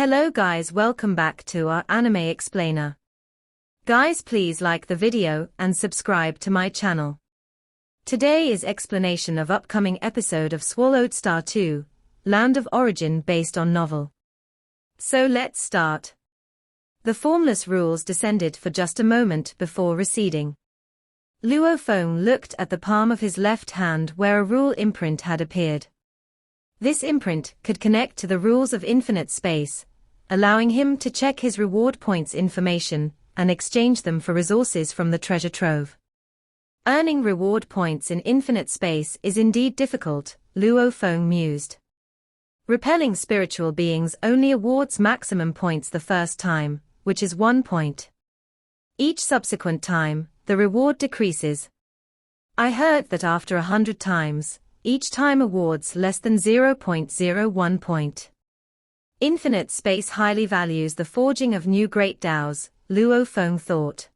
Hello guys, welcome back to our anime explainer. Guys, please like the video and subscribe to my channel. Today is explanation of upcoming episode of Swallowed Star 2, Land of Origin based on novel. So let's start. The formless rules descended for just a moment before receding. Luo Feng looked at the palm of his left hand where a rule imprint had appeared. This imprint could connect to the rules of infinite space, allowing him to check his reward points information and exchange them for resources from the treasure trove. Earning reward points in infinite space is indeed difficult, Luo Feng mused. Repelling spiritual beings only awards maximum points the first time, which is 1 point. Each subsequent time, the reward decreases. I heard that after 100 times, each time awards less than 0.01 point. Infinite space highly values the forging of new great Daos, Luo Feng thought.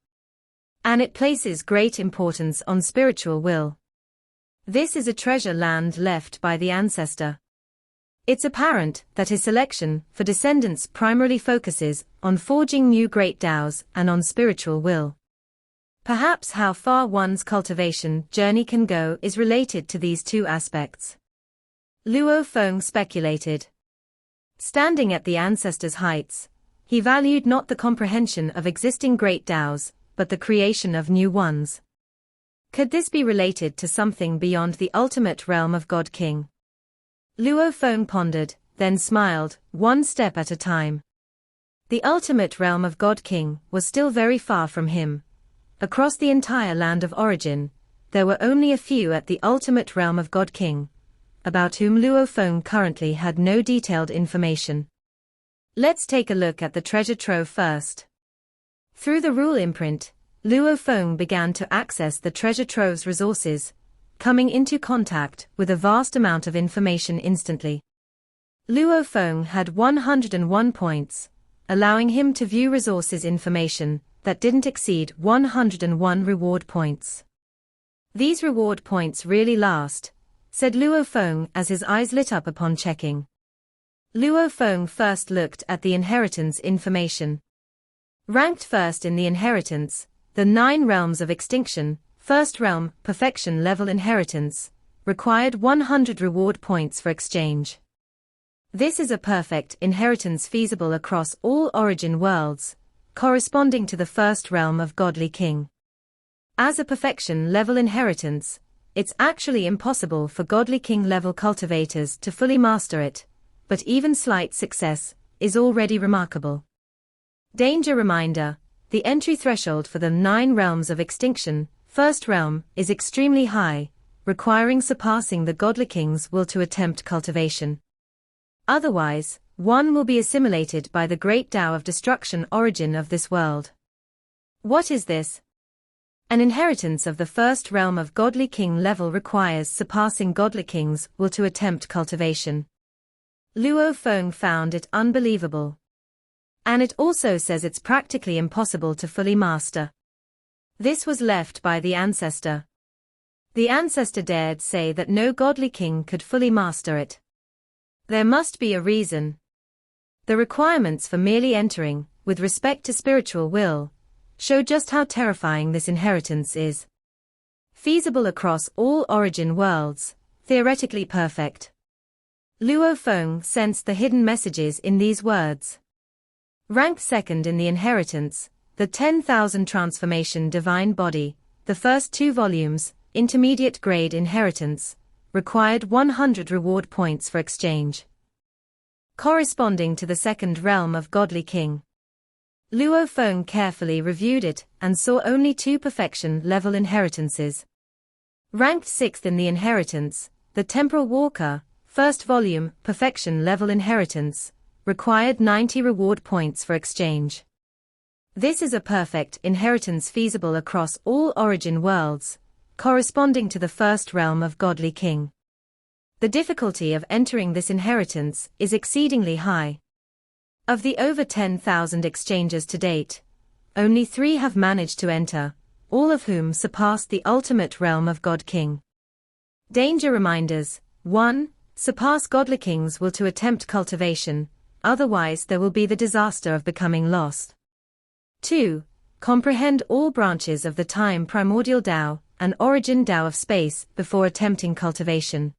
And it places great importance on spiritual will. This is a treasure land left by the ancestor. It's apparent that his selection for descendants primarily focuses on forging new great Daos and on spiritual will. Perhaps how far one's cultivation journey can go is related to these two aspects. Luo Feng speculated. Standing at the ancestor's heights, he valued not the comprehension of existing great Daos, but the creation of new ones. Could this be related to something beyond the ultimate realm of God King? Luo Feng pondered, then smiled, one step at a time. The ultimate realm of God King was still very far from him. Across the entire land of origin, there were only a few at the ultimate realm of God King, about whom Luo Feng currently had no detailed information. Let's take a look at the treasure trove first. Through the rule imprint, Luo Feng began to access the treasure trove's resources, coming into contact with a vast amount of information instantly. Luo Feng had 101 points, allowing him to view resources information that didn't exceed 101 reward points. These reward points really last, said Luo Feng as his eyes lit up upon checking. Luo Feng first looked at the inheritance information. Ranked first in the inheritance, the 9 realms of extinction, first realm, perfection level inheritance, required 100 reward points for exchange. This is a perfect inheritance feasible across all origin worlds, corresponding to the first realm of Godly King. As a perfection level inheritance, it's actually impossible for Godly King level cultivators to fully master it, but even slight success is already remarkable. Danger reminder: the entry threshold for the 9 realms of extinction, first realm, is extremely high, requiring surpassing the Godly King's will to attempt cultivation. Otherwise, one will be assimilated by the great Tao of destruction origin of this world. What is this? An inheritance of the first realm of Godly King level requires surpassing Godly King's will to attempt cultivation. Luo Feng found it unbelievable. And it also says it's practically impossible to fully master. This was left by the ancestor. The ancestor dared say that no Godly King could fully master it. There must be a reason. The requirements for merely entering, with respect to spiritual will, show just how terrifying this inheritance is. Feasible across all origin worlds, theoretically perfect. Luo Feng sensed the hidden messages in these words. Ranked second in the inheritance, the 10,000 transformation divine body, the first 2 volumes, intermediate grade inheritance, required 100 reward points for exchange. Corresponding to the second realm of Godly King. Luo Feng carefully reviewed it and saw only 2 perfection level inheritances. Ranked 6th in the inheritance, the Temporal Walker, first volume, perfection level inheritance, required 90 reward points for exchange. This is a perfect inheritance feasible across all origin worlds, corresponding to the first realm of Godly King. The difficulty of entering this inheritance is exceedingly high. Of the over 10,000 exchanges to date, only 3 have managed to enter, all of whom surpassed the ultimate realm of God King. Danger reminders: 1. Surpass Godly King's will to attempt cultivation, otherwise there will be the disaster of becoming lost. 2. Comprehend all branches of the time primordial Tao and origin Tao of space before attempting cultivation.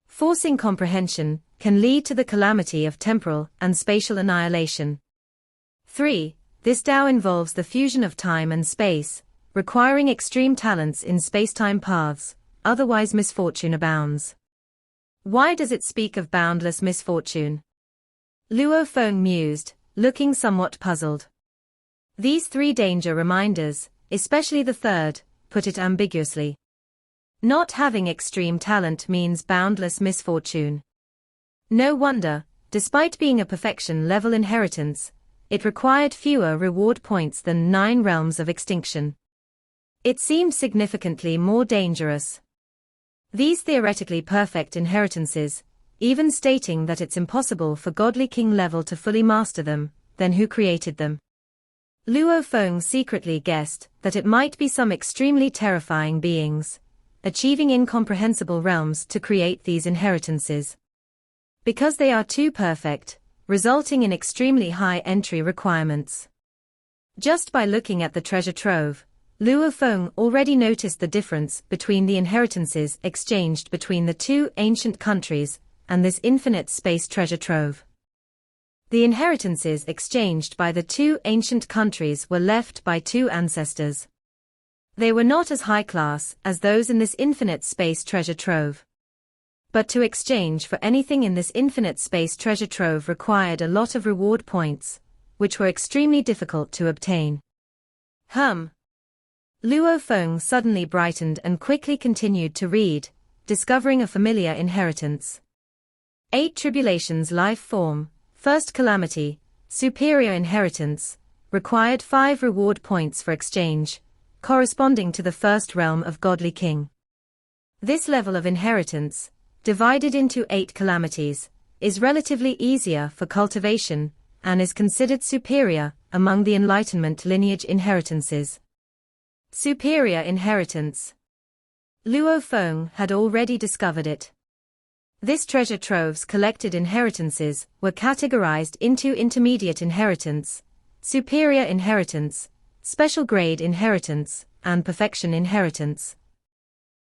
Forcing comprehension can lead to the calamity of temporal and spatial annihilation. 3. This Tao involves the fusion of time and space, requiring extreme talents in space-time paths, otherwise misfortune abounds. Why does it speak of boundless misfortune? Luo Feng mused, looking somewhat puzzled. These three danger reminders, especially the third, put it ambiguously. Not having extreme talent means boundless misfortune. No wonder, despite being a perfection-level inheritance, it required fewer reward points than 9 realms of extinction. It seemed significantly more dangerous. These theoretically perfect inheritances, even stating that it's impossible for godly king level to fully master them, then who created them? Luo Feng secretly guessed that it might be some extremely terrifying beings, achieving incomprehensible realms to create these inheritances. Because they are too perfect, resulting in extremely high entry requirements. Just by looking at the treasure trove, Luo Feng already noticed the difference between the inheritances exchanged between the two ancient countries and this infinite space treasure trove. The inheritances exchanged by the two ancient countries were left by two ancestors. They were not as high class as those in this infinite space treasure trove. But to exchange for anything in this infinite space treasure trove required a lot of reward points, which were extremely difficult to obtain. Luo Feng suddenly brightened and quickly continued to read, discovering a familiar inheritance. 8 Tribulations Life Form, First Calamity, Superior Inheritance, required 5 reward points for exchange, corresponding to the first realm of Godly King. This level of inheritance, divided into 8 calamities, is relatively easier for cultivation, and is considered superior among the Enlightenment lineage inheritances. Superior inheritance. Luo Feng had already discovered it. This treasure trove's collected inheritances were categorized into intermediate inheritance, superior inheritance, special grade inheritance, and perfection inheritance.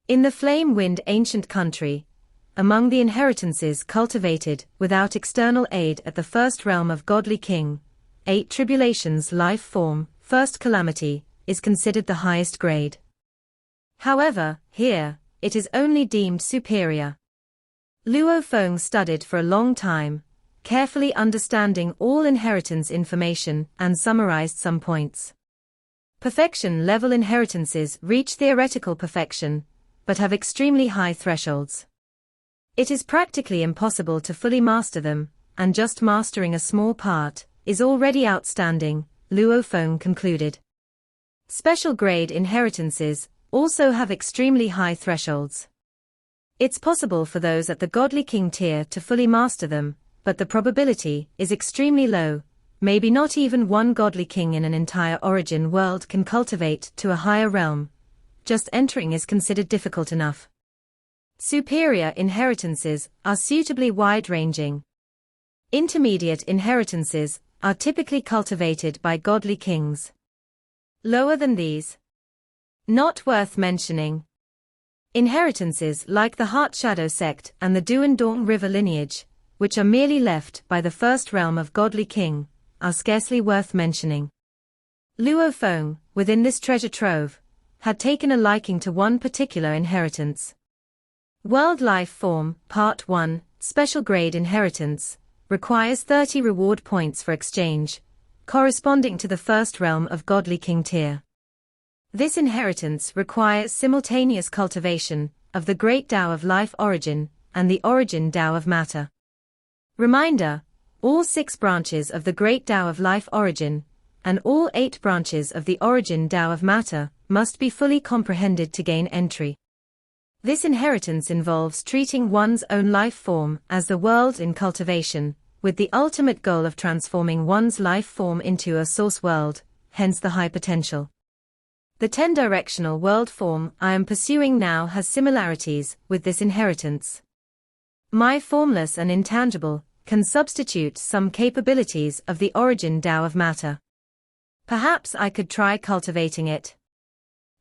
In the flame-wind ancient country, among the inheritances cultivated without external aid at the first realm of Godly King, 8 Tribulations Life Form, First Calamity, is considered the highest grade. However, here, it is only deemed superior. Luo Feng studied for a long time, carefully understanding all inheritance information and summarized some points. Perfection-level inheritances reach theoretical perfection, but have extremely high thresholds. It is practically impossible to fully master them, and just mastering a small part is already outstanding, Luo Feng concluded. Special grade inheritances also have extremely high thresholds. It's possible for those at the Godly King tier to fully master them, but the probability is extremely low. Maybe not even one Godly King in an entire origin world can cultivate to a higher realm. Just entering is considered difficult enough. Superior inheritances are suitably wide-ranging. Intermediate inheritances are typically cultivated by Godly Kings. Lower than these. Not worth mentioning. Inheritances like the Heart Shadow sect and the Duan Dong River lineage, which are merely left by the first realm of Godly King, are scarcely worth mentioning. Luo Feng, within this treasure trove, had taken a liking to one particular inheritance. World Life Form, Part 1, Special Grade Inheritance, requires 30 reward points for exchange, corresponding to the first realm of Godly King tier. This inheritance requires simultaneous cultivation of the Great Tao of Life Origin and the Origin Tao of Matter. Reminder, all 6 branches of the Great Tao of Life Origin, and all 8 branches of the Origin Tao of Matter, must be fully comprehended to gain entry. This inheritance involves treating one's own life form as the world in cultivation, with the ultimate goal of transforming one's life form into a source world, hence the high potential. The 10-directional world form I am pursuing now has similarities with this inheritance. My formless and intangible can substitute some capabilities of the origin Tao of matter. Perhaps I could try cultivating it.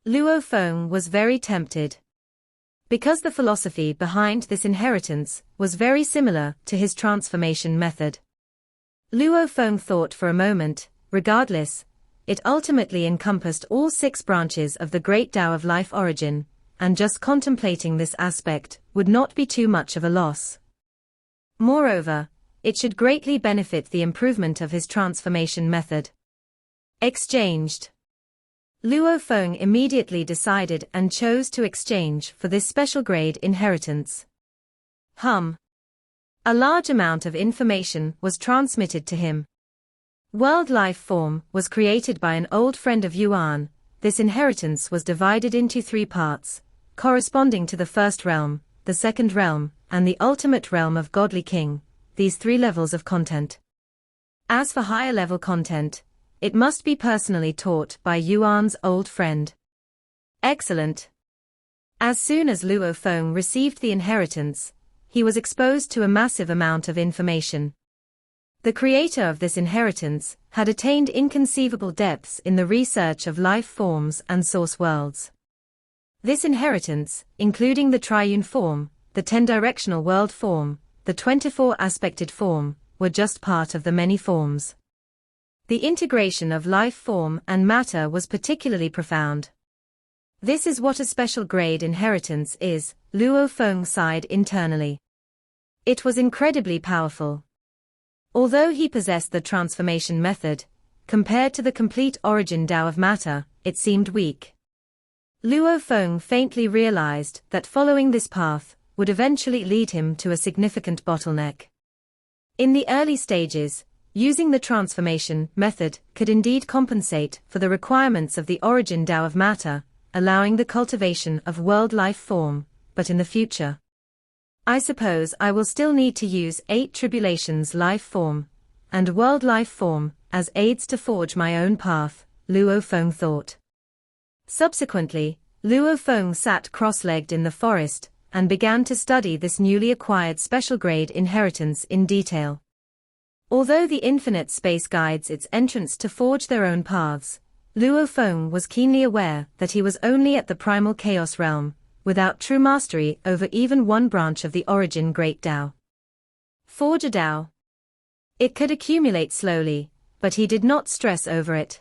Luo Feng was very tempted. Because the philosophy behind this inheritance was very similar to his transformation method. Luo Feng thought for a moment. Regardless, it ultimately encompassed all 6 branches of the great Tao of life origin, and just contemplating this aspect would not be too much of a loss. Moreover, it should greatly benefit the improvement of his transformation method. Exchanged. Luo Feng immediately decided and chose to exchange for this special grade inheritance. A large amount of information was transmitted to him. World life form was created by an old friend of Yuan. This inheritance was divided into 3 parts, corresponding to the first realm, the second realm, and the ultimate realm of Godly King, these 3 levels of content. As for higher level content, it must be personally taught by Yuan's old friend. Excellent. As soon as Luo Feng received the inheritance, he was exposed to a massive amount of information. The creator of this inheritance had attained inconceivable depths in the research of life forms and source worlds. This inheritance, including the triune form, the 10-directional world form, the 24-aspected form, were just part of the many forms. The integration of life form and matter was particularly profound. This is what a special grade inheritance is, Luo Feng sighed internally. It was incredibly powerful. Although he possessed the transformation method, compared to the complete origin Tao of matter, it seemed weak. Luo Feng faintly realized that following this path would eventually lead him to a significant bottleneck. In the early stages, using the transformation method could indeed compensate for the requirements of the origin Tao of matter, allowing the cultivation of world life form, but in the future, I suppose I will still need to use 8 tribulations life form and world life form as aids to forge my own path, Luo Feng thought. Subsequently, Luo Feng sat cross-legged in the forest and began to study this newly acquired special grade inheritance in detail. Although the infinite space guides its entrants to forge their own paths, Luo Feng was keenly aware that he was only at the primal chaos realm, without true mastery over even one branch of the origin Great Tao. Forge a Tao. It could accumulate slowly, but he did not stress over it.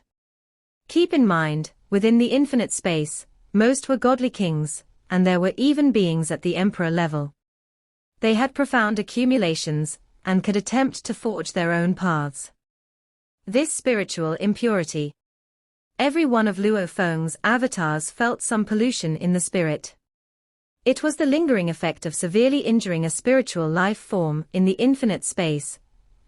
Keep in mind, within the infinite space, most were godly kings, and there were even beings at the emperor level. They had profound accumulations, and could attempt to forge their own paths. This spiritual impurity. Every one of Luo Feng's avatars felt some pollution in the spirit. It was the lingering effect of severely injuring a spiritual life form in the infinite space,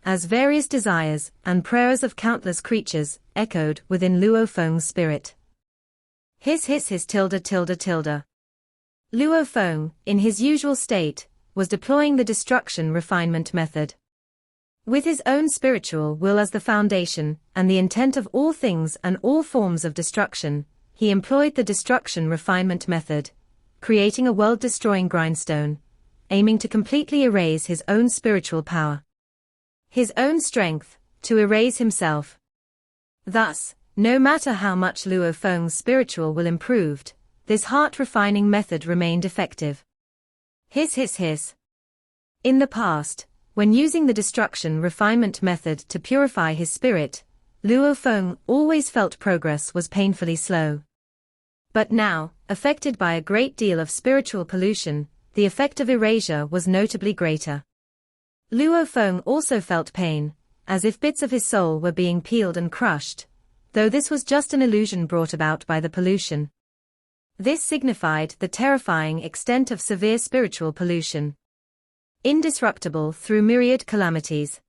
as various desires and prayers of countless creatures echoed within Luo Feng's spirit. His tilde. Luo Feng, in his usual state, was deploying the destruction refinement method. With his own spiritual will as the foundation and the intent of all things and all forms of destruction, he employed the destruction refinement method, creating a world-destroying grindstone, aiming to completely erase his own spiritual power. His own strength, to erase himself. Thus, no matter how much Luo Feng's spiritual will improved, this heart-refining method remained effective. Hiss. In the past, when using the destruction refinement method to purify his spirit, Luo Feng always felt progress was painfully slow. But now, affected by a great deal of spiritual pollution, the effect of erasure was notably greater. Luo Feng also felt pain, as if bits of his soul were being peeled and crushed, though this was just an illusion brought about by the pollution. This signified the terrifying extent of severe spiritual pollution. Indisruptible through myriad calamities.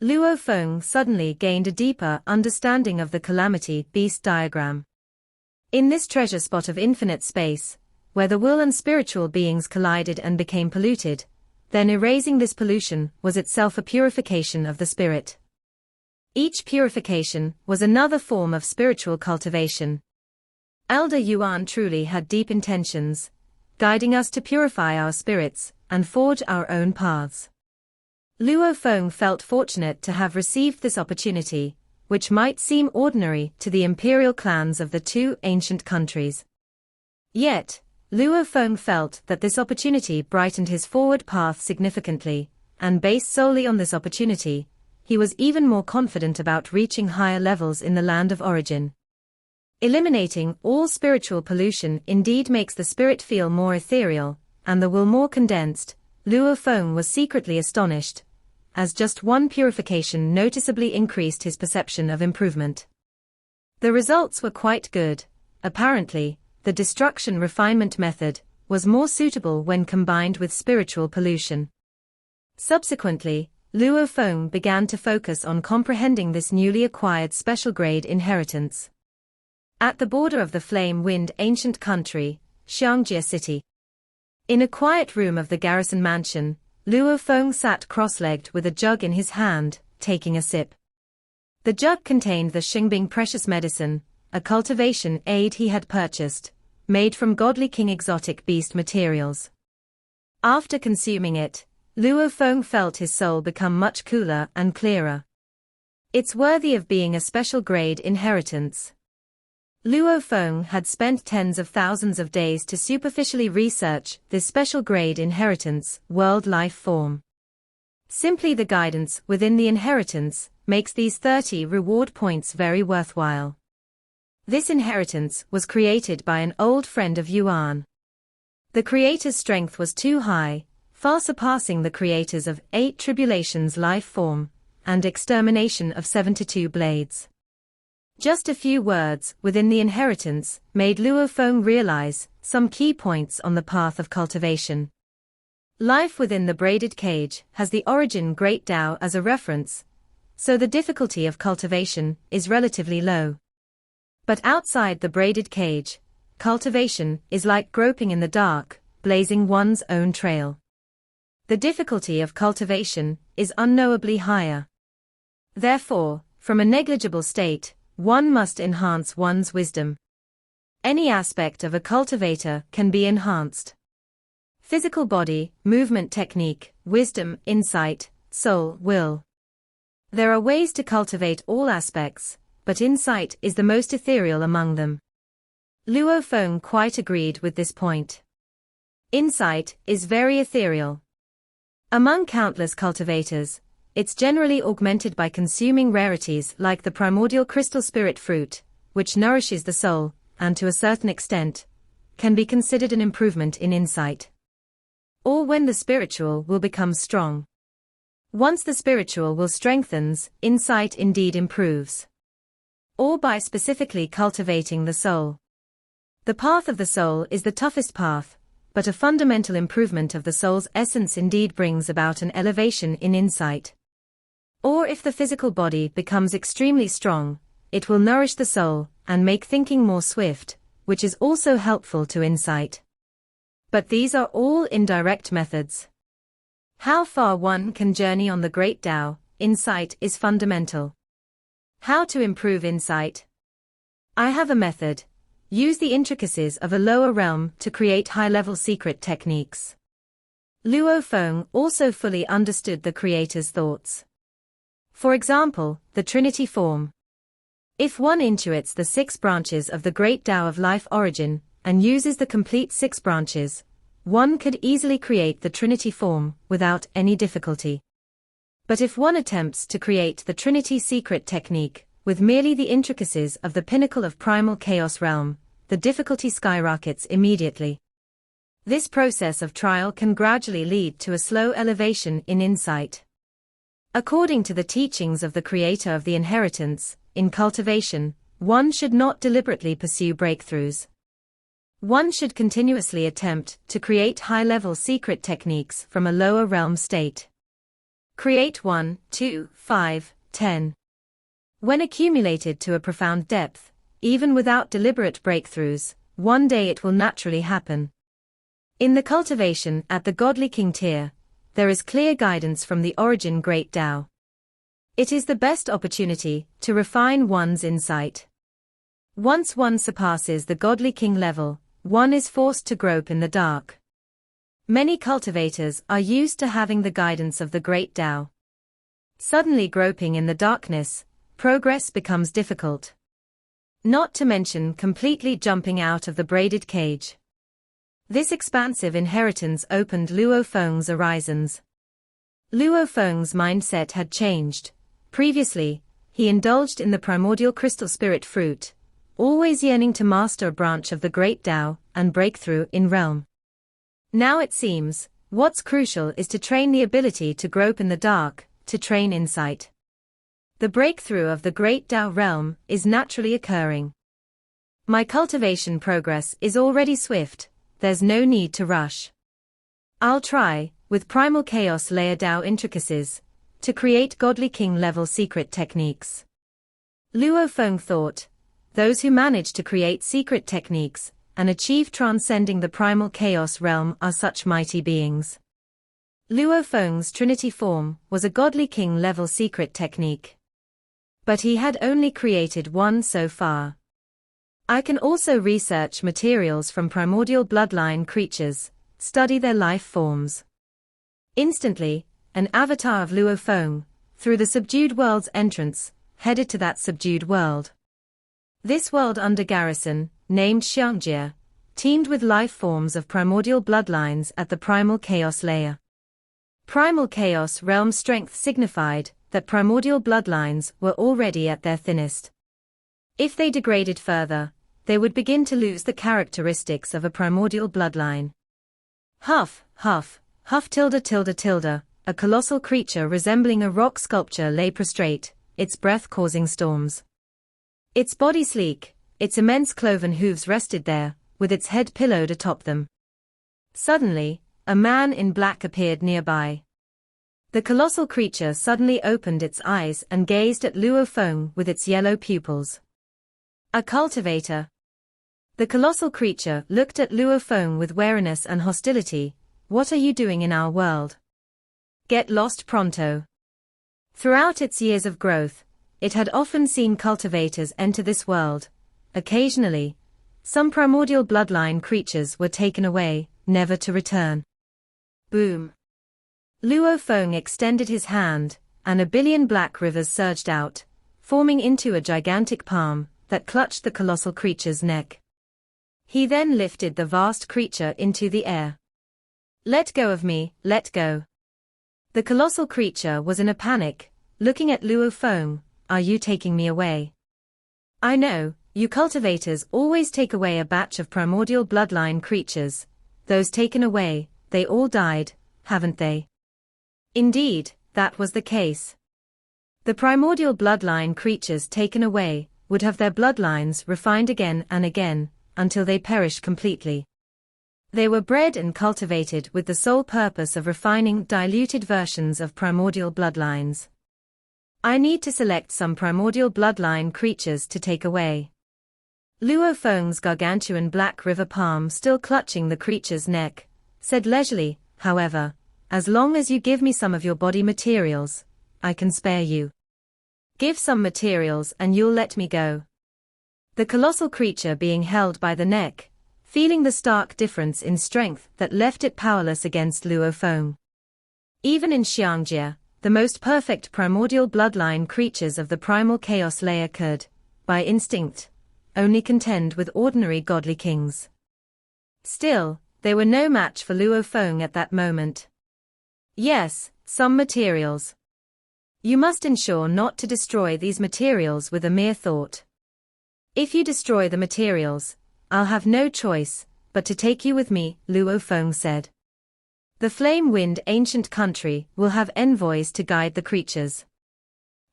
Luo Feng suddenly gained a deeper understanding of the calamity beast diagram. In this treasure spot of infinite space, where the will and spiritual beings collided and became polluted, then erasing this pollution was itself a purification of the spirit. Each purification was another form of spiritual cultivation. Elder Yuan truly had deep intentions, guiding us to purify our spirits and forge our own paths. Luo Feng felt fortunate to have received this opportunity, which might seem ordinary to the imperial clans of the two ancient countries. Yet, Luo Feng felt that this opportunity brightened his forward path significantly, and based solely on this opportunity, he was even more confident about reaching higher levels in the land of origin. Eliminating all spiritual pollution indeed makes the spirit feel more ethereal, and the will more condensed. Luo Feng was secretly astonished, as just one purification noticeably increased his perception of improvement. The results were quite good. Apparently, the destruction refinement method was more suitable when combined with spiritual pollution. Subsequently, Luo Feng began to focus on comprehending this newly acquired special grade inheritance. At the border of the flame-wind ancient country, Xiangjia City. In a quiet room of the garrison mansion, Luo Feng sat cross-legged with a jug in his hand, taking a sip. The jug contained the Xingbing precious medicine, a cultivation aid he had purchased, made from Godly King exotic beast materials. After consuming it, Luo Feng felt his soul become much cooler and clearer. It's worthy of being a special grade inheritance. Luo Feng had spent tens of thousands of days to superficially research this special grade inheritance, world life form. Simply the guidance within the inheritance makes these 30 reward points very worthwhile. This inheritance was created by an old friend of Yuan. The creator's strength was too high, far surpassing the creators of 8 Tribulations life form, and extermination of 72 blades. Just a few words within the inheritance made Luo Feng realize some key points on the path of cultivation. Life within the braided cage has the origin Great Tao as a reference, so the difficulty of cultivation is relatively low. But outside the braided cage, cultivation is like groping in the dark, blazing one's own trail. The difficulty of cultivation is unknowably higher. Therefore, from a negligible state, one must enhance one's wisdom. Any aspect of a cultivator can be enhanced. Physical body, movement technique, wisdom, insight, soul, will. There are ways to cultivate all aspects, but insight is the most ethereal among them. Luo Feng quite agreed with this point. Insight is very ethereal. Among countless cultivators, it's generally augmented by consuming rarities like the primordial crystal spirit fruit, which nourishes the soul, and to a certain extent, can be considered an improvement in insight. Or when the spiritual will become strong. Once the spiritual will strengthens, insight indeed improves. Or by specifically cultivating the soul. The path of the soul is the toughest path, but a fundamental improvement of the soul's essence indeed brings about an elevation in insight. Or if the physical body becomes extremely strong, it will nourish the soul and make thinking more swift, which is also helpful to insight. But these are all indirect methods. How far one can journey on the Great Tao, insight is fundamental. How to improve insight? I have a method. Use the intricacies of a lower realm to create high-level secret techniques. Luo Feng also fully understood the creator's thoughts. For example, the Trinity form. If one intuits the 6 branches of the Great Tao of life origin, and uses the complete 6 branches, one could easily create the Trinity form without any difficulty. But if one attempts to create the Trinity secret technique with merely the intricacies of the pinnacle of primal chaos realm, the difficulty skyrockets immediately. This process of trial can gradually lead to a slow elevation in insight. According to the teachings of the creator of the inheritance, in cultivation, one should not deliberately pursue breakthroughs. One should continuously attempt to create high-level secret techniques from a lower realm state. Create 1, 2, 5, 10. When accumulated to a profound depth, even without deliberate breakthroughs, one day it will naturally happen. In the cultivation at the Godly King tier, there is clear guidance from the origin Great Tao. It is the best opportunity to refine one's insight. Once one surpasses the Godly King level, one is forced to grope in the dark. Many cultivators are used to having the guidance of the Great Tao. Suddenly groping in the darkness, progress becomes difficult. Not to mention completely jumping out of the braided cage. This expansive inheritance opened Luo Feng's horizons. Luo Feng's mindset had changed. Previously, he indulged in the primordial crystal spirit fruit, always yearning to master a branch of the Great Tao and breakthrough in realm. Now it seems, what's crucial is to train the ability to grope in the dark, to train insight. The breakthrough of the Great Tao realm is naturally occurring. My cultivation progress is already swift, there's no need to rush. I'll try, with primal chaos layer Tao intricacies, to create godly king level secret techniques. Luo Feng thought, those who manage to create secret techniques and achieve transcending the primal chaos realm are such mighty beings. Luo Feng's Trinity form was a godly king level secret technique. But he had only created one so far. I can also research materials from primordial bloodline creatures, study their life forms. Instantly, an avatar of Luo Feng, through the subdued world's entrance, headed to that subdued world. This world under garrison, named Xiangjia, teemed with life forms of primordial bloodlines at the primal chaos layer. Primal chaos realm strength signified that primordial bloodlines were already at their thinnest. If they degraded further, they would begin to lose the characteristics of a primordial bloodline. Huff, huff, huff tilde tilde tilde, a colossal creature resembling a rock sculpture lay prostrate, its breath causing storms. Its body sleek, its immense cloven hooves rested there, with its head pillowed atop them. Suddenly, a man in black appeared nearby. The colossal creature suddenly opened its eyes and gazed at Luo Feng with its yellow pupils. A cultivator. The colossal creature looked at Luo Feng with wariness and hostility. What are you doing in our world? Get lost pronto. Throughout its years of growth, it had often seen cultivators enter this world. Occasionally, some primordial bloodline creatures were taken away, never to return. Boom. Luo Feng extended his hand, and a billion black rivers surged out, forming into a gigantic palm that clutched the colossal creature's neck. He then lifted the vast creature into the air. Let go of me, let go. The colossal creature was in a panic, looking at Luo Feng. Are you taking me away? I know, you cultivators always take away a batch of primordial bloodline creatures. Those taken away, they all died, haven't they? Indeed, that was the case. The primordial bloodline creatures taken away would have their bloodlines refined again and again, until they perish completely. They were bred and cultivated with the sole purpose of refining diluted versions of primordial bloodlines. I need to select some primordial bloodline creatures to take away. Luo Feng's gargantuan black river palm still clutching the creature's neck, said leisurely, however, as long as you give me some of your body materials, I can spare you. Give some materials and you'll let me go. The colossal creature being held by the neck, feeling the stark difference in strength that left it powerless against Luo Feng. Even in Xiangjia, the most perfect primordial bloodline creatures of the primal chaos layer could, by instinct, only contend with ordinary godly kings. Still, they were no match for Luo Feng at that moment. Yes, some materials. You must ensure not to destroy these materials with a mere thought. If you destroy the materials, I'll have no choice but to take you with me, Luo Feng said. The flame-wind ancient country will have envoys to guide the creatures.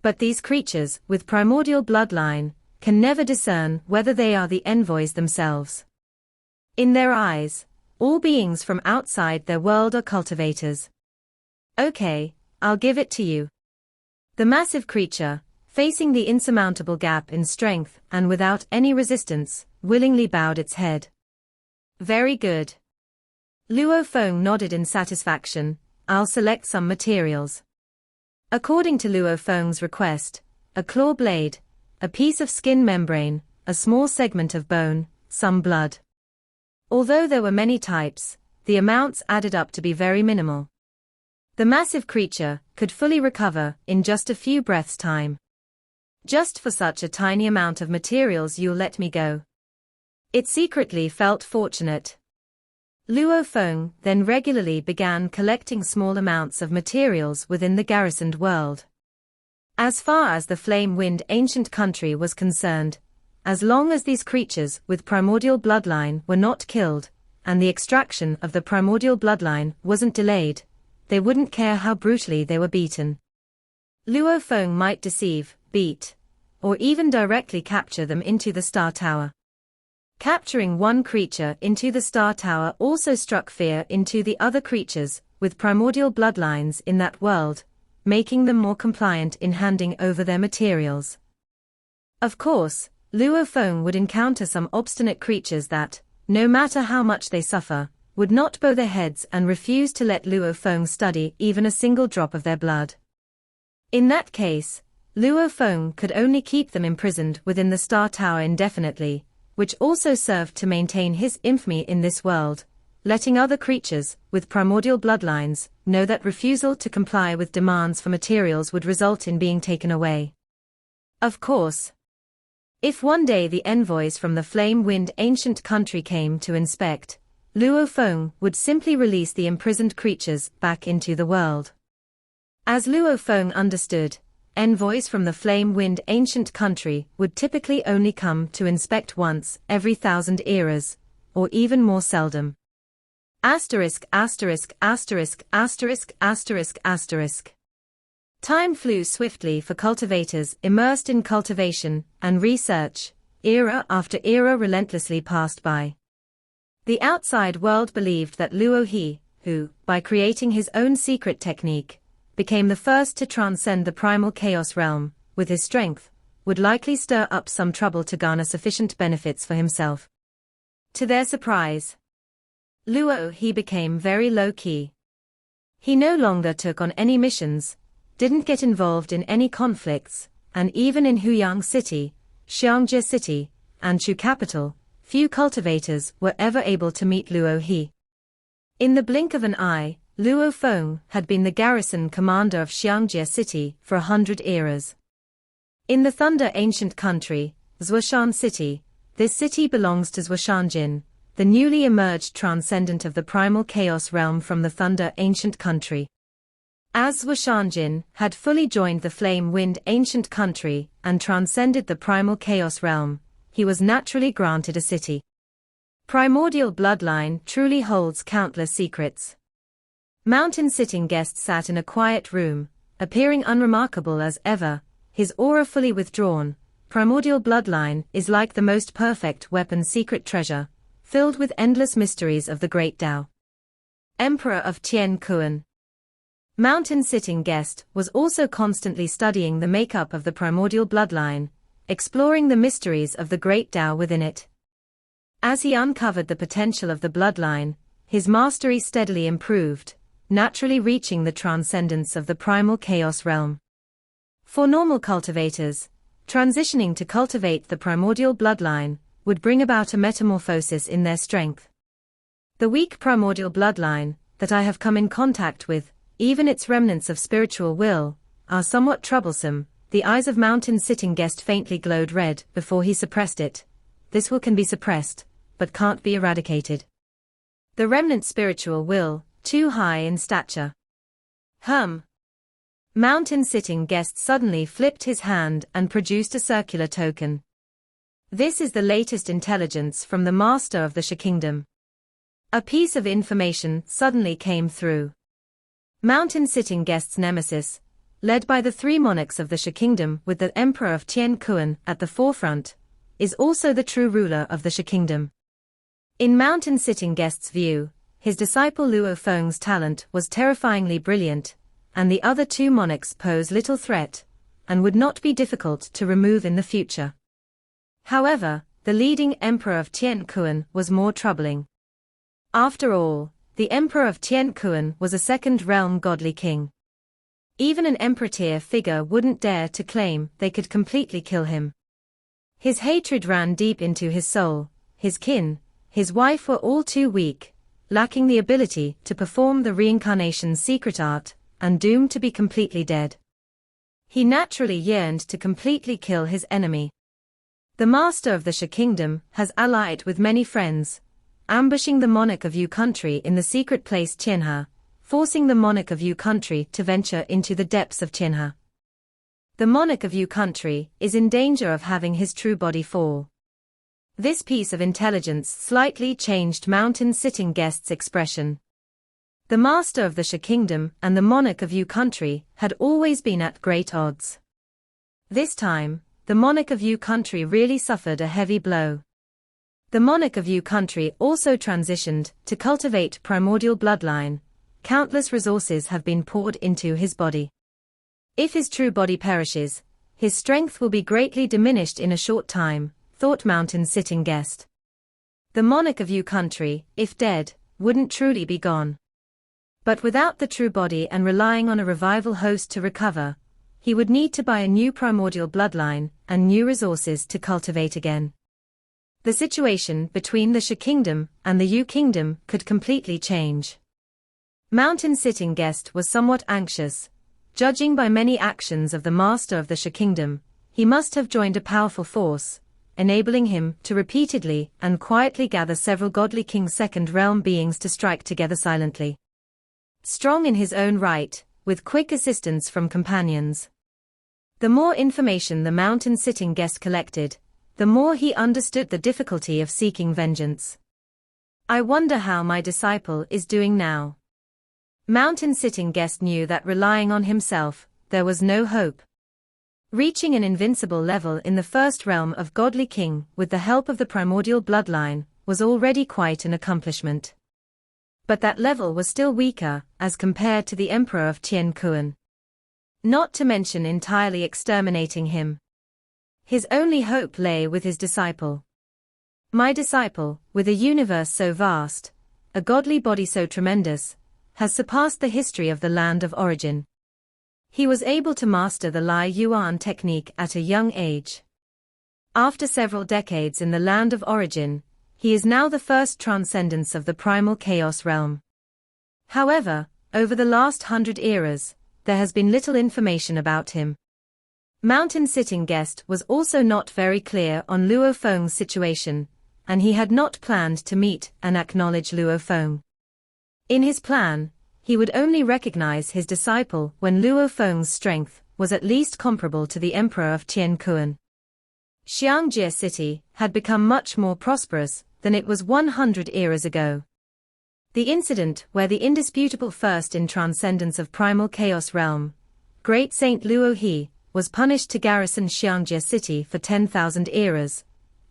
But these creatures, with primordial bloodline, can never discern whether they are the envoys themselves. In their eyes, all beings from outside their world are cultivators. Okay, I'll give it to you. The massive creature, facing the insurmountable gap in strength and without any resistance, willingly bowed its head. Very good. Luo Feng nodded in satisfaction. I'll select some materials. According to Luo Feng's request, a claw blade, a piece of skin membrane, a small segment of bone, some blood. Although there were many types, the amounts added up to be very minimal. The massive creature could fully recover in just a few breaths' time. Just for such a tiny amount of materials you'll let me go. It secretly felt fortunate. Luo Feng then regularly began collecting small amounts of materials within the garrisoned world. As far as the flame-wind ancient country was concerned, as long as these creatures with primordial bloodline were not killed, and the extraction of the primordial bloodline wasn't delayed, they wouldn't care how brutally they were beaten. Luo Feng might deceive, beat, or even directly capture them into the Star Tower. Capturing one creature into the Star Tower also struck fear into the other creatures with primordial bloodlines in that world, making them more compliant in handing over their materials. Of course, Luo Feng would encounter some obstinate creatures that, no matter how much they suffer, would not bow their heads and refuse to let Luo Feng study even a single drop of their blood. In that case, Luo Feng could only keep them imprisoned within the Star Tower indefinitely, which also served to maintain his infamy in this world, letting other creatures with primordial bloodlines know that refusal to comply with demands for materials would result in being taken away. Of course, if one day the envoys from the flame-wind ancient country came to inspect, Luo Feng would simply release the imprisoned creatures back into the world. As Luo Feng understood, envoys from the flame-wind ancient country would typically only come to inspect once every 1,000 eras, or even more seldom. Asterisk asterisk asterisk asterisk asterisk asterisk. Time flew swiftly for cultivators immersed in cultivation and research. Era after era relentlessly passed by. The outside world believed that Luo He, who, by creating his own secret technique, became the first to transcend the primal chaos realm, with his strength, would likely stir up some trouble to garner sufficient benefits for himself. To their surprise, Luo He became very low-key. He no longer took on any missions, didn't get involved in any conflicts, and even in Huyang City, Xiangjie City, and Chu Capital, few cultivators were ever able to meet Luo He. In the blink of an eye, Luo Feng had been the garrison commander of Xiangjie City for 100 eras. In the Thunder Ancient Country, Zhuoshan City, this city belongs to Zhuoshanjin, the newly emerged transcendent of the primal chaos realm from the Thunder Ancient Country. As Zhuoshanjin had fully joined the Flame-Wind Ancient Country and transcended the primal chaos realm, he was naturally granted a city. Primordial bloodline truly holds countless secrets. Mountain-sitting guest sat in a quiet room, appearing unremarkable as ever, his aura fully withdrawn. Primordial bloodline is like the most perfect weapon secret treasure, filled with endless mysteries of the great Tao. Emperor of Tian Kuan. Mountain-sitting guest was also constantly studying the makeup of the primordial bloodline, exploring the mysteries of the great Tao within it. As he uncovered the potential of the bloodline, his mastery steadily improved, naturally reaching the transcendence of the primal chaos realm. For normal cultivators, transitioning to cultivate the primordial bloodline would bring about a metamorphosis in their strength. The weak primordial bloodline that I have come in contact with, even its remnants of spiritual will, are somewhat troublesome. The eyes of mountain-sitting guest faintly glowed red before he suppressed it. This can be suppressed, but can't be eradicated. The remnant spiritual will, too high in stature. Mountain-sitting guest suddenly flipped his hand and produced a circular token. This is the latest intelligence from the master of the Shi Kingdom. A piece of information suddenly came through. Mountain-sitting guest's nemesis, led by the three monarchs of the Shi Kingdom with the Emperor of Tian Kuan at the forefront, is also the true ruler of the Shi Kingdom. In mountain-sitting guest's view, his disciple Luo Feng's talent was terrifyingly brilliant, and the other two monarchs pose little threat, and would not be difficult to remove in the future. However, the leading Emperor of Tian Kuan was more troubling. After all, the Emperor of Tian Kuan was a second-realm godly king. Even an emperor-tier figure wouldn't dare to claim they could completely kill him. His hatred ran deep into his soul. His kin, his wife were all too weak, lacking the ability to perform the reincarnation's secret art, and doomed to be completely dead. He naturally yearned to completely kill his enemy. The master of the Sha kingdom has allied with many friends, ambushing the monarch of Yu country in the secret place Tianhe, forcing the monarch of Yu country to venture into the depths of Tianhe. The monarch of Yu country is in danger of having his true body fall. This piece of intelligence slightly changed Mountain Sitting Guest's expression. The master of the Sha kingdom and the monarch of Yu country had always been at great odds. This time, the monarch of Yu country really suffered a heavy blow. The monarch of Yu country also transitioned to cultivate primordial bloodline. Countless resources have been poured into his body. If his true body perishes, his strength will be greatly diminished in a short time, thought Mountain Sitting Guest. The monarch of Yu country, if dead, wouldn't truly be gone. But without the true body and relying on a revival host to recover, he would need to buy a new primordial bloodline and new resources to cultivate again. The situation between the Sha kingdom and the Yu kingdom could completely change. Mountain Sitting Guest was somewhat anxious. Judging by many actions of the master of the Sha kingdom, he must have joined a powerful force, enabling him to repeatedly and quietly gather several godly King's second realm beings to strike together silently. Strong in his own right, with quick assistance from companions. The more information the Mountain Sitting Guest collected, the more he understood the difficulty of seeking vengeance. I wonder how my disciple is doing now. Mountain Sitting Guest knew that relying on himself, there was no hope. Reaching an invincible level in the first realm of Godly King with the help of the primordial bloodline was already quite an accomplishment. But that level was still weaker as compared to the Emperor of Tien Kuan. Not to mention entirely exterminating him. His only hope lay with his disciple. My disciple, with a universe so vast, a godly body so tremendous, has surpassed the history of the land of origin. He was able to master the Lai Yuan technique at a young age. After several decades in the land of origin, he is now the first transcendence of the primal chaos realm. However, over the last 100 eras, there has been little information about him. Mountain Sitting Guest was also not very clear on Luo Feng's situation, and he had not planned to meet and acknowledge Luo Feng. In his plan, he would only recognize his disciple when Luo Feng's strength was at least comparable to the Emperor of Tien Kuan. Xiangjie City had become much more prosperous than it was 100 eras ago. The incident where the indisputable first in transcendence of primal chaos realm, Great Saint Luo He, was punished to garrison Xiangjie City for 10,000 eras,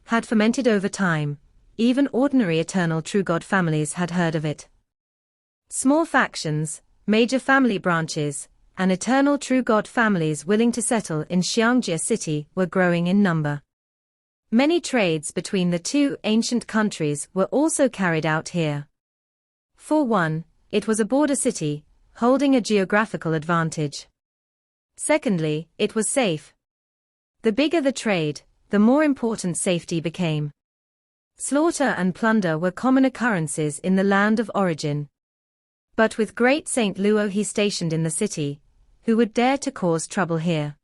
had fermented over time. Even ordinary eternal true god families had heard of it. Small factions, major family branches, and eternal true god families willing to settle in Xiangjie City were growing in number. Many trades between the two ancient countries were also carried out here. For one, it was a border city, holding a geographical advantage. Secondly, it was safe. The bigger the trade, the more important safety became. Slaughter and plunder were common occurrences in the land of origin. But with Great Saint Luo He stationed in the city, who would dare to cause trouble here?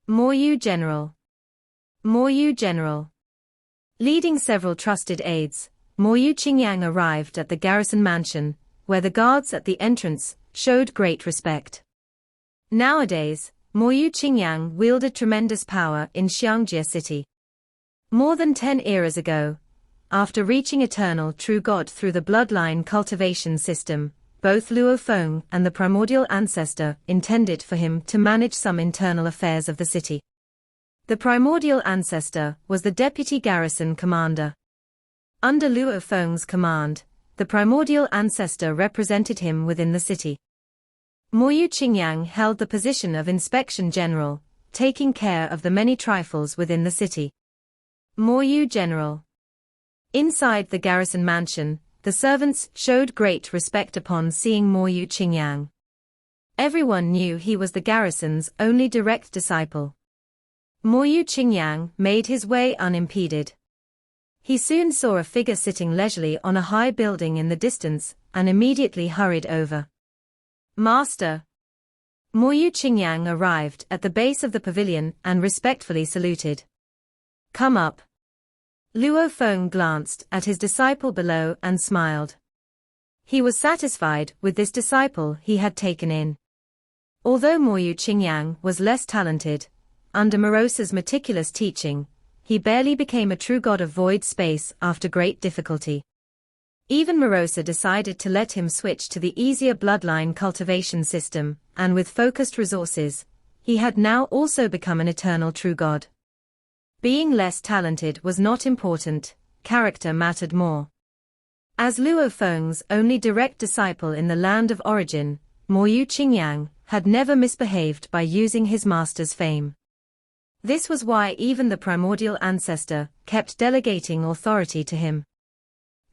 Moyu General. Moyu General. Leading several trusted aides, Moyu Qingyang arrived at the garrison mansion, where the guards at the entrance showed great respect. Nowadays, Moyu Qingyang wielded tremendous power in Xiangjie City. More than 10 eras ago, after reaching eternal true God through the bloodline cultivation system, both Luo Feng and the primordial ancestor intended for him to manage some internal affairs of the city. The primordial ancestor was the deputy garrison commander. Under Luo Feng's command, the primordial ancestor represented him within the city. Moyu Qingyang held the position of inspection general, taking care of the many trifles within the city. Moyu General. Inside the garrison mansion, the servants showed great respect upon seeing Moyu Qingyang. Everyone knew he was the garrison's only direct disciple. Moyu Qingyang made his way unimpeded. He soon saw a figure sitting leisurely on a high building in the distance, and immediately hurried over. Master! Moyu Qingyang arrived at the base of the pavilion and respectfully saluted. Come up. Luo Feng glanced at his disciple below and smiled. He was satisfied with this disciple he had taken in. Although Moyu Qingyang was less talented, under Morosa's meticulous teaching, he barely became a true god of void space after great difficulty. Even Morosa decided to let him switch to the easier bloodline cultivation system, and with focused resources, he had now also become an eternal true god. Being less talented was not important, character mattered more. As Luo Feng's only direct disciple in the land of origin, Moyu Qingyang had never misbehaved by using his master's fame. This was why even the primordial ancestor kept delegating authority to him.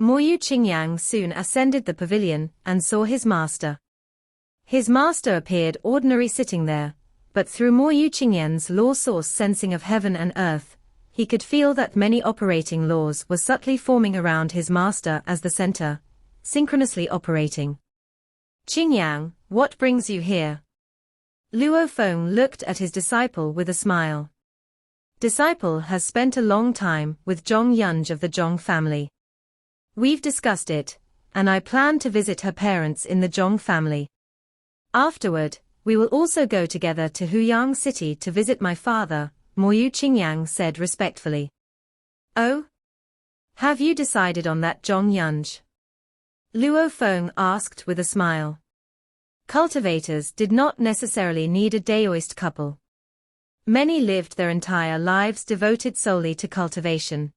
Moyu Qingyang soon ascended the pavilion and saw his master. His master appeared ordinary sitting there, but through Moyu Qingyang's law source sensing of heaven and earth, he could feel that many operating laws were subtly forming around his master as the center, synchronously operating. Qingyang, what brings you here? Luo Feng looked at his disciple with a smile. Disciple has spent a long time with Zhong Yunj of the Zhong family. We've discussed it, and I plan to visit her parents in the Zhong family. Afterward, we will also go together to Huyang City to visit my father, Moyu Qingyang said respectfully. Oh? Have you decided on that, Zhong Yunj? Luo Feng asked with a smile. Cultivators did not necessarily need a Daoist couple. Many lived their entire lives devoted solely to cultivation.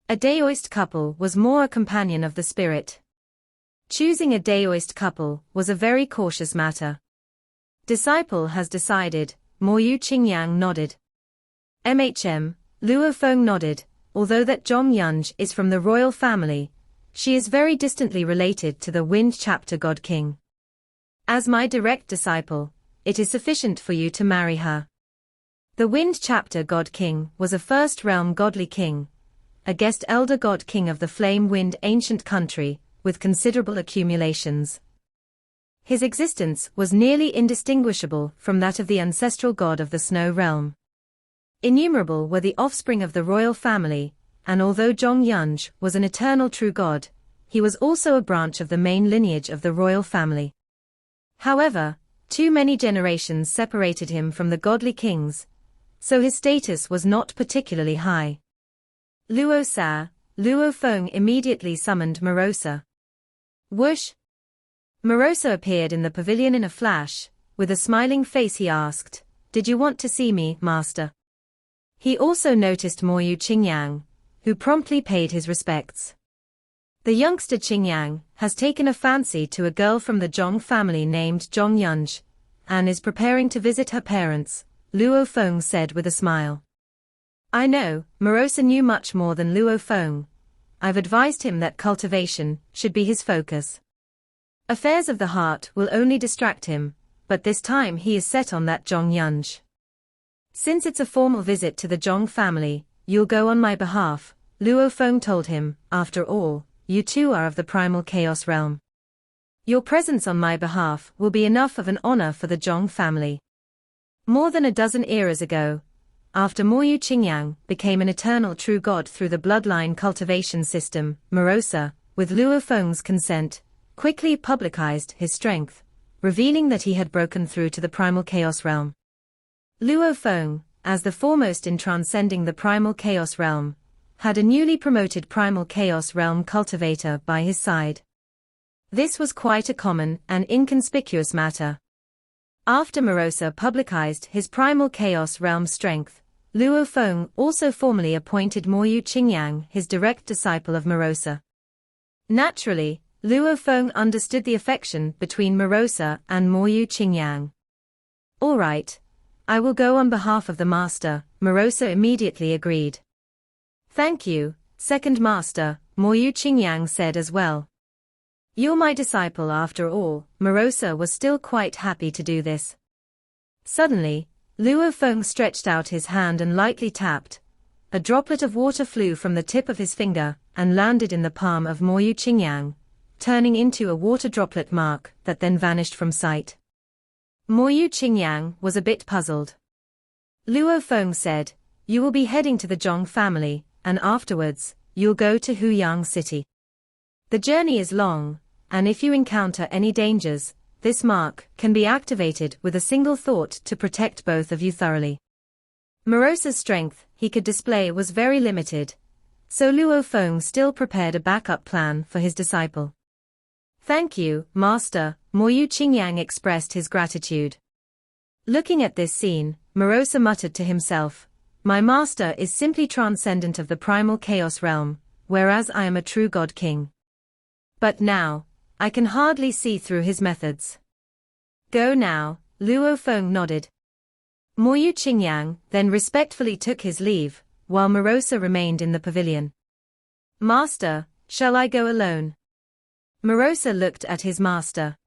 A Daoist couple was more a companion of the spirit. Choosing a Daoist couple was a very cautious matter. Disciple has decided, Moyu Qingyang nodded. Luo Feng nodded, although that Zhong Yunj is from the royal family, she is very distantly related to the Wind Chapter God King. As my direct disciple, it is sufficient for you to marry her. The Wind Chapter God King was a first realm godly king, a guest elder god king of the flame wind ancient country, with considerable accumulations. His existence was nearly indistinguishable from that of the ancestral god of the snow realm. Innumerable were the offspring of the royal family, and although Zhong Yunj was an eternal true god, he was also a branch of the main lineage of the royal family. However, too many generations separated him from the godly kings, so his status was not particularly high. Luo Feng immediately summoned Morosa. Whoosh! Morosa appeared in the pavilion in a flash. With a smiling face he asked, Did you want to see me, master? He also noticed Moyu Qingyang, who promptly paid his respects. The youngster Qingyang has taken a fancy to a girl from the Zhong family named Zhong Yunj, and is preparing to visit her parents, Luo Feng said with a smile. I know, Morosa knew much more than Luo Feng. I've advised him that cultivation should be his focus. Affairs of the heart will only distract him, but this time he is set on that Zhong Yunj. Since it's a formal visit to the Zhong family, you'll go on my behalf, Luo Feng told him. After all, you too are of the primal chaos realm. Your presence on my behalf will be enough of an honor for the Zhong family. More than a dozen eras ago, after Moyu Qingyang became an eternal true god through the bloodline cultivation system, Morosa, with Luo Feng's consent, quickly publicized his strength, revealing that he had broken through to the primal chaos realm. Luo Feng, as the foremost in transcending the primal chaos realm, had a newly promoted primal chaos realm cultivator by his side. This was quite a common and inconspicuous matter. After Morosa publicized his primal chaos realm strength, Luo Feng also formally appointed Moyu Qingyang his direct disciple of Morosa. Naturally, Luo Feng understood the affection between Morosa and Moyu Qingyang. All right. I will go on behalf of the master, Morosa immediately agreed. Thank you, second master, Moyu Qingyang said as well. You're my disciple after all. Morosa was still quite happy to do this. Suddenly, Luo Feng stretched out his hand and lightly tapped. A a droplet of water flew from the tip of his finger and landed in the palm of Moyu Qingyang, turning into a water droplet mark that then vanished from sight. Moyu Qingyang was a bit puzzled. Luo Feng said, "You will be heading to the Zhong family, and afterwards, you'll go to Huyang City. The journey is long, and if you encounter any dangers, this mark can be activated with a single thought to protect both of you thoroughly." Morosa's strength he could display was very limited, so Luo Feng still prepared a backup plan for his disciple. "Thank you, Master," Moyu Qingyang expressed his gratitude. Looking at this scene, Morosa muttered to himself, "My master is simply transcendent of the primal chaos realm, whereas I am a true god king. But now, I can hardly see through his methods." "Go now," Luo Feng nodded. Moyu Qingyang then respectfully took his leave, while Morosa remained in the pavilion. "Master, shall I go alone?" Morosa looked at his master.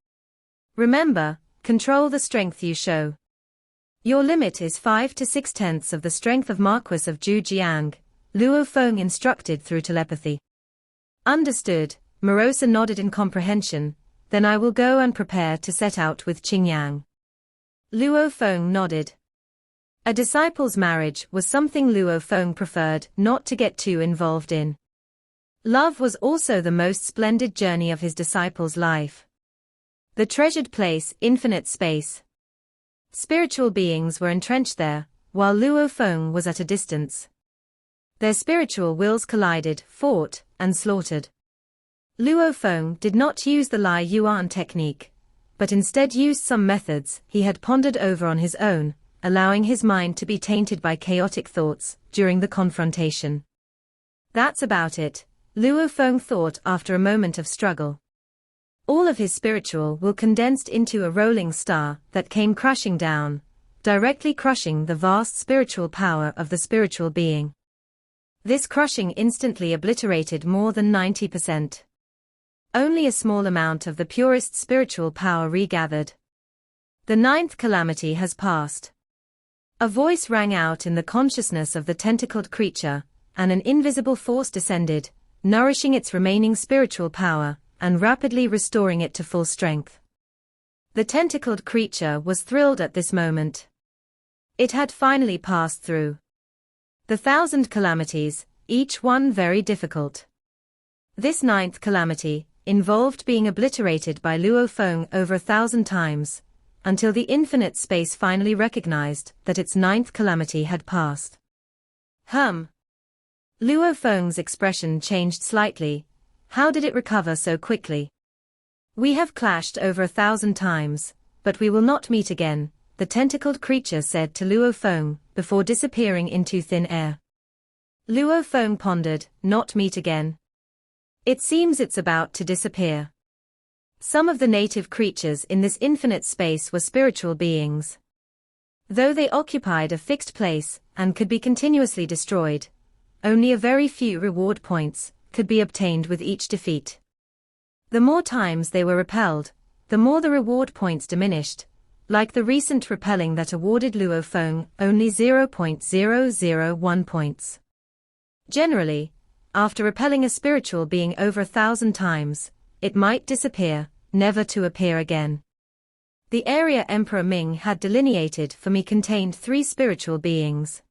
"Remember, control the strength you show. Your limit is 5 to 6/10 of the strength of Marquis of Zhujiang," Luo Feng instructed through telepathy. "Understood," Morosa nodded in comprehension. "Then I will go and prepare to set out with Qingyang." Luo Feng nodded. A disciple's marriage was something Luo Feng preferred not to get too involved in. Love was also the most splendid journey of his disciple's life. The treasured place, infinite space. Spiritual beings were entrenched there, while Luo Feng was at a distance. Their spiritual wills collided, fought, and slaughtered. Luo Feng did not use the Lai Yuan technique, but instead used some methods he had pondered over on his own, allowing his mind to be tainted by chaotic thoughts during the confrontation. "That's about it," Luo Feng thought after a moment of struggle. All of his spiritual will condensed into a rolling star that came crashing down, directly crushing the vast spiritual power of the spiritual being. This crushing instantly obliterated more than 90%. Only a small amount of the purest spiritual power regathered. "The 9th calamity has passed." A voice rang out in the consciousness of the tentacled creature, and an invisible force descended, nourishing its remaining spiritual power, and rapidly restoring it to full strength. The tentacled creature was thrilled at this moment. It had finally passed through the 1,000 calamities, each one very difficult. This 9th calamity involved being obliterated by Luo Feng over 1,000 times, until the infinite space finally recognized that its 9th calamity had passed. Luo Feng's expression changed slightly. How did it recover so quickly? "We have clashed over 1,000 times, but we will not meet again," the tentacled creature said to Luo Feng, before disappearing into thin air. Luo Feng pondered, "Not meet again? It seems it's about to disappear." Some of the native creatures in this infinite space were spiritual beings. Though they occupied a fixed place and could be continuously destroyed, only a very few reward points could be obtained with each defeat. The more times they were repelled, the more the reward points diminished, like the recent repelling that awarded Luo Feng only 0.001 points. Generally, after repelling a spiritual being over 1,000 times, it might disappear, never to appear again. The area Emperor Ming had delineated for me contained 3 spiritual beings.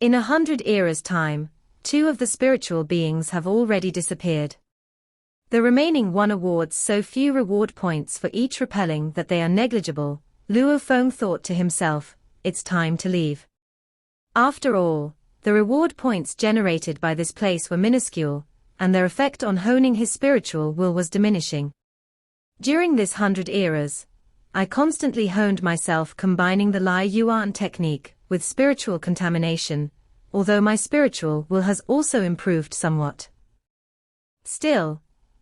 In 100 eras' time, 2 of the spiritual beings have already disappeared. The remaining 1 awards so few reward points for each repelling that they are negligible. Luo Feng thought to himself, "It's time to leave." After all, the reward points generated by this place were minuscule, and their effect on honing his spiritual will was diminishing. During this 100 eras, I constantly honed myself combining the Lai Yuan technique with spiritual contamination, although my spiritual will has also improved somewhat. Still,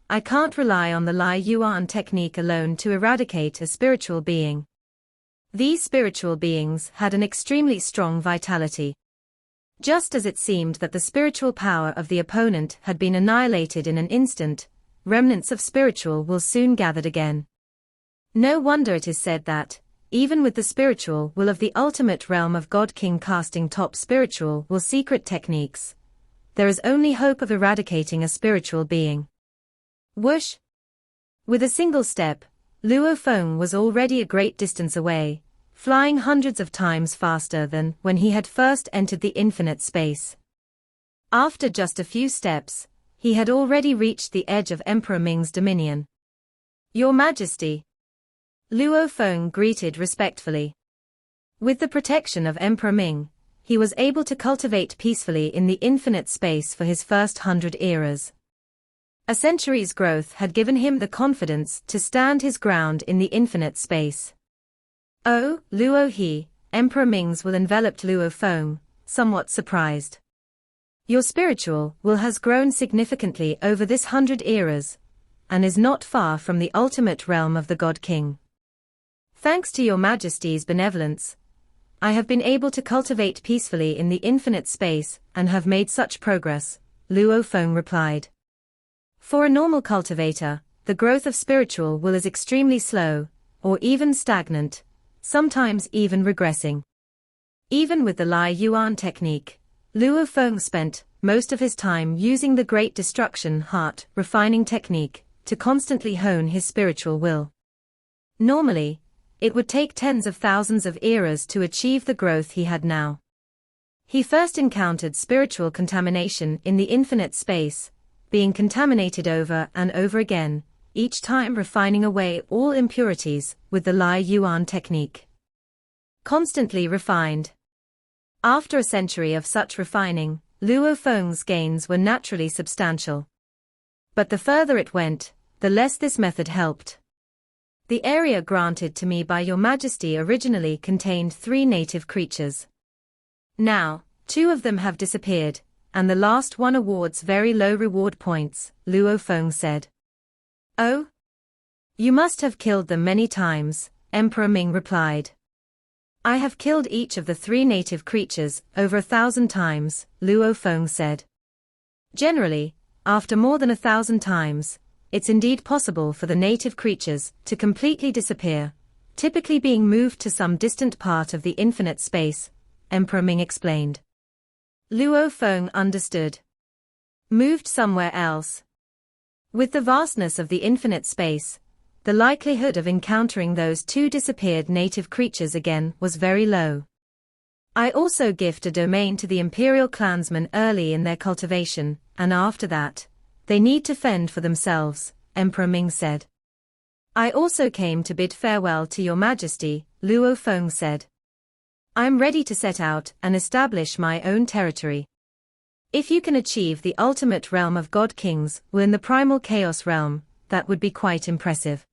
I can't rely on the Lai Yuan technique alone to eradicate a spiritual being. These spiritual beings had an extremely strong vitality. Just as it seemed that the spiritual power of the opponent had been annihilated in an instant, remnants of spiritual will soon gathered again. No wonder it is said that, even with the spiritual will of the ultimate realm of God King casting top spiritual will secret techniques, there is only hope of eradicating a spiritual being. Whoosh! With a single step, Luo Feng was already a great distance away, flying hundreds of times faster than when he had first entered the infinite space. After just a few steps, he had already reached the edge of Emperor Ming's dominion. Your Majesty! Luo Feng greeted respectfully. With the protection of Emperor Ming, he was able to cultivate peacefully in the infinite space for his first 100 eras. A century's growth had given him the confidence to stand his ground in the infinite space. Oh, Luo He, Emperor Ming's will enveloped Luo Feng, somewhat surprised. Your spiritual will has grown significantly over this 100 eras, and is not far from the ultimate realm of the God King. Thanks to your Majesty's benevolence, I have been able to cultivate peacefully in the infinite space and have made such progress, Luo Feng replied. For a normal cultivator, the growth of spiritual will is extremely slow, or even stagnant, sometimes even regressing. Even with the Lai Yuan technique, Luo Feng spent most of his time using the Great Destruction Heart refining technique to constantly hone his spiritual will. Normally, it would take tens of thousands of eras to achieve the growth he had now. He first encountered spiritual contamination in the infinite space, being contaminated over and over again, each time refining away all impurities with the Lai Yuan technique. Constantly refined. After a century of such refining, Luo Feng's gains were naturally substantial. But the further it went, the less this method helped. The area granted to me by your Majesty originally contained 3 native creatures. Now, 2 of them have disappeared, and the last one awards very low reward points, Luo Feng said. Oh? You must have killed them many times, Emperor Ming replied. I have killed each of the 3 native creatures over 1,000 times, Luo Feng said. Generally, after more than 1,000 times, it's indeed possible for the native creatures to completely disappear, typically being moved to some distant part of the infinite space, Emperor Ming explained. Luo Feng understood. Moved somewhere else. With the vastness of the infinite space, the likelihood of encountering those 2 disappeared native creatures again was very low. I also gift a domain to the imperial clansmen early in their cultivation, and after that, they need to fend for themselves, Emperor Ming said. I also came to bid farewell to your Majesty, Luo Feng said. I'm ready to set out and establish my own territory. If you can achieve the ultimate realm of God Kings within the primal chaos realm, that would be quite impressive.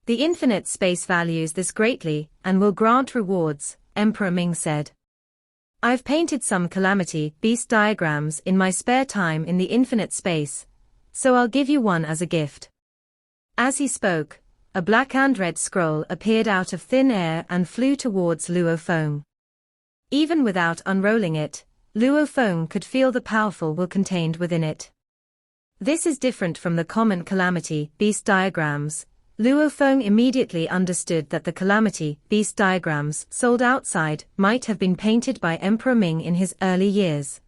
The infinite space values this greatly and will grant rewards, Emperor Ming said. I've painted some calamity beast diagrams in my spare time in the infinite space, so I'll give you one as a gift. As he spoke, a black and red scroll appeared out of thin air and flew towards Luo Feng. Even without unrolling it, Luo Feng could feel the powerful will contained within it. This is different from the common calamity beast diagrams. Luo Feng immediately understood that the calamity beast diagrams sold outside might have been painted by Emperor Ming in his early years.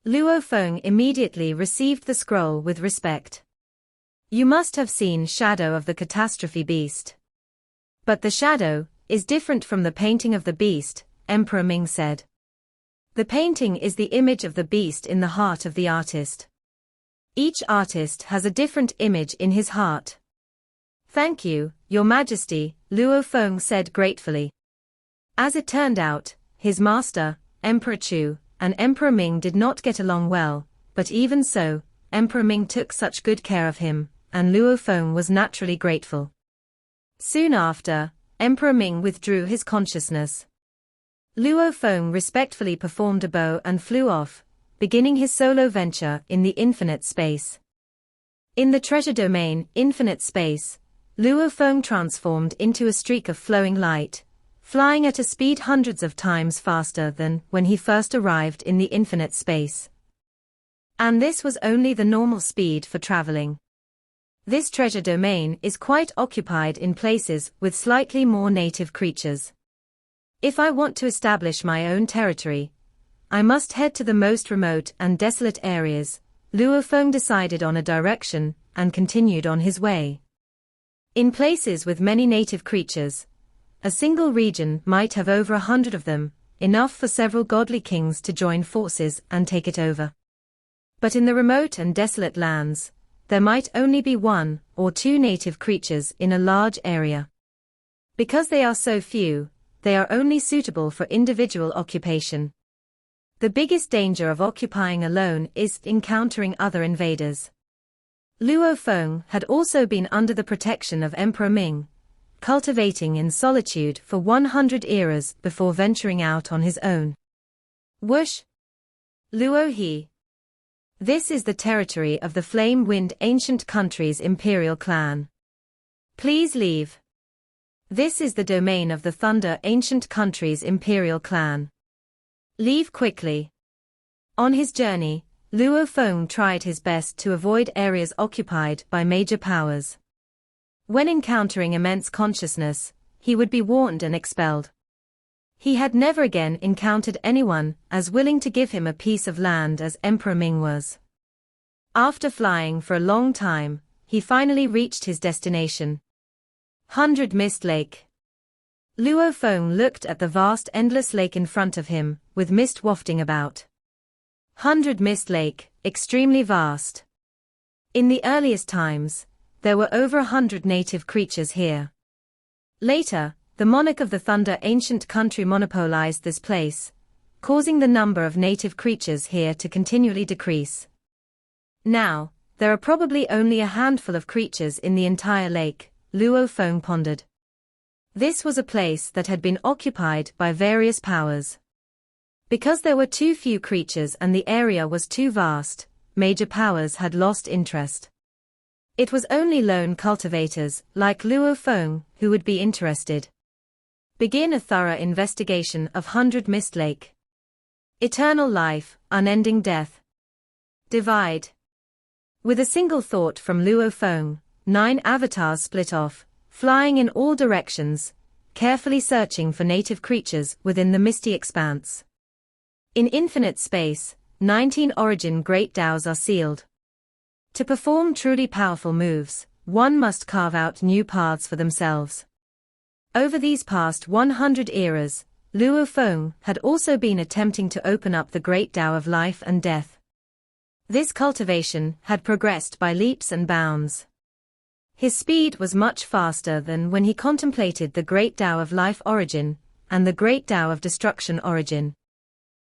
Luo Feng immediately received the scroll with respect. You must have seen Shadow of the Catastrophe Beast. But the shadow is different from the painting of the beast, Emperor Ming said. The painting is the image of the beast in the heart of the artist. Each artist has a different image in his heart. Thank you, Your Majesty, Luo Feng said gratefully. As it turned out, his master, Emperor Chu, and Emperor Ming did not get along well, but even so, Emperor Ming took such good care of him, and Luo Feng was naturally grateful. Soon after, Emperor Ming withdrew his consciousness. Luo Feng respectfully performed a bow and flew off, beginning his solo venture in the infinite space. In the treasure domain, infinite space, Luo Feng transformed into a streak of flowing light, flying at a speed hundreds of times faster than when he first arrived in the infinite space. And this was only the normal speed for traveling. This treasure domain is quite occupied in places with slightly more native creatures. If I want to establish my own territory, I must head to the most remote and desolate areas. Luo Feng decided on a direction and continued on his way. In places with many native creatures, a single region might have over 100 of them, enough for several godly kings to join forces and take it over. But in the remote and desolate lands, there might only be 1 or 2 native creatures in a large area. Because they are so few, they are only suitable for individual occupation. The biggest danger of occupying alone is encountering other invaders. Luo Feng had also been under the protection of Emperor Ming, cultivating in solitude for 100 eras before venturing out on his own. Whoosh! Luo He. This is the territory of the Flame Wind Ancient Country's imperial clan. Please leave. This is the domain of the Thunder Ancient Country's imperial clan. Leave quickly. On his journey, Luo Feng tried his best to avoid areas occupied by major powers. When encountering immense consciousness, he would be warned and expelled. He had never again encountered anyone as willing to give him a piece of land as Emperor Ming was. After flying for a long time, he finally reached his destination. 100 Mist Lake. Luo Feng looked at the vast endless lake in front of him, with mist wafting about. 100 Mist Lake, extremely vast. In the earliest times, there were over 100 native creatures here. Later, the monarch of the Thunder Ancient Country monopolized this place, causing the number of native creatures here to continually decrease. Now, there are probably only a handful of creatures in the entire lake, Luo Feng pondered. This was a place that had been occupied by various powers. Because there were too few creatures and the area was too vast, major powers had lost interest. It was only lone cultivators, like Luo Feng, who would be interested. Begin a thorough investigation of 100 Mist Lake. Eternal life, unending death. Divide. With a single thought from Luo Feng, 9 avatars split off, flying in all directions, carefully searching for native creatures within the misty expanse. In infinite space, 19 origin great Daos are sealed. To perform truly powerful moves, one must carve out new paths for themselves. Over these past 100 eras, Luo Feng had also been attempting to open up the great Tao of life and death. This cultivation had progressed by leaps and bounds. His speed was much faster than when he contemplated the great Tao of life origin and the great Tao of destruction origin.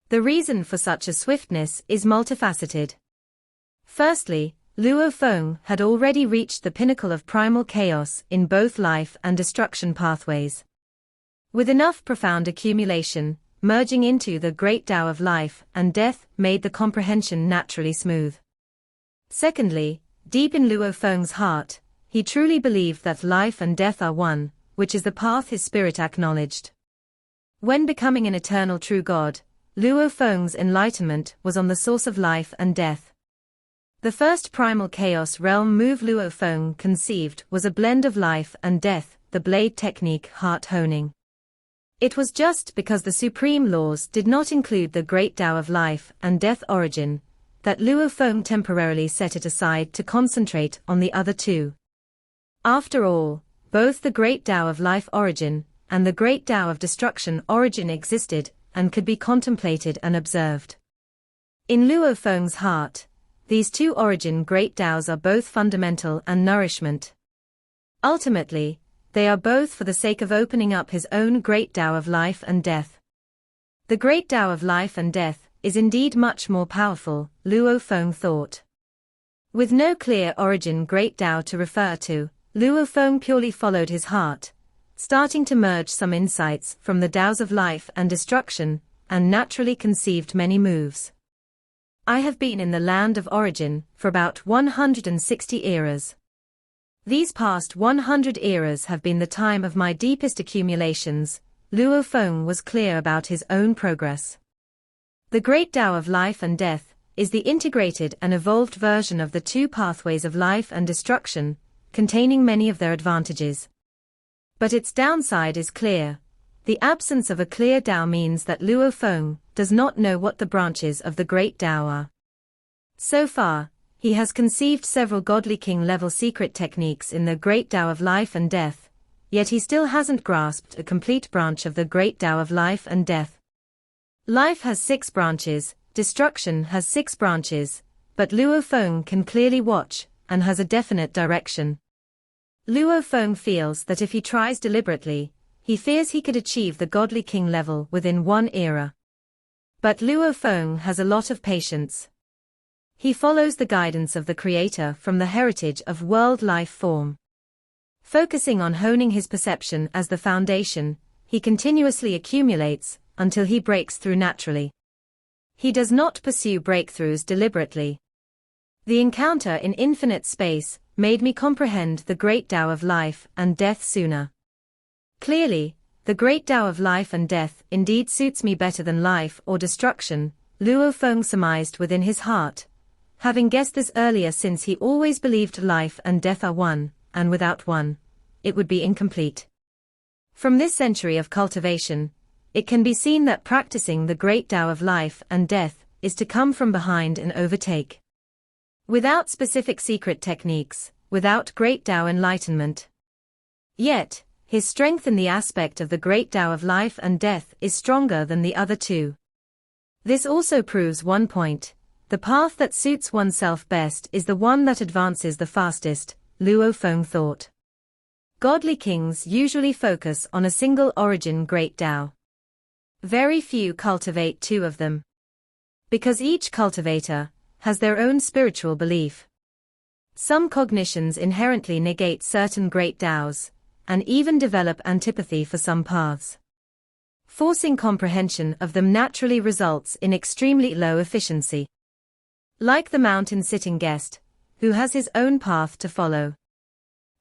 The reason for such a swiftness is multifaceted. Firstly, Luo Feng had already reached the pinnacle of primal chaos in both life and destruction pathways. With enough profound accumulation, merging into the great Tao of life and death made the comprehension naturally smooth. Secondly, deep in Luo Feng's heart, he truly believed that life and death are one, which is the path his spirit acknowledged. When becoming an eternal true God, Luo Feng's enlightenment was on the source of life and death. The first primal chaos realm move Luo Feng conceived was a blend of life and death, the blade technique heart honing. It was just because the supreme laws did not include the great Tao of life and death origin, that Luo Feng temporarily set it aside to concentrate on the other two. After all, both the great Tao of life origin and the great Tao of destruction origin existed and could be contemplated and observed. In Luo Feng's heart, these two origin great Taos are both fundamental and nourishment. Ultimately, they are both for the sake of opening up his own great Tao of life and death. The great Tao of life and death is indeed much more powerful, Luo Feng thought. With no clear origin great Tao to refer to, Luo Feng purely followed his heart, starting to merge some insights from the Taos of life and destruction, and naturally conceived many moves. I have been in the land of origin for about 160 eras. These past 100 eras have been the time of my deepest accumulations. Luo Feng was clear about his own progress. The great Tao of life and death is the integrated and evolved version of the two pathways of life and destruction, containing many of their advantages. But its downside is clear. The absence of a clear Tao means that Luo Feng does not know what the branches of the great Tao are. So far, he has conceived several godly king-level secret techniques in the great Tao of life and death, yet he still hasn't grasped a complete branch of the great Tao of life and death. Life has 6 branches, destruction has 6 branches, but Luo Feng can clearly watch, and has a definite direction. Luo Feng feels that if he tries deliberately, he fears he could achieve the godly king level within one era. But Luo Feng has a lot of patience. He follows the guidance of the Creator from the heritage of world life form. Focusing on honing his perception as the foundation, he continuously accumulates until he breaks through naturally. He does not pursue breakthroughs deliberately. The encounter in infinite space made me comprehend the great Tao of life and death sooner. Clearly, the great Tao of life and death indeed suits me better than life or destruction, Luo Feng surmised within his heart, having guessed this earlier since he always believed life and death are one, and without one, it would be incomplete. From this century of cultivation, it can be seen that practicing the great Tao of life and death is to come from behind and overtake. Without specific secret techniques, without great Tao enlightenment. Yet, his strength in the aspect of the great Tao of life and death is stronger than the other two. This also proves one point: the path that suits oneself best is the one that advances the fastest, Luo Feng thought. Godly kings usually focus on a single origin great Tao. Very few cultivate 2 of them. Because each cultivator has their own spiritual belief. Some cognitions inherently negate certain great Taos, and even develop antipathy for some paths. Forcing comprehension of them naturally results in extremely low efficiency. Like the mountain-sitting guest, who has his own path to follow.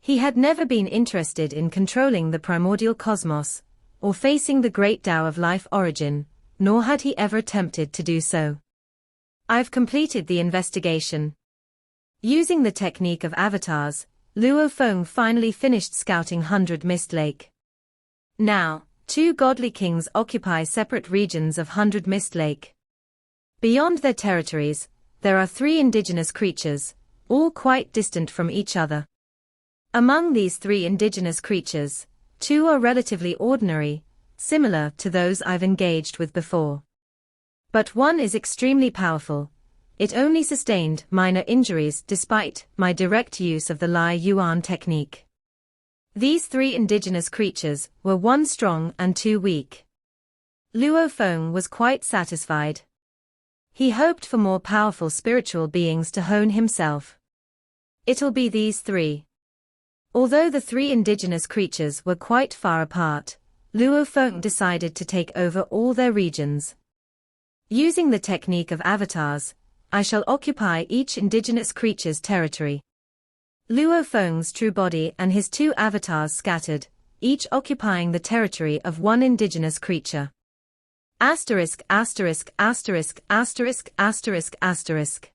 He had never been interested in controlling the primordial cosmos, or facing the great Tao of life origin, nor had he ever attempted to do so. I've completed the investigation. Using the technique of avatars, Luo Feng finally finished scouting 100 Mist Lake. Now, 2 godly kings occupy separate regions of 100 Mist Lake. Beyond their territories, there are 3 indigenous creatures, all quite distant from each other. Among these 3 indigenous creatures, 2 are relatively ordinary, similar to those I've engaged with before. But one is extremely powerful. It only sustained minor injuries despite my direct use of the Lai Yuan technique. These 3 indigenous creatures were 1 strong and 2 weak. Luo Feng was quite satisfied. He hoped for more powerful spiritual beings to hone himself. It'll be these 3. Although the 3 indigenous creatures were quite far apart, Luo Feng decided to take over all their regions. Using the technique of avatars, I shall occupy each indigenous creature's territory. Luo Feng's true body and his 2 avatars scattered, each occupying the territory of 1 indigenous creature. Asterisk asterisk asterisk asterisk asterisk asterisk.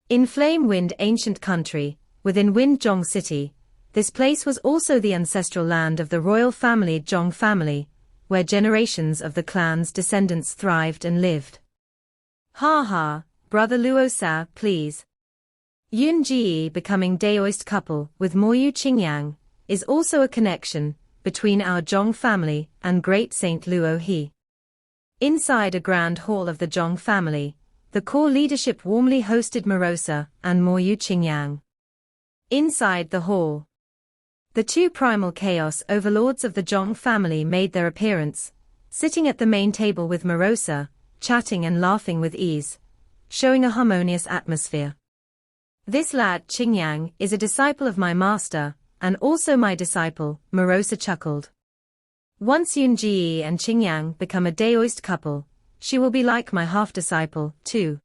In Flame Wind ancient country, within Wind Zhong city, this place was also the ancestral land of the royal family Zhong family, where generations of the clan's descendants thrived and lived. Ha ha, brother Luo Sa, please. Yun Ji becoming Daoist couple with Moyu Qingyang is also a connection between our Zhong family and great Saint Luo He. Inside a grand hall of the Zhong family, the core leadership warmly hosted Morosa and Moyu Qingyang. Inside the hall, the 2 primal chaos overlords of the Zhong family made their appearance, sitting at the main table with Morosa, chatting and laughing with ease, showing a harmonious atmosphere. This lad Qingyang is a disciple of my master, and also my disciple, Morosa chuckled. Once Yunji and Qingyang become a Daoist couple, she will be like my half-disciple, too.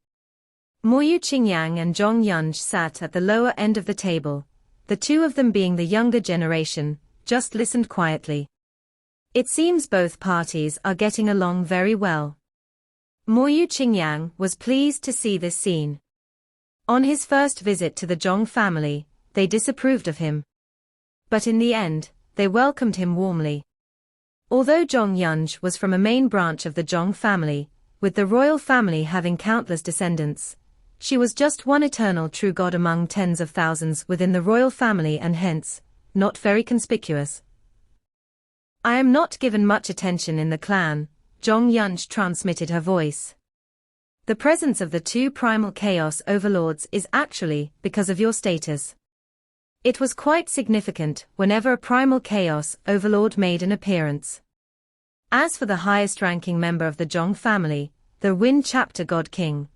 Moyu Qingyang and Zhong Yunj sat at the lower end of the table, the 2 of them being the younger generation, just listened quietly. It seems both parties are getting along very well. Moyu Qingyang was pleased to see this scene. On his first visit to the Zhong family, they disapproved of him. But in the end, they welcomed him warmly. Although Zhong Yunj was from a main branch of the Zhong family, with the royal family having countless descendants, she was just one eternal true god among tens of thousands within the royal family and hence, not very conspicuous. I am not given much attention in the clan, Zhong Yunj transmitted her voice. The presence of the two primal chaos overlords is actually because of your status. It was quite significant whenever a primal chaos overlord made an appearance. As for the highest-ranking member of the Zhong family, the Wind Chapter God King,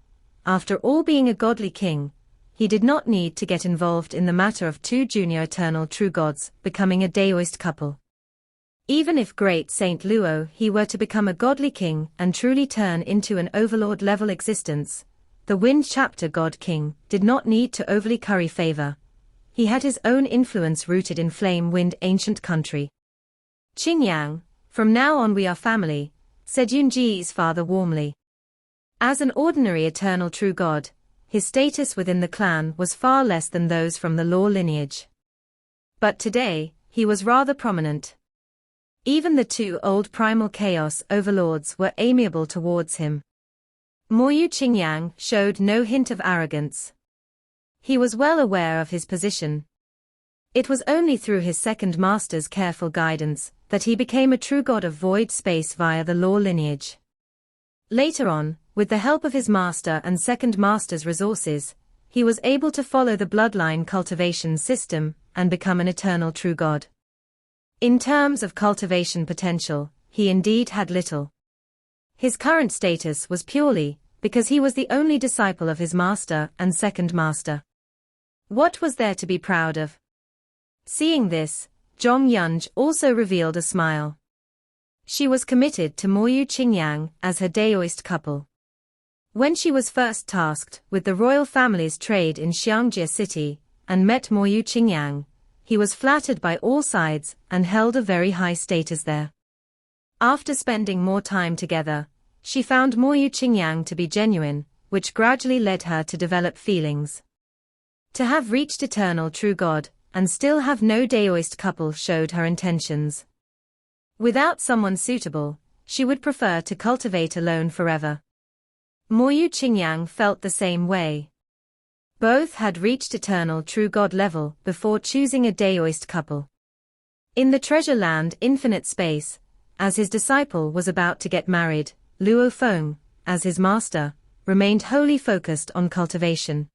after all being a godly king, he did not need to get involved in the matter of two junior eternal true gods becoming a Daoist couple. Even if great Saint Luo he were to become a godly king and truly turn into an overlord-level existence, the Wind Chapter God King did not need to overly curry favor. He had his own influence rooted in flame wind ancient country. Qingyang, from now on we are family, said Yunji's father warmly. As an ordinary eternal true god, his status within the clan was far less than those from the law lineage. But today, he was rather prominent. Even the two old primal chaos overlords were amiable towards him. Moyu Qingyang showed no hint of arrogance. He was well aware of his position. It was only through his second master's careful guidance that he became a true god of void space via the law lineage. Later on, with the help of his master and second master's resources, he was able to follow the bloodline cultivation system and become an eternal true god. In terms of cultivation potential, he indeed had little. His current status was purely because he was the only disciple of his master and second master. What was there to be proud of? Seeing this, Zhong Yunj also revealed a smile. She was committed to Moyu Qingyang as her Daoist couple. When she was first tasked with the royal family's trade in Xiangjie city and met Moyu Qingyang, he was flattered by all sides and held a very high status there. After spending more time together, she found Moyu Qingyang to be genuine, which gradually led her to develop feelings. To have reached eternal true god and still have no Daoist couple showed her intentions. Without someone suitable, she would prefer to cultivate alone forever. Moyu Qingyang felt the same way. Both had reached eternal true god level before choosing a Daoist couple. In the treasure land infinite space, as his disciple was about to get married, Luo Feng, as his master, remained wholly focused on cultivation.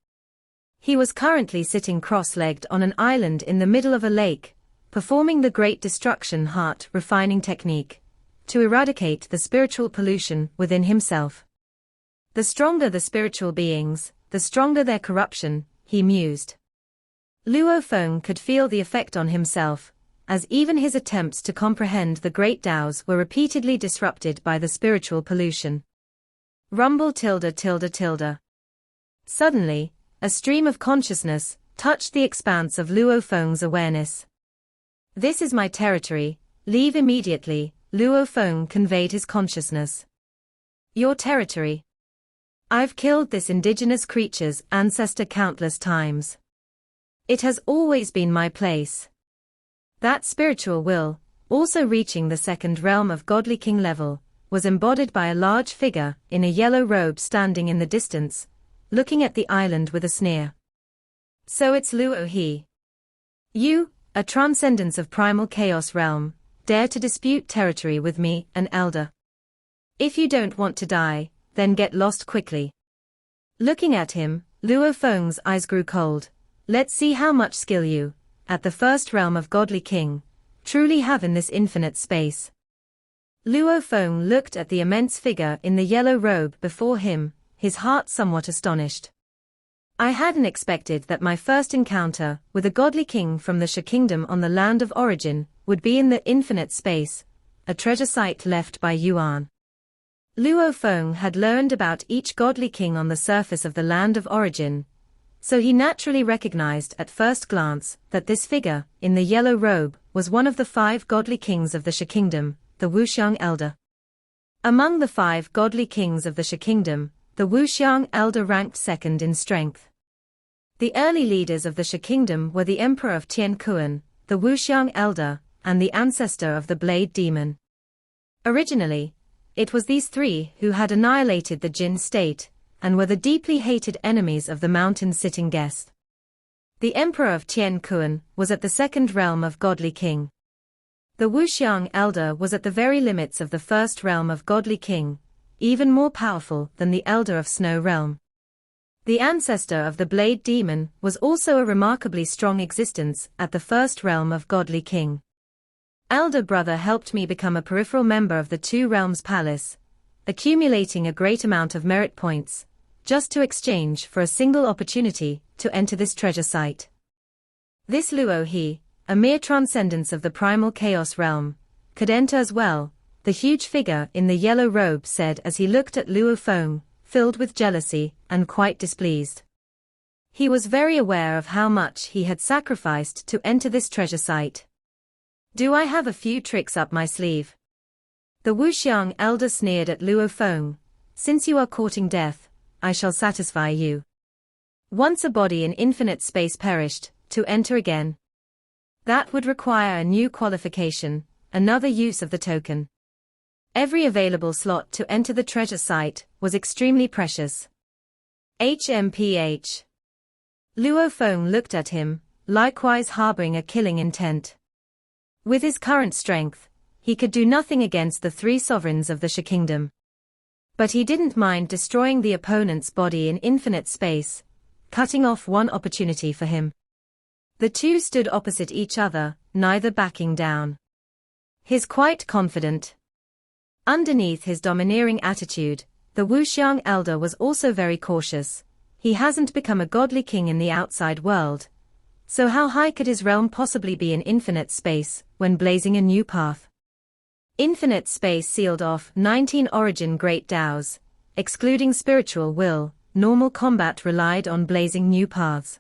He was currently sitting cross-legged on an island in the middle of a lake, performing the Great Destruction Heart refining technique, to eradicate the spiritual pollution within himself. The stronger the spiritual beings, the stronger their corruption, he mused. Luo Feng could feel the effect on himself, as even his attempts to comprehend the great Tao's were repeatedly disrupted by the spiritual pollution. Rumble tilde tilde tilde. Suddenly, a stream of consciousness touched the expanse of Luo Feng's awareness. This is my territory, leave immediately, Luo Feng conveyed his consciousness. Your territory. I've killed this indigenous creature's ancestor countless times. It has always been my place. That spiritual will, also reaching the second realm of godly king level, was embodied by a large figure in a yellow robe standing in the distance, looking at the island with a sneer. So it's Luo he. You, a transcendence of primal chaos realm, dare to dispute territory with me, an elder. If you don't want to die, then get lost quickly. Looking at him, Luo Feng's eyes grew cold. Let's see how much skill you, at the first realm of godly king, truly have in this infinite space. Luo Feng looked at the immense figure in the yellow robe before him, his heart somewhat astonished. I hadn't expected that my first encounter with a godly king from the Sha kingdom on the land of origin would be in the infinite space, a treasure site left by Yuan. Luo Feng had learned about each godly king on the surface of the land of origin, so he naturally recognized at first glance that this figure, in the yellow robe, was one of the 5 godly kings of the Sha kingdom, the Wuxiang elder. Among the 5 godly kings of the Shi kingdom, the Wuxiang elder ranked second in strength. The early leaders of the Shi kingdom were the emperor of Tianquan, the Wuxiang elder, and the ancestor of the blade demon. Originally, it was these 3 who had annihilated the Jin state, and were the deeply hated enemies of the mountain-sitting guest. The emperor of Tianquan was at the second realm of godly king. The Wuxiang elder was at the very limits of the first realm of godly king, even more powerful than the elder of snow realm. The ancestor of the blade demon was also a remarkably strong existence at the first realm of godly king. Elder brother helped me become a peripheral member of the 2 realms palace, accumulating a great amount of merit points, just to exchange for a single opportunity to enter this treasure site. This Luo He, a mere transcendence of the primal chaos realm, could enter as well, the huge figure in the yellow robe said as he looked at Luo Feng, filled with jealousy and quite displeased. He was very aware of how much he had sacrificed to enter this treasure site. Do I have a few tricks up my sleeve? The Wuxiang elder sneered at Luo Feng. Since you are courting death, I shall satisfy you. Once a body in infinite space perished, to enter again. That would require a new qualification, another use of the token. Every available slot to enter the treasure site was extremely precious. HMPH. Luo Feng looked at him, likewise harboring a killing intent. With his current strength, he could do nothing against the 3 sovereigns of the Shi kingdom. But he didn't mind destroying the opponent's body in infinite space, cutting off one opportunity for him. The 2 stood opposite each other, neither backing down. He's quite confident. Underneath his domineering attitude, the Wuxiang elder was also very cautious. He hasn't become a godly king in the outside world. So how high could his realm possibly be in infinite space, when blazing a new path? Infinite space sealed off 19 origin great Daos. Excluding spiritual will, normal combat relied on blazing new paths.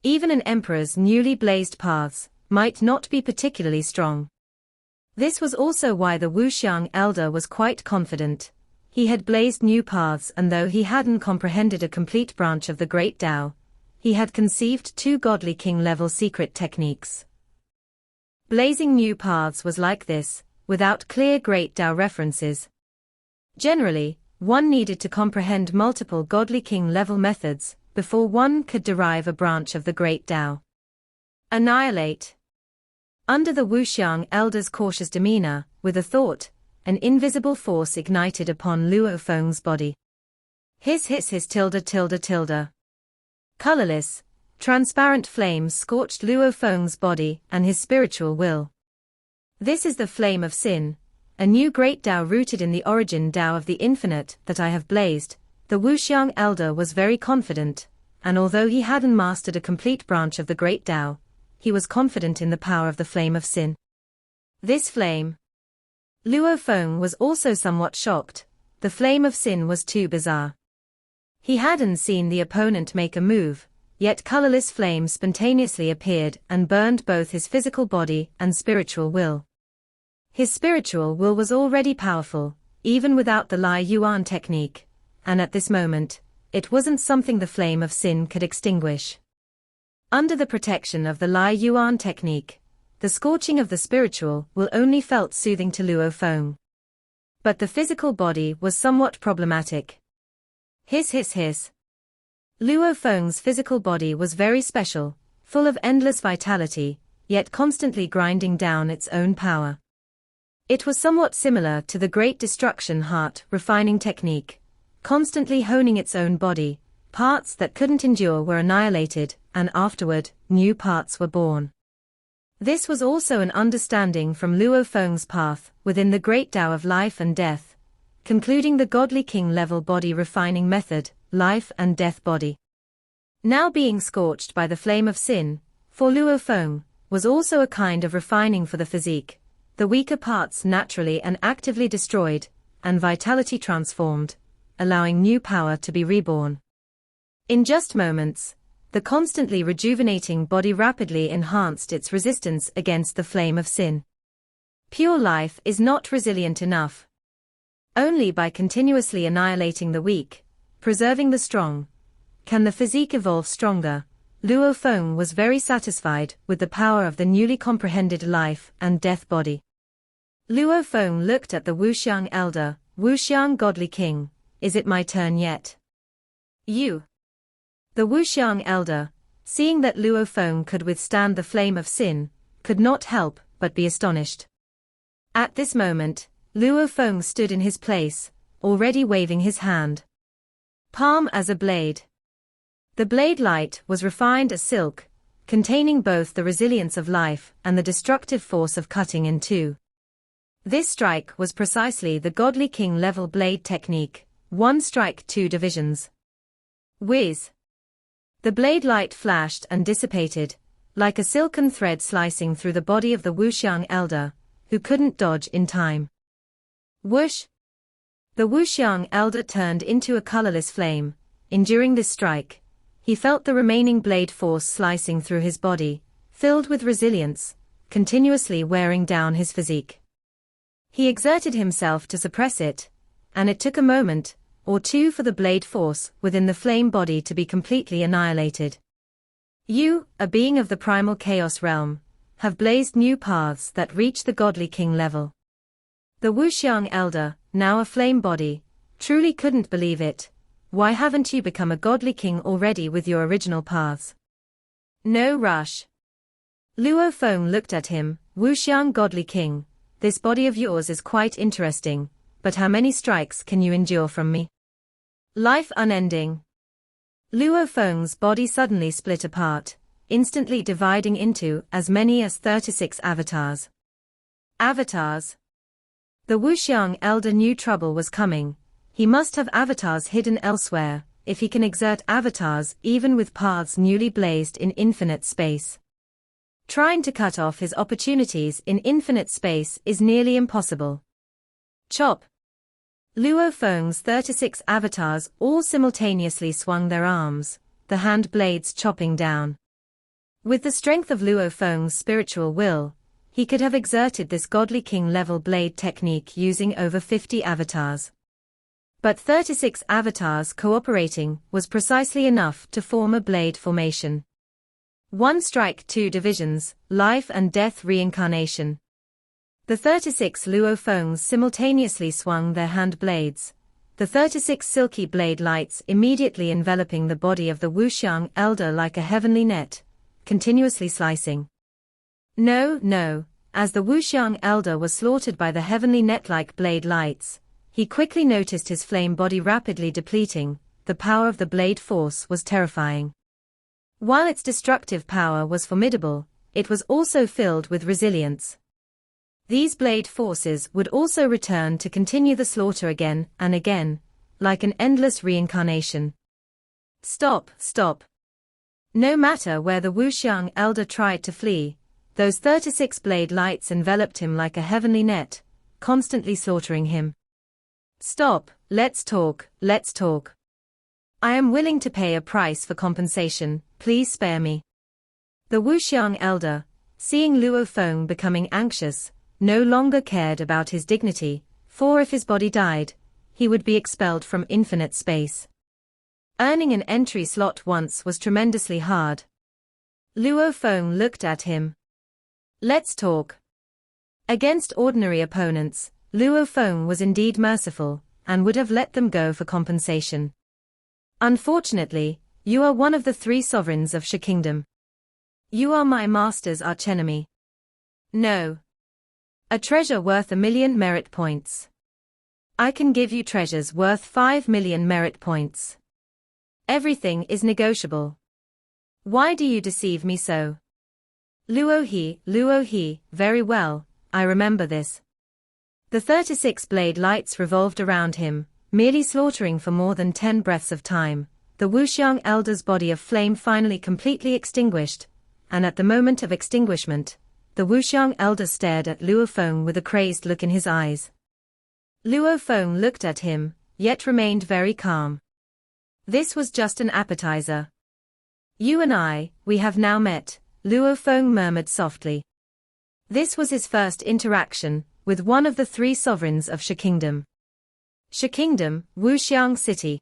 Even an emperor's newly blazed paths might not be particularly strong. This was also why the Wuxiang elder was quite confident. He had blazed new paths, and though he hadn't comprehended a complete branch of the Great Tao, he had conceived 2 godly king-level secret techniques. Blazing new paths was like this, without clear Great Tao references. Generally, one needed to comprehend multiple godly king-level methods before one could derive a branch of the Great Tao. Annihilate. Under the Wuxiang elder's cautious demeanor, with a thought, an invisible force ignited upon Luo Feng's body. Hiss tilde tilde tilde. Colorless, transparent flames scorched Luo Feng's body and his spiritual will. This is the flame of sin, a new great Tao rooted in the origin Tao of the infinite that I have blazed. The Wuxiang elder was very confident, and although he hadn't mastered a complete branch of the Great Tao, he was confident in the power of the flame of sin. This flame. Luo Feng was also somewhat shocked. The flame of sin was too bizarre. He hadn't seen the opponent make a move, yet colorless flame spontaneously appeared and burned both his physical body and spiritual will. His spiritual will was already powerful, even without the Lai Yuan technique, and at this moment, it wasn't something the flame of sin could extinguish. Under the protection of the Lai Yuan technique, the scorching of the spiritual will only felt soothing to Luo Feng. But the physical body was somewhat problematic. Hiss. Luo Feng's physical body was very special, full of endless vitality, yet constantly grinding down its own power. It was somewhat similar to the Great Destruction heart refining technique, constantly honing its own body. Parts that couldn't endure were annihilated, and afterward, new parts were born. This was also an understanding from Luo Feng's path within the Great Tao of life and death, concluding the godly king-level body refining method, life and death body. Now being scorched by the flame of sin, for Luo Feng, was also a kind of refining for the physique, the weaker parts naturally and actively destroyed, and vitality transformed, allowing new power to be reborn. In just moments, the constantly rejuvenating body rapidly enhanced its resistance against the flame of sin. Pure life is not resilient enough. Only by continuously annihilating the weak, preserving the strong, can the physique evolve stronger. Luo Feng was very satisfied with the power of the newly comprehended life and death body. Luo Feng looked at the Wuxiang elder. Wuxiang godly king, is it my turn yet? You. The Wuxiang elder, seeing that Luo Feng could withstand the flame of sin, could not help but be astonished. At this moment, Luo Feng stood in his place, already waving his hand, palm as a blade. The blade light was refined as silk, containing both the resilience of life and the destructive force of cutting in two. This strike was precisely the godly king level blade technique, one strike two divisions. Whiz! The blade light flashed and dissipated, like a silken thread slicing through the body of the Wuxiang elder, who couldn't dodge in time. Whoosh! The Wuxiang elder turned into a colorless flame. Enduring this strike, he felt the remaining blade force slicing through his body, filled with resilience, continuously wearing down his physique. He exerted himself to suppress it, and it took a moment or two for the blade force within the flame body to be completely annihilated. You, a being of the primal chaos realm, have blazed new paths that reach the godly king level. The Wuxiang elder, now a flame body, truly couldn't believe it. Why haven't you become a godly king already with your original paths? No rush. Luo Feng looked at him. Wuxiang godly king, this body of yours is quite interesting, but how many strikes can you endure from me? Life unending. Luo Feng's body suddenly split apart, instantly dividing into as many as 36 avatars. Avatars. The Wuxiang elder knew trouble was coming. He must have avatars hidden elsewhere, if he can exert avatars even with paths newly blazed in infinite space. Trying to cut off his opportunities in infinite space is nearly impossible. Chop! Luo Feng's 36 avatars all simultaneously swung their arms, the hand blades chopping down. With the strength of Luo Feng's spiritual will, he could have exerted this godly king level blade technique using over 50 avatars. But 36 avatars cooperating was precisely enough to form a blade formation. One strike two divisions, life and death reincarnation. The 36 Luo Fengs simultaneously swung their hand blades, the 36 silky blade lights immediately enveloping the body of the Wuxiang elder like a heavenly net, continuously slicing. No, as the Wuxiang elder was slaughtered by the heavenly net-like blade lights, he quickly noticed his flame body rapidly depleting. The power of the blade force was terrifying. While its destructive power was formidable, it was also filled with resilience. These blade forces would also return to continue the slaughter again and again, like an endless reincarnation. Stop. No matter where the Wuxiang elder tried to flee, those 36 blade lights enveloped him like a heavenly net, constantly slaughtering him. Stop, let's talk. I am willing to pay a price for compensation, please spare me. The Wuxiang elder, seeing Luo Feng becoming anxious, no longer cared about his dignity, for if his body died, he would be expelled from infinite space. Earning an entry slot once was tremendously hard. Luo Feng looked at him. Let's talk. Against ordinary opponents, Luo Feng was indeed merciful, and would have let them go for compensation. Unfortunately, you are one of the 3 sovereigns of Shi Kingdom. You are my master's archenemy. No. A treasure worth 1,000,000 merit points. I can give you treasures worth 5,000,000 merit points. Everything is negotiable. Why do you deceive me so? Luo He, very well, I remember this. The 36 blade lights revolved around him, merely slaughtering for more than 10 breaths of time. The Wuxiang elder's body of flame finally completely extinguished, and at the moment of extinguishment, the Wuxiang elder stared at Luo Feng with a crazed look in his eyes. Luo Feng looked at him, yet remained very calm. This was just an appetizer. You and I, we have now met, Luo Feng murmured softly. This was his first interaction with one of the 3 sovereigns of Shi Kingdom. Shi Kingdom, Wuxiang City.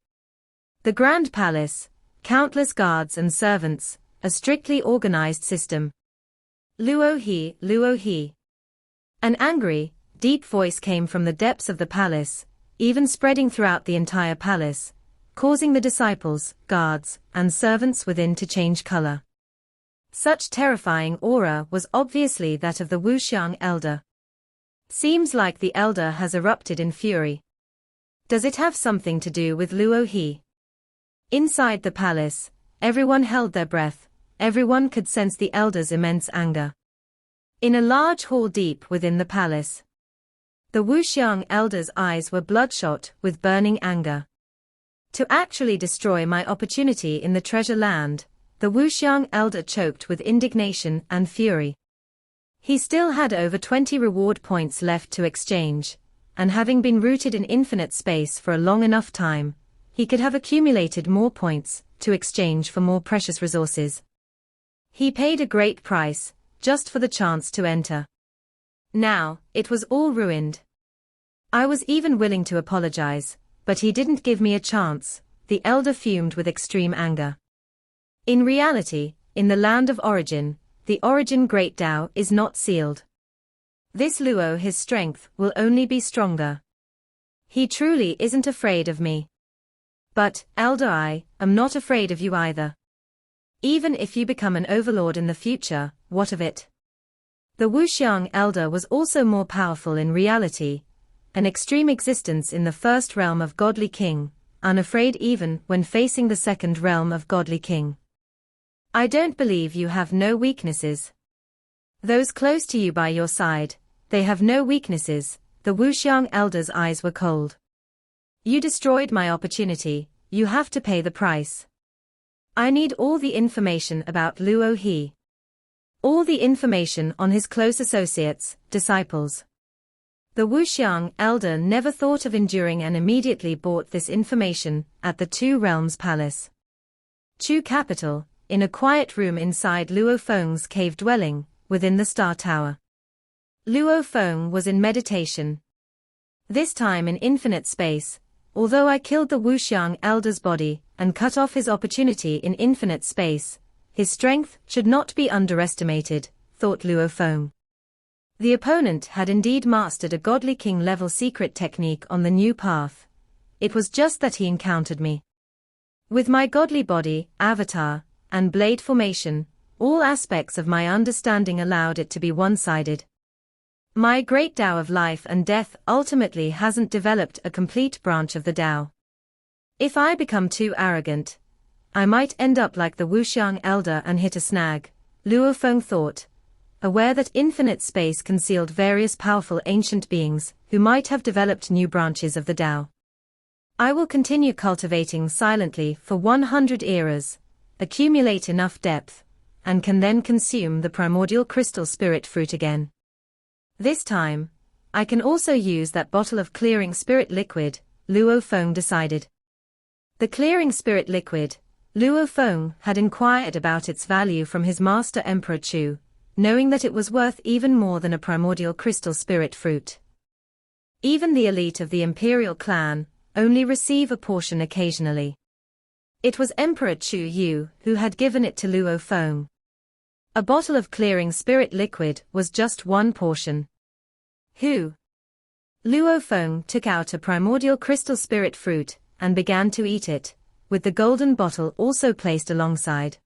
The Grand Palace, countless guards and servants, a strictly organized system. Luo he, Luo he. An angry, deep voice came from the depths of the palace, even spreading throughout the entire palace, causing the disciples, guards, and servants within to change color. Such terrifying aura was obviously that of the Wuxiang elder. Seems like the elder has erupted in fury. Does it have something to do with Luo he? Inside the palace, everyone held their breath, everyone could sense the elder's immense anger. In a large hall deep within the palace, the Wuxiang elder's eyes were bloodshot with burning anger. To actually destroy my opportunity in the treasure land, the Wuxiang elder choked with indignation and fury. He still had over 20 reward points left to exchange, and having been rooted in infinite space for a long enough time, he could have accumulated more points to exchange for more precious resources. He paid a great price, just for the chance to enter. Now, it was all ruined. I was even willing to apologize, but he didn't give me a chance, the elder fumed with extreme anger. In reality, in the land of origin, the origin Great Tao is not sealed. This Luo his strength will only be stronger. He truly isn't afraid of me. But, elder, I am not afraid of you either. Even if you become an overlord in the future, what of it? The Wuxiang elder was also more powerful in reality, an extreme existence in the first realm of Godly King, unafraid even when facing the second realm of Godly King. I don't believe you have no weaknesses. Those close to you by your side, they have no weaknesses. The Wuxiang elder's eyes were cold. You destroyed my opportunity, you have to pay the price. I need all the information about Luo he. All the information on his close associates, disciples. The Wuxiang elder never thought of enduring and immediately bought this information at the Two Realms Palace. Chu capital, in a quiet room inside Luo Feng's cave dwelling, within the Star Tower. Luo Feng was in meditation. This time in infinite space, although I killed the Wuxiang elder's body and cut off his opportunity in infinite space, his strength should not be underestimated, thought Luo Feng. The opponent had indeed mastered a Godly King level secret technique on the new path. It was just that he encountered me. With my godly body, avatar, and blade formation, all aspects of my understanding allowed it to be one-sided. My great Tao of life and death ultimately hasn't developed a complete branch of the Tao. If I become too arrogant, I might end up like the Wuxiang elder and hit a snag, Luo Feng thought, aware that infinite space concealed various powerful ancient beings who might have developed new branches of the Tao. I will continue cultivating silently for 100 eras, accumulate enough depth, and can then consume the primordial crystal spirit fruit again. This time, I can also use that bottle of clearing spirit liquid, Luo Feng decided. The clearing spirit liquid, Luo Feng had inquired about its value from his master Emperor Chu, knowing that it was worth even more than a primordial crystal spirit fruit. Even the elite of the imperial clan only receive a portion occasionally. It was Emperor Chu Yu who had given it to Luo Feng. A bottle of clearing spirit liquid was just one portion. Who? Luo Feng took out a primordial crystal spirit fruit and began to eat it, with the golden bottle also placed alongside.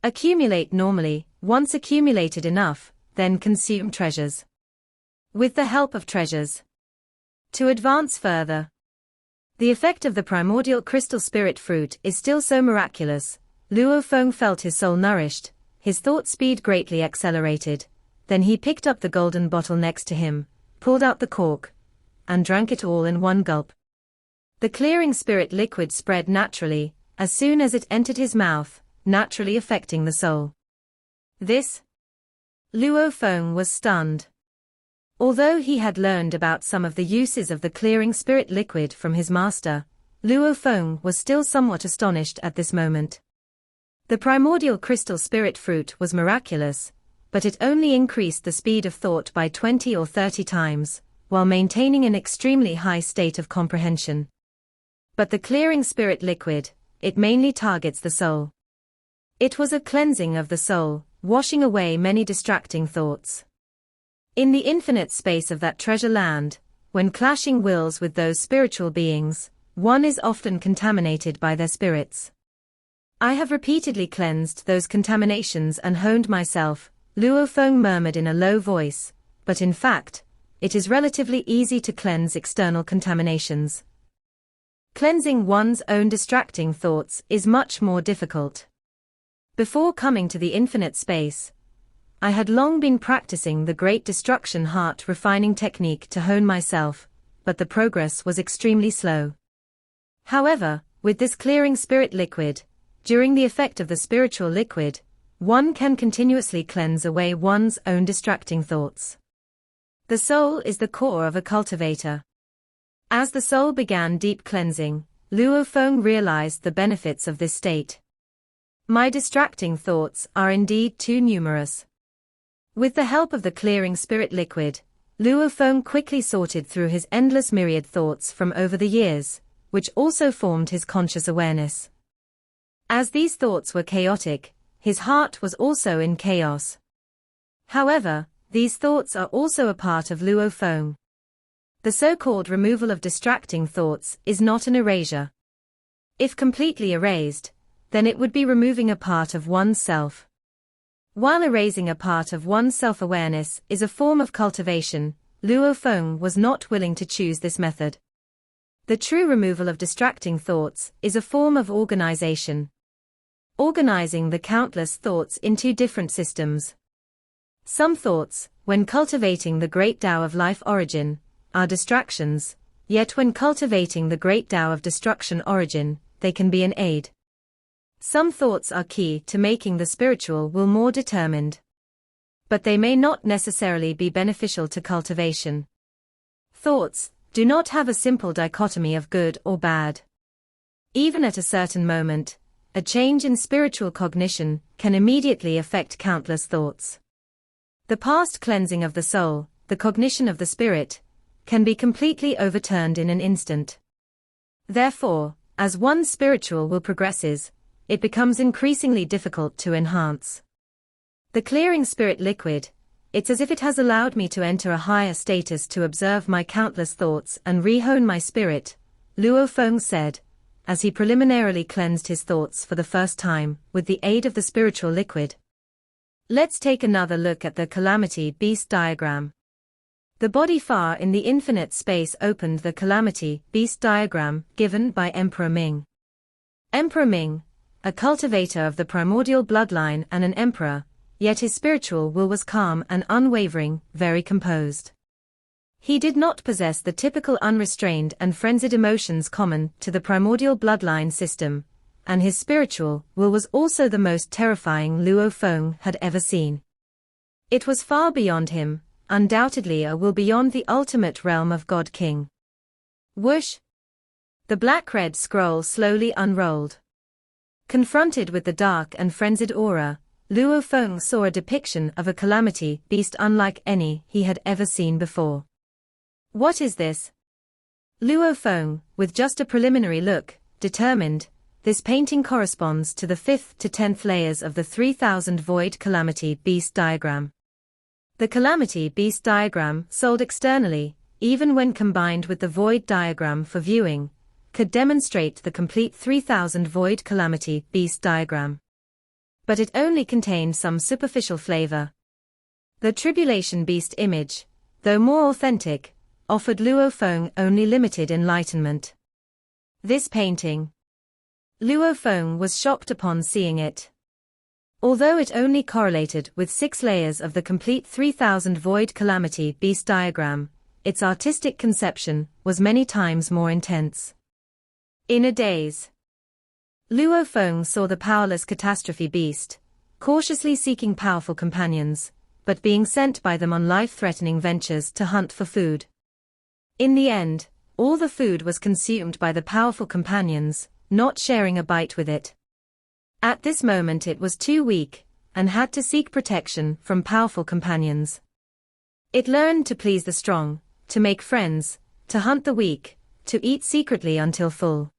Accumulate normally, once accumulated enough, then consume treasures. With the help of treasures. To advance further. The effect of the primordial crystal spirit fruit is still so miraculous. Luo Feng felt his soul nourished, his thought speed greatly accelerated. Then he picked up the golden bottle next to him, pulled out the cork, and drank it all in one gulp. The clearing spirit liquid spread naturally, as soon as it entered his mouth, naturally affecting the soul. This? Luo Feng was stunned. Although he had learned about some of the uses of the clearing spirit liquid from his master, Luo Feng was still somewhat astonished at this moment. The primordial crystal spirit fruit was miraculous, but it only increased the speed of thought by 20 or 30 times, while maintaining an extremely high state of comprehension. But the clearing spirit liquid, it mainly targets the soul. It was a cleansing of the soul, washing away many distracting thoughts. In the infinite space of that treasure land, when clashing wills with those spiritual beings, one is often contaminated by their spirits. I have repeatedly cleansed those contaminations and honed myself, Luo Feng murmured in a low voice, but in fact, it is relatively easy to cleanse external contaminations. Cleansing one's own distracting thoughts is much more difficult. Before coming to the infinite space, I had long been practicing the great destruction heart refining technique to hone myself, but the progress was extremely slow. However, with this clearing spirit liquid, during the effect of the spiritual liquid, one can continuously cleanse away one's own distracting thoughts. The soul is the core of a cultivator. As the soul began deep cleansing, Luo Feng realized the benefits of this state. My distracting thoughts are indeed too numerous. With the help of the clearing spirit liquid, Luo Feng quickly sorted through his endless myriad thoughts from over the years, which also formed his conscious awareness. As these thoughts were chaotic, his heart was also in chaos. However, these thoughts are also a part of Luo Feng. The so-called removal of distracting thoughts is not an erasure. If completely erased, then it would be removing a part of one's self. While erasing a part of one's self-awareness is a form of cultivation, Luo Feng was not willing to choose this method. The true removal of distracting thoughts is a form of organization. Organizing the countless thoughts into different systems. Some thoughts, when cultivating the great Tao of life origin, are distractions, yet when cultivating the great Tao of destruction origin, they can be an aid. Some thoughts are key to making the spiritual will more determined. But they may not necessarily be beneficial to cultivation. Thoughts do not have a simple dichotomy of good or bad. Even at a certain moment, a change in spiritual cognition can immediately affect countless thoughts. The past cleansing of the soul, the cognition of the spirit, can be completely overturned in an instant. Therefore, as one's spiritual will progresses, it becomes increasingly difficult to enhance. The clearing spirit liquid, it's as if it has allowed me to enter a higher status to observe my countless thoughts and rehone my spirit, Luo Feng said, as he preliminarily cleansed his thoughts for the first time with the aid of the spiritual liquid. Let's take another look at the calamity beast diagram. The body far in the infinite space opened the calamity beast diagram given by Emperor Ming. Emperor Ming, a cultivator of the primordial bloodline and an emperor, yet his spiritual will was calm and unwavering, very composed. He did not possess the typical unrestrained and frenzied emotions common to the primordial bloodline system, and his spiritual will was also the most terrifying Luo Feng had ever seen. It was far beyond him, undoubtedly a will beyond the ultimate realm of God King. Whoosh! The black-red scroll slowly unrolled. Confronted with the dark and frenzied aura, Luo Feng saw a depiction of a calamity beast unlike any he had ever seen before. What is this? Luo Feng, with just a preliminary look, determined, this painting corresponds to the 5th to 10th layers of the 3000 void calamity beast diagram. The calamity beast diagram, sold externally, even when combined with the void diagram for viewing, could demonstrate the complete 3000 void calamity beast diagram. But it only contained some superficial flavor. The tribulation beast image, though more authentic, offered Luo Feng only limited enlightenment. This painting. Luo Feng was shocked upon seeing it. Although it only correlated with 6 layers of the complete 3000 void calamity beast diagram, its artistic conception was many times more intense. In a daze, Luo Feng saw the powerless catastrophe beast, cautiously seeking powerful companions, but being sent by them on life-threatening ventures to hunt for food. In the end, all the food was consumed by the powerful companions, not sharing a bite with it. At this moment it was too weak, and had to seek protection from powerful companions. It learned to please the strong, to make friends, to hunt the weak, to eat secretly until full.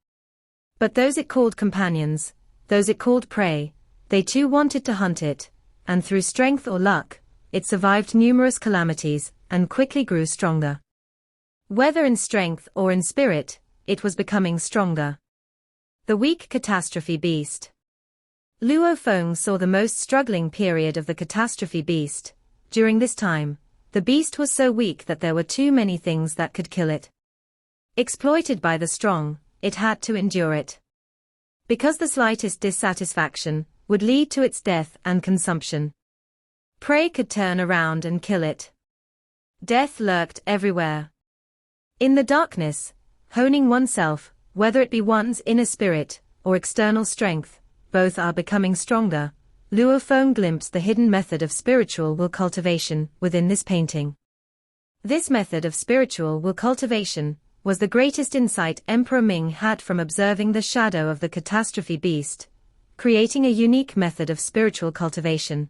But those it called companions, those it called prey, they too wanted to hunt it, and through strength or luck, it survived numerous calamities, and quickly grew stronger. Whether in strength or in spirit, it was becoming stronger. The weak catastrophe beast. Luo Feng saw the most struggling period of the catastrophe beast. During this time, the beast was so weak that there were too many things that could kill it. Exploited by the strong, it had to endure it. Because the slightest dissatisfaction would lead to its death and consumption. Prey could turn around and kill it. Death lurked everywhere. In the darkness, honing oneself, whether it be one's inner spirit or external strength, both are becoming stronger. Luo Feng glimpsed the hidden method of spiritual will cultivation within this painting. This method of spiritual will cultivation was the greatest insight Emperor Ming had from observing the shadow of the catastrophe beast, creating a unique method of spiritual cultivation.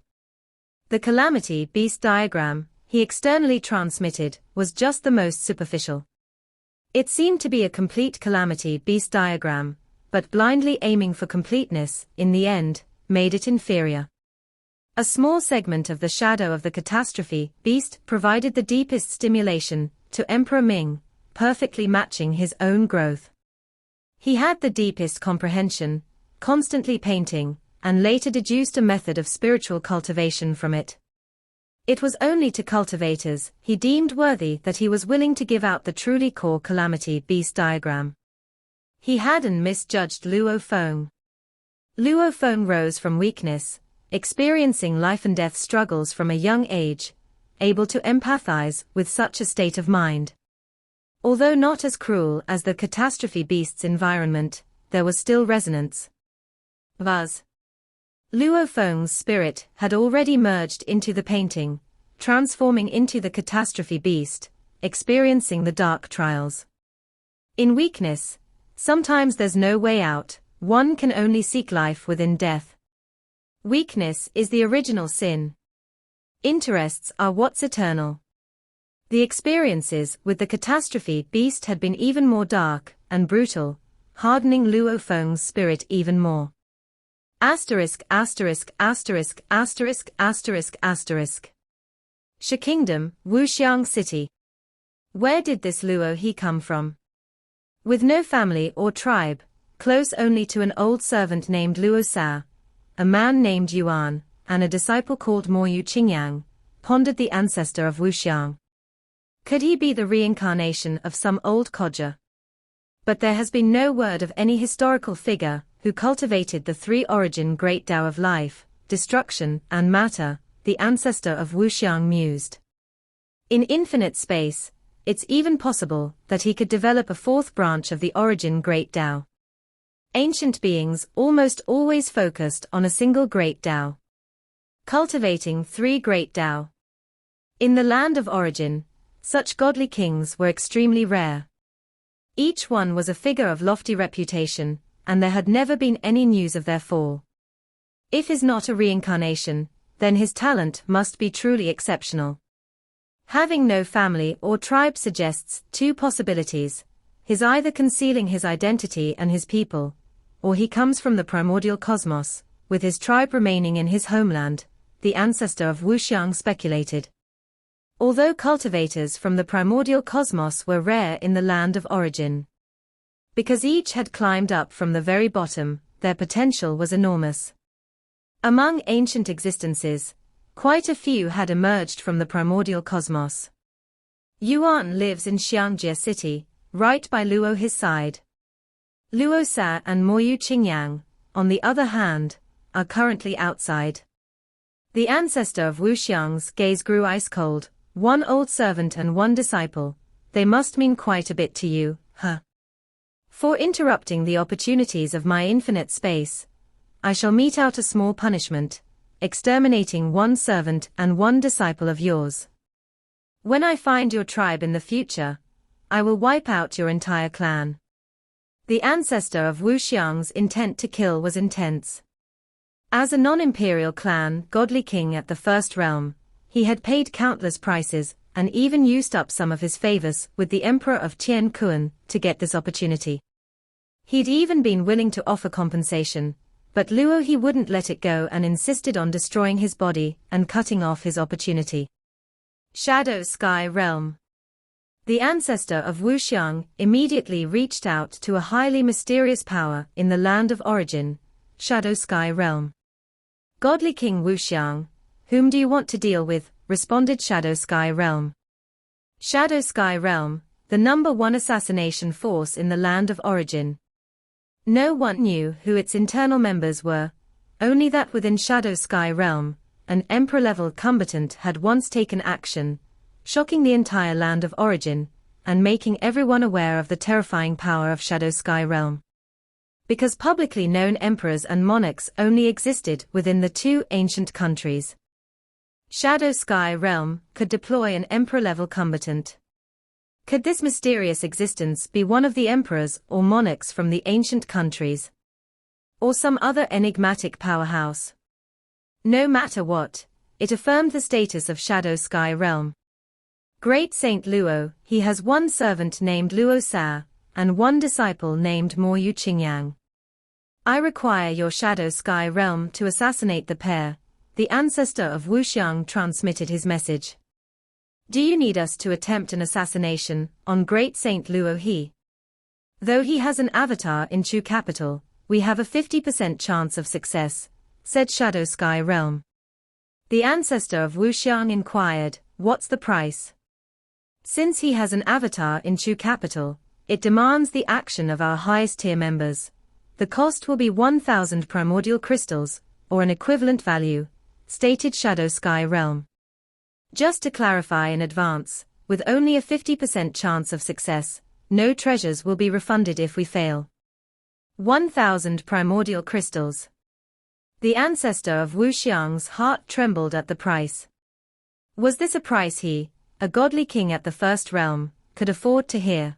The calamity beast diagram he externally transmitted was just the most superficial. It seemed to be a complete calamity beast diagram, but blindly aiming for completeness, in the end, made it inferior. A small segment of the shadow of the catastrophe beast provided the deepest stimulation to Emperor Ming, perfectly matching his own growth. He had the deepest comprehension, constantly painting, and later deduced a method of spiritual cultivation from it. It was only to cultivators he deemed worthy that he was willing to give out the truly core calamity beast diagram. He hadn't misjudged Luo Feng. Luo Feng rose from weakness, experiencing life and death struggles from a young age, able to empathize with such a state of mind. Although not as cruel as the catastrophe beast's environment, there was still resonance. Buzz. Luo Feng's spirit had already merged into the painting, transforming into the catastrophe beast, experiencing the dark trials. In weakness, sometimes there's no way out, one can only seek life within death. Weakness is the original sin. Interests are what's eternal. The experiences with the catastrophe beast had been even more dark and brutal, hardening Luo Feng's spirit even more. Asterisk asterisk asterisk asterisk asterisk asterisk. Shi Kingdom, Wuxiang City. Where did this Luo he come from? With no family or tribe, close only to an old servant named Luo Sa, a man named Yuan, and a disciple called Moyu Qingyang, pondered the ancestor of Wuxiang. Could he be the reincarnation of some old codger? But there has been no word of any historical figure who cultivated the three-origin great Tao of life, destruction, and matter, the ancestor of Wuxiang mused. In infinite space, it's even possible that he could develop a fourth branch of the origin great Tao. Ancient beings almost always focused on a single great Tao. Cultivating three great Tao. In the land of origin, such godly kings were extremely rare. Each one was a figure of lofty reputation, and there had never been any news of their fall. If he is not a reincarnation, then his talent must be truly exceptional. Having no family or tribe suggests two possibilities: he's either concealing his identity and his people, or he comes from the primordial cosmos, with his tribe remaining in his homeland, the ancestor of Wuxiang speculated. Although cultivators from the primordial cosmos were rare in the land of origin, because each had climbed up from the very bottom, their potential was enormous. Among ancient existences, quite a few had emerged from the primordial cosmos. Yuan lives in Xiangjie City, right by Luo his side. Luo Sa and Moyu Qingyang, on the other hand, are currently outside. The ancestor of Wuxiang's gaze grew ice-cold. One old servant and one disciple, they must mean quite a bit to you, huh? For interrupting the opportunities of my infinite space, I shall mete out a small punishment, exterminating one servant and one disciple of yours. When I find your tribe in the future, I will wipe out your entire clan. The ancestor of Wuxiang's intent to kill was intense. As a non-imperial clan godly king at the first realm, he had paid countless prices and even used up some of his favors with the Emperor of Tien Kuan to get this opportunity. He'd even been willing to offer compensation, but Luo he wouldn't let it go and insisted on destroying his body and cutting off his opportunity. Shadow Sky Realm. The ancestor of Wuxiang immediately reached out to a highly mysterious power in the land of origin, Shadow Sky Realm. Godly King Wuxiang, whom do you want to deal with? Responded Shadow Sky Realm. Shadow Sky Realm, the #1 assassination force in the land of origin. No one knew who its internal members were, only that within Shadow Sky Realm, an emperor-level combatant had once taken action, shocking the entire land of origin, and making everyone aware of the terrifying power of Shadow Sky Realm. Because publicly known emperors and monarchs only existed within the two ancient countries. Shadow Sky Realm could deploy an emperor-level combatant. Could this mysterious existence be one of the emperors or monarchs from the ancient countries? Or some other enigmatic powerhouse? No matter what, it affirmed the status of Shadow Sky Realm. Great Saint Luo, he has one servant named Luo Sa, and one disciple named Mo Yu Qingyang. I require your Shadow Sky Realm to assassinate the pair. The ancestor of Wuxiang transmitted his message. Do you need us to attempt an assassination on Great Saint Luo He? Though he has an avatar in Chu capital, we have a 50% chance of success, said Shadow Sky Realm. The ancestor of Wuxiang inquired, what's the price? Since he has an avatar in Chu capital, it demands the action of our highest tier members. The cost will be 1,000 primordial crystals, or an equivalent value, stated Shadow Sky Realm. Just to clarify in advance, with only a 50% chance of success, no treasures will be refunded if we fail. 1,000 primordial crystals. The ancestor of Wuxiang's heart trembled at the price. Was this a price he, a godly king at the first realm, could afford to hear?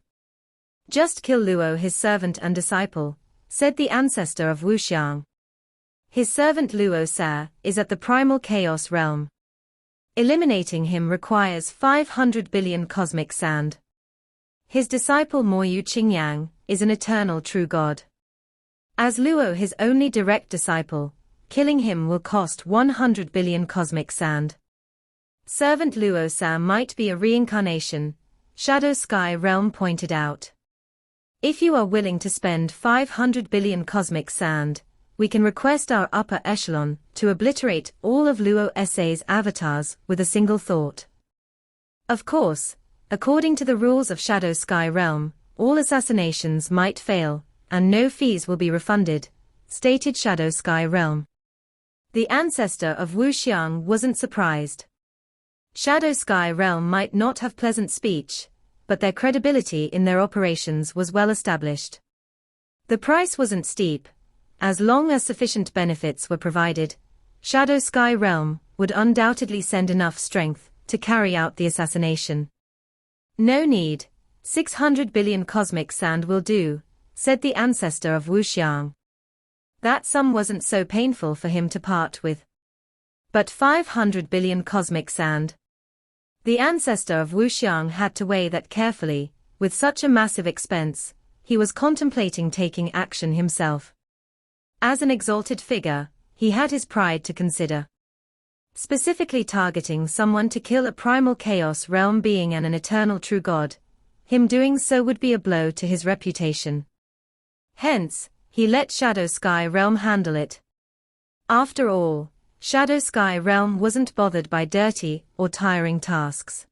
Just kill Luo his servant and disciple, said the ancestor of Wuxiang. His servant Luo Sa is at the primal chaos realm. Eliminating him requires 500 billion cosmic sand. His disciple Mo Yu Qingyang is an eternal true god. As Luo his only direct disciple, killing him will cost 100 billion cosmic sand. Servant Luo Sa might be a reincarnation, Shadow Sky Realm pointed out. If you are willing to spend 500 billion cosmic sand, we can request our upper echelon to obliterate all of Luo Sa's avatars with a single thought. Of course, according to the rules of Shadow Sky Realm, all assassinations might fail, and no fees will be refunded, stated Shadow Sky Realm. The ancestor of Wuxiang wasn't surprised. Shadow Sky Realm might not have pleasant speech, but their credibility in their operations was well established. The price wasn't steep. As long as sufficient benefits were provided, Shadow Sky Realm would undoubtedly send enough strength to carry out the assassination. No need, 600 billion cosmic sand will do, said the ancestor of Wuxiang. That sum wasn't so painful for him to part with. But 500 billion cosmic sand. The ancestor of Wuxiang had to weigh that carefully. With such a massive expense, he was contemplating taking action himself. As an exalted figure, he had his pride to consider. Specifically targeting someone to kill a primal chaos realm being and an eternal true god, him doing so would be a blow to his reputation. Hence, he let Shadow Sky Realm handle it. After all, Shadow Sky Realm wasn't bothered by dirty or tiring tasks.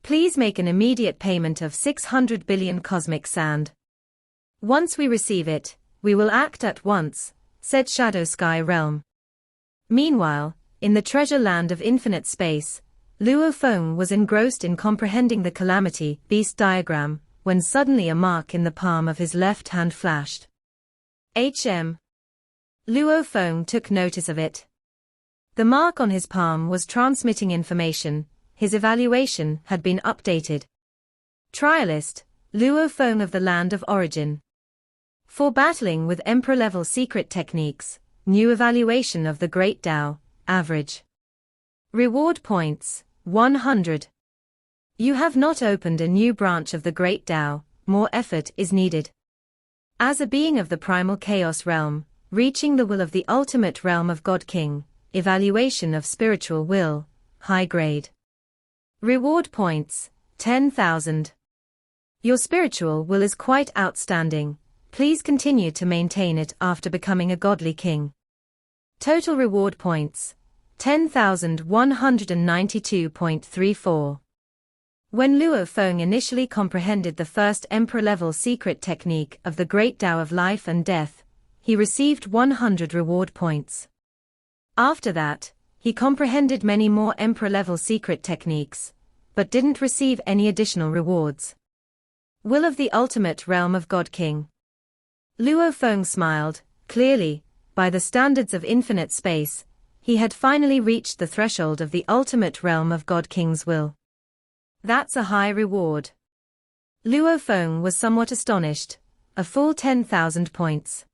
Please make an immediate payment of 600 billion cosmic sand. Once we receive it, we will act at once, said Shadow Sky Realm. Meanwhile, in the treasure land of infinite space, Luo Feng was engrossed in comprehending the calamity beast diagram, when suddenly a mark in the palm of his left hand flashed. HM. Luo Feng took notice of it. The mark on his palm was transmitting information. His evaluation had been updated. Trialist, Luo Feng of the land of origin. For battling with Emperor-level secret techniques, new evaluation of the Great Tao, average. Reward points, 100. You have not opened a new branch of the great Tao, more effort is needed. As a being of the primal chaos realm, reaching the will of the ultimate realm of God King, evaluation of spiritual will, high grade. Reward points, 10,000. Your spiritual will is quite outstanding, please continue to maintain it after becoming a godly king. Total reward points, 10,192.34. When Luo Feng initially comprehended the first emperor-level secret technique of the Great Tao of Life and Death, he received 100 reward points. After that, he comprehended many more emperor-level secret techniques, but didn't receive any additional rewards. Will of the ultimate realm of God King. Luo Feng smiled, clearly, by the standards of infinite space, he had finally reached the threshold of the ultimate realm of God King's will. That's a high reward. Luo Feng was somewhat astonished, a full 10,000 points.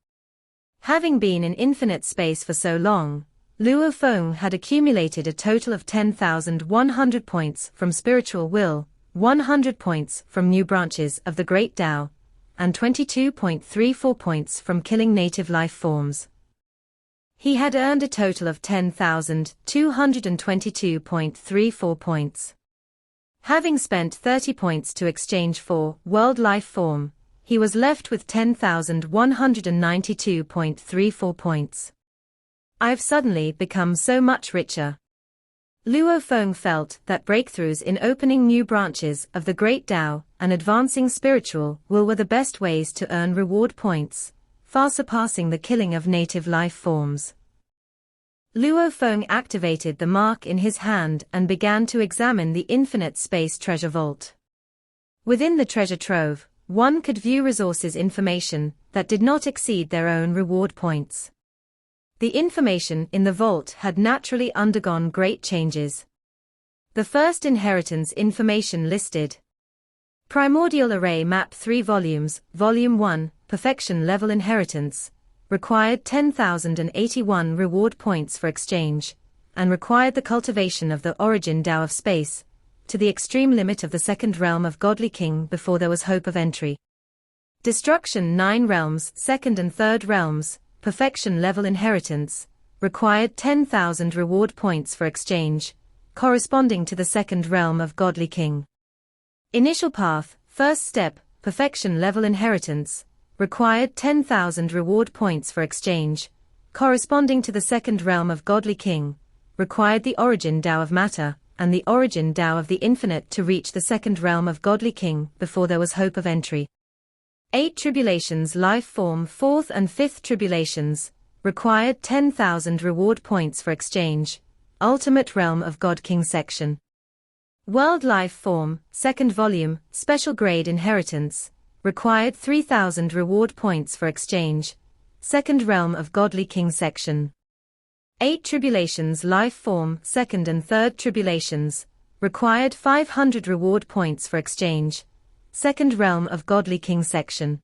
Having been in infinite space for so long, Luo Feng had accumulated a total of 10,100 points from spiritual will, 100 points from new branches of the Great Tao, and 22.34 points from killing native life forms. He had earned a total of 10,222.34 points. Having spent 30 points to exchange for world life form, he was left with 10,192.34 points. I've suddenly become so much richer. Luo Feng felt that breakthroughs in opening new branches of the Great Tao and advancing spiritual will were the best ways to earn reward points, far surpassing the killing of native life forms. Luo Feng activated the mark in his hand and began to examine the infinite space treasure vault. Within the treasure trove, one could view resources information that did not exceed their own reward points. The information in the vault had naturally undergone great changes. The first inheritance information listed. Primordial Array Map 3 volumes, Volume 1, Perfection Level Inheritance, required 10,081 reward points for exchange, and required the cultivation of the origin Tao of space, to the extreme limit of the second realm of Godly King before there was hope of entry. Destruction 9 realms, second and third realms, perfection level inheritance, required 10,000 reward points for exchange, corresponding to the second realm of Godly King. Initial path, first step, perfection level inheritance, required 10,000 reward points for exchange, corresponding to the second realm of Godly King, required the origin Tao of matter, and the origin Tao of the infinite to reach the second realm of Godly King before there was hope of entry. 8 tribulations life form 4th and 5th tribulations, required 10,000 reward points for exchange, ultimate realm of God King section. World life form, 2nd volume, special grade inheritance, required 3,000 reward points for exchange, second realm of Godly King section. 8 tribulations life form, 2nd and 3rd tribulations, required 500 reward points for exchange, second realm of Godly King section.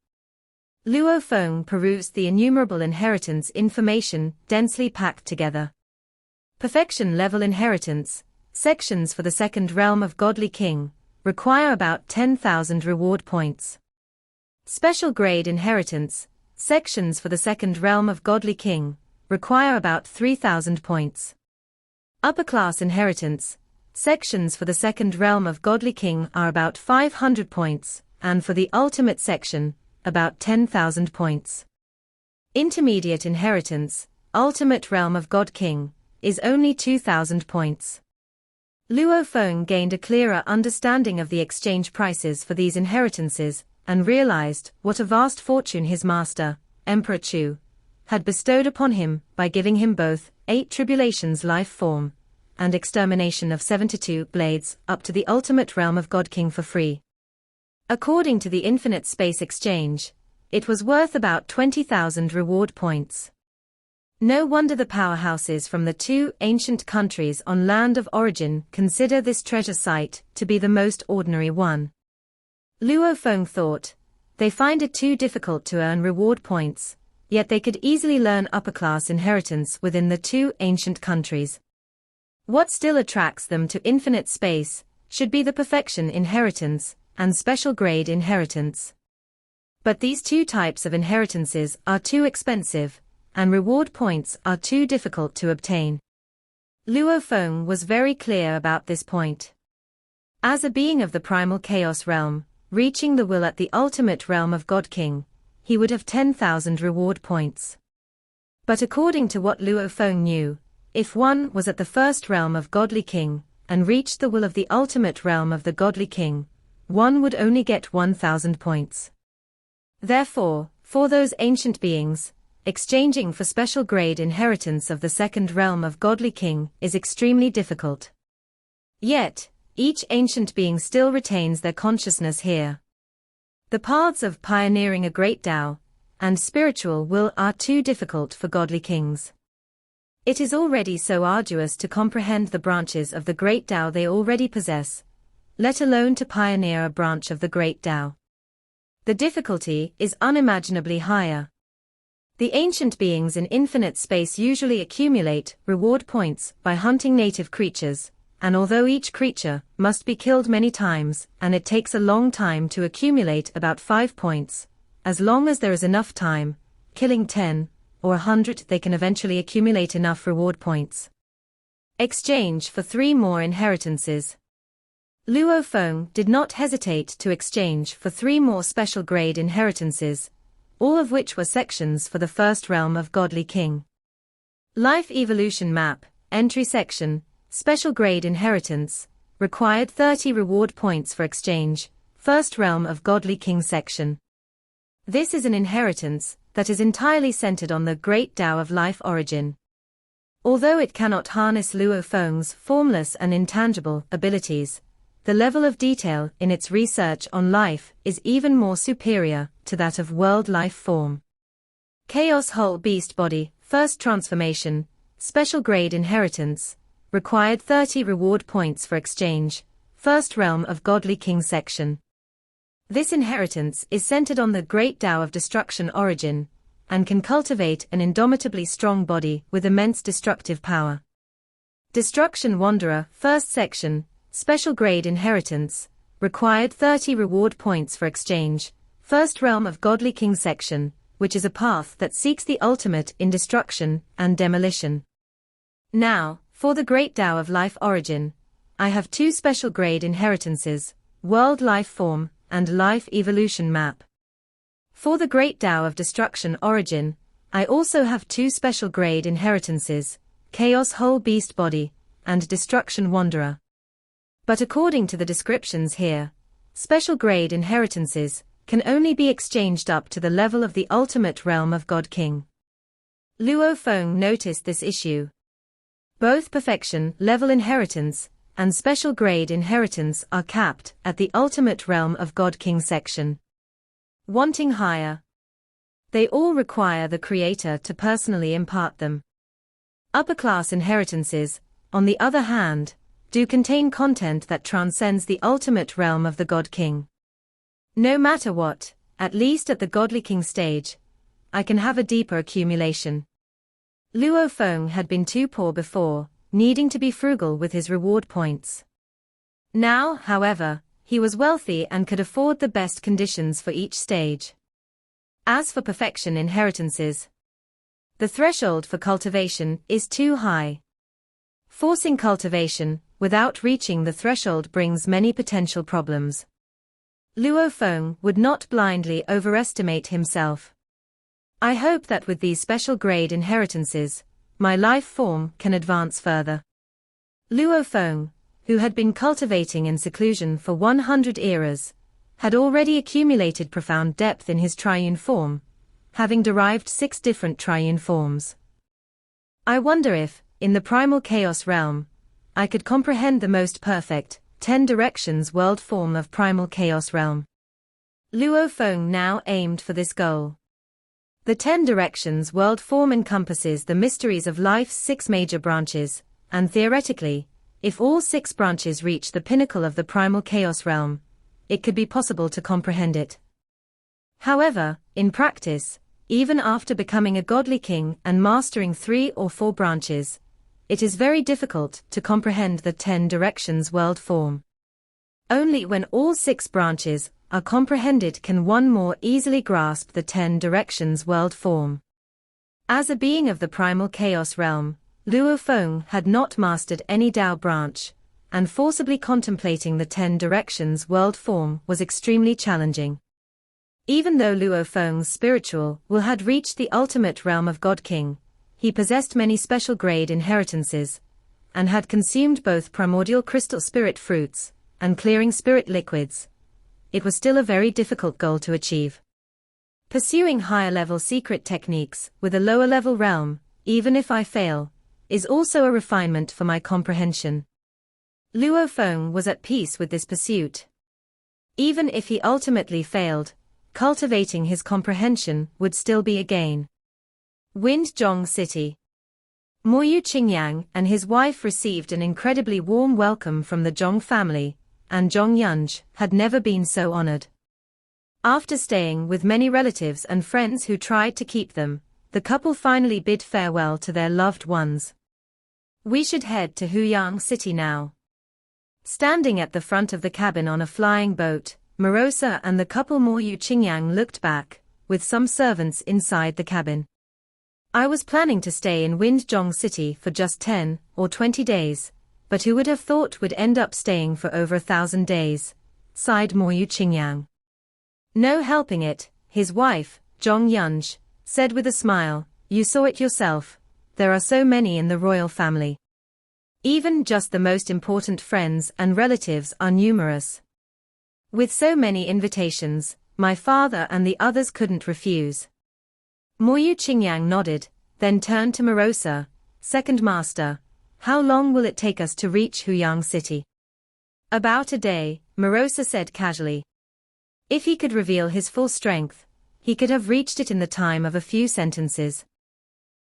Luo Feng perused the innumerable inheritance information densely packed together. Perfection level inheritance, sections for the second realm of Godly King, require about 10,000 reward points. Special grade inheritance, sections for the second realm of Godly King, require about 3,000 points. Upper class inheritance, sections for the second realm of Godly King are about 500 points, and for the ultimate section, about 10,000 points. Intermediate inheritance, ultimate realm of God King, is only 2,000 points. Luo Feng gained a clearer understanding of the exchange prices for these inheritances, and realized what a vast fortune his master, Emperor Chu, had bestowed upon him by giving him both 8 tribulations life form and extermination of 72 blades up to the ultimate realm of God King for free. According to the infinite space exchange, it was worth about 20,000 reward points. No wonder the powerhouses from the 2 ancient countries on land of origin consider this treasure site to be the most ordinary one. Luo Feng thought, they find it too difficult to earn reward points, yet they could easily learn upper-class inheritance within the 2 ancient countries. What still attracts them to infinite space, should be the perfection inheritance and special grade inheritance. But these two types of inheritances are too expensive, and reward points are too difficult to obtain. Luo Feng was very clear about this point. As a being of the primal chaos realm, reaching the will at the ultimate realm of God King, he would have 10,000 reward points. But according to what Luo Feng knew, if one was at the first realm of Godly King, and reached the will of the ultimate realm of the Godly King, one would only get 1,000 points. Therefore, for those ancient beings, exchanging for special grade inheritance of the second realm of Godly King is extremely difficult. Yet, each ancient being still retains their consciousness here. The paths of pioneering a great Tao and spiritual will are too difficult for Godly Kings. It is already so arduous to comprehend the branches of the great Tao they already possess, let alone to pioneer a branch of the great Tao. The difficulty is unimaginably higher. The ancient beings in infinite space usually accumulate reward points by hunting native creatures, and although each creature must be killed many times and it takes a long time to accumulate about 5 points, as long as there is enough time, killing 10 or 100 they can eventually accumulate enough reward points. Exchange for 3 more inheritances. Luo Feng did not hesitate to exchange for 3 more special grade inheritances, all of which were sections for the first realm of Godly King. Life Evolution Map, Entry Section, Special Grade Inheritance, required 30 reward points for exchange, First Realm of Godly King section. This is an inheritance that is entirely centered on the Great Tao of Life Origin. Although it cannot harness Luo Feng's formless and intangible abilities, the level of detail in its research on life is even more superior to that of world life form. Chaos Whole Beast Body, First Transformation, Special Grade Inheritance, required 30 reward points for exchange, First Realm of Godly King section. This inheritance is centered on the Great Tao of Destruction Origin, and can cultivate an indomitably strong body with immense destructive power. Destruction Wanderer, First Section, Special Grade Inheritance, required 30 reward points for exchange, First Realm of Godly King section, which is a path that seeks the ultimate in destruction and demolition. Now, for the Great Tao of Life Origin, I have 2 special grade inheritances, World Life Form and Life Evolution Map. For the Great Tao of Destruction Origin, I also have 2 special grade inheritances, Chaos Whole Beast Body and Destruction Wanderer. But according to the descriptions here, special grade inheritances can only be exchanged up to the level of the ultimate realm of God King. Luo Feng noticed this issue. Both perfection level inheritance and special grade inheritance are capped at the ultimate realm of God King section. Wanting higher, they all require the Creator to personally impart them. Upper class inheritances, on the other hand, do contain content that transcends the ultimate realm of the God King. No matter what, at least at the Godly King stage, I can have a deeper accumulation. Luo Feng had been too poor before, needing to be frugal with his reward points. Now, however, he was wealthy and could afford the best conditions for each stage. As for perfection inheritances, the threshold for cultivation is too high. Forcing cultivation without reaching the threshold brings many potential problems. Luo Feng would not blindly overestimate himself. I hope that with these special grade inheritances, my life form can advance further. Luo Feng, who had been cultivating in seclusion for 100 eras, had already accumulated profound depth in his triune form, having derived 6 different triune forms. I wonder if, in the primal chaos realm, I could comprehend the most perfect 10 directions world form of primal chaos realm. Luo Feng now aimed for this goal. The 10 directions world form encompasses the mysteries of life's 6 major branches, and theoretically, if all 6 branches reach the pinnacle of the primal chaos realm, it could be possible to comprehend it. However, in practice, even after becoming a godly king and mastering 3 or 4 branches, it is very difficult to comprehend the 10 directions world form. Only when all 6 branches are comprehended can one more easily grasp the 10 directions world form. As a being of the primal chaos realm, Luo Feng had not mastered any Dao branch, and forcibly contemplating the 10 directions world form was extremely challenging. Even though Luo Feng's spiritual will had reached the ultimate realm of God King, he possessed many special grade inheritances, and had consumed both primordial crystal spirit fruits and clearing spirit liquids. It was still a very difficult goal to achieve. Pursuing higher-level secret techniques with a lower-level realm, even if I fail, is also a refinement for my comprehension. Luo Feng was at peace with this pursuit. Even if he ultimately failed, cultivating his comprehension would still be a gain. Windjong City. Moyu Qingyang and his wife received an incredibly warm welcome from the Zhong family, and Zhong Yunj had never been so honored. After staying with many relatives and friends who tried to keep them, the couple finally bid farewell to their loved ones. We should head to Huyang City now. Standing at the front of the cabin on a flying boat, Morosa and the couple Moyu Qingyang looked back, with some servants inside the cabin. I was planning to stay in Windjong City for just 10 or 20 days, but who would have thought we'd end up staying for over 1,000 days, sighed Moyu Qingyang. No helping it, his wife, Zhong Yunj, said with a smile, you saw it yourself, there are so many in the royal family. Even just the most important friends and relatives are numerous. With so many invitations, my father and the others couldn't refuse. Moyu Qingyang nodded, then turned to Morosa, second master, how long will it take us to reach Huyang City? About a day, Morosa said casually. If he could reveal his full strength, he could have reached it in the time of a few sentences.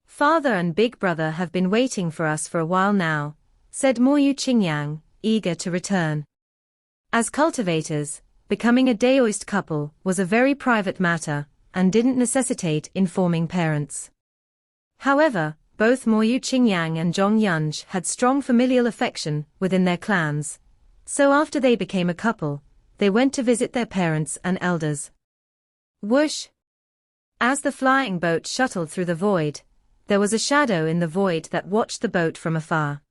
Father and big brother have been waiting for us for a while now, said Moyu Qingyang, eager to return. As cultivators, becoming a Daoist couple was a very private matter, and didn't necessitate informing parents. However, both Moyu Qingyang and Zhong Yunj had strong familial affection within their clans, so after they became a couple, they went to visit their parents and elders. Whoosh! As the flying boat shuttled through the void, there was a shadow in the void that watched the boat from afar.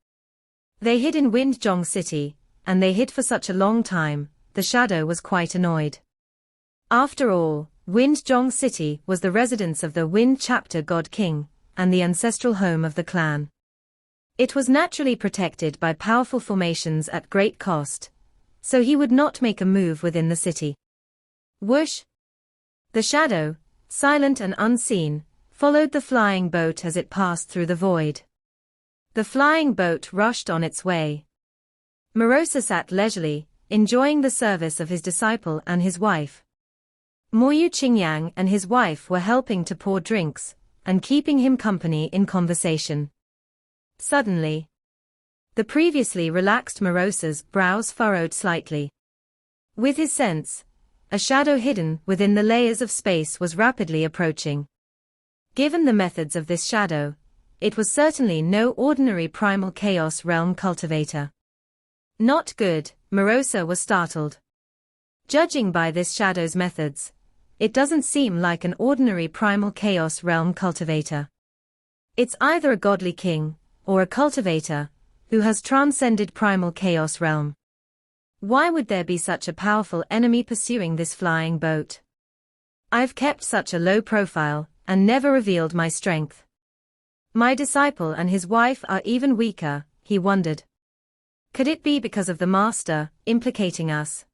They hid in Windjong City, and they hid for such a long time, the shadow was quite annoyed. After all, Windjong City was the residence of the Wind Chapter God King, and the ancestral home of the clan. It was naturally protected by powerful formations at great cost, so he would not make a move within the city. Whoosh! The shadow, silent and unseen, followed the flying boat as it passed through the void. The flying boat rushed on its way. Morosa sat leisurely, enjoying the service of his disciple and his wife. Moyu Qingyang and his wife were helping to pour drinks, and keeping him company in conversation. Suddenly, the previously relaxed Morosa's brows furrowed slightly. With his sense, a shadow hidden within the layers of space was rapidly approaching. Given the methods of this shadow, it was certainly no ordinary primal chaos realm cultivator. Not good, Morosa was startled. Judging by this shadow's methods, it doesn't seem like an ordinary primal chaos realm cultivator. It's either a godly king, or a cultivator, who has transcended primal chaos realm. Why would there be such a powerful enemy pursuing this flying boat? I've kept such a low profile, and never revealed my strength. My disciple and his wife are even weaker, he wondered. Could it be because of the master, implicating us?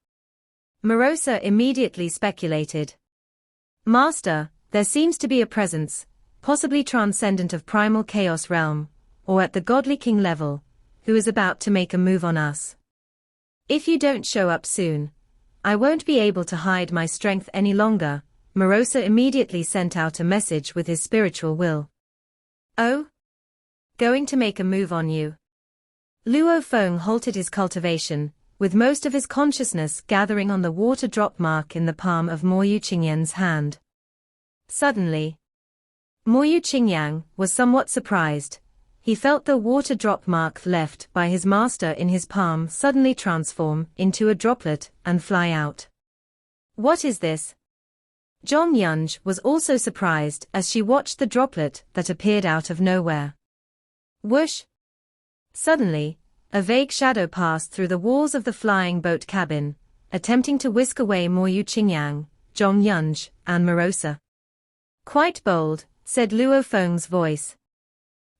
Morosa immediately speculated. Master, there seems to be a presence, possibly transcendent of primal chaos realm, or at the godly king level, who is about to make a move on us. If you don't show up soon, I won't be able to hide my strength any longer. Morosa immediately sent out a message with his spiritual will. Oh? Going to make a move on you? Luo Feng halted his cultivation, with most of his consciousness gathering on the water drop mark in the palm of Moyu Qingyang's hand. Suddenly, Moyu Qingyang was somewhat surprised. he felt the water drop mark left by his master in his palm suddenly transform into a droplet and fly out. What is this? Jong Yunj was also surprised as she watched the droplet that appeared out of nowhere. Whoosh! Suddenly, a vague shadow passed through the walls of the flying boat cabin, attempting to whisk away Moyu Qingyang, Jong Yunj, and Morosa. Quite bold, said Luo Feng's voice.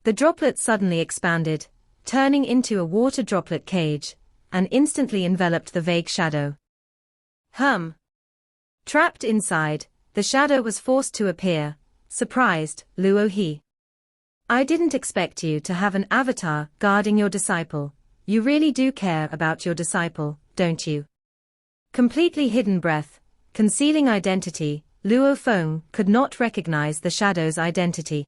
The droplet suddenly expanded, turning into a water droplet cage, and instantly enveloped the vague shadow. Trapped inside, the shadow was forced to appear, surprised, Luo He. I didn't expect you to have an avatar guarding your disciple. You really do care about your disciple, don't you? Completely hidden breath, concealing identity, Luo Feng could not recognize the shadow's identity.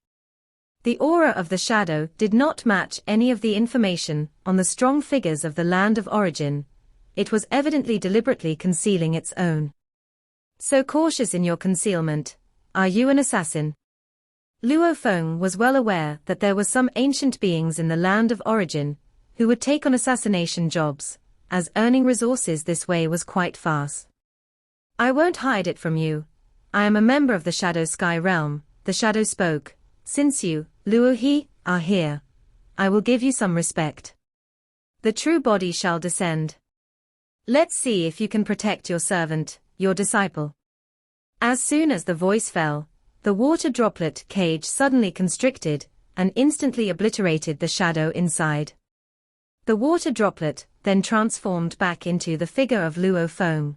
The aura of the shadow did not match any of the information on the strong figures of the land of origin. It was evidently deliberately concealing its own. So cautious in your concealment. Are you an assassin? Luo Feng was well aware that there were some ancient beings in the land of origin who would take on assassination jobs, as earning resources this way was quite fast. I won't hide it from you. I am a member of the Shadow Sky Realm, the shadow spoke. Since you, Luo He, are here, I will give you some respect. The true body shall descend. Let's see if you can protect your servant, your disciple. As soon as the voice fell, the water droplet cage suddenly constricted and instantly obliterated the shadow inside. The water droplet then transformed back into the figure of Luo Feng.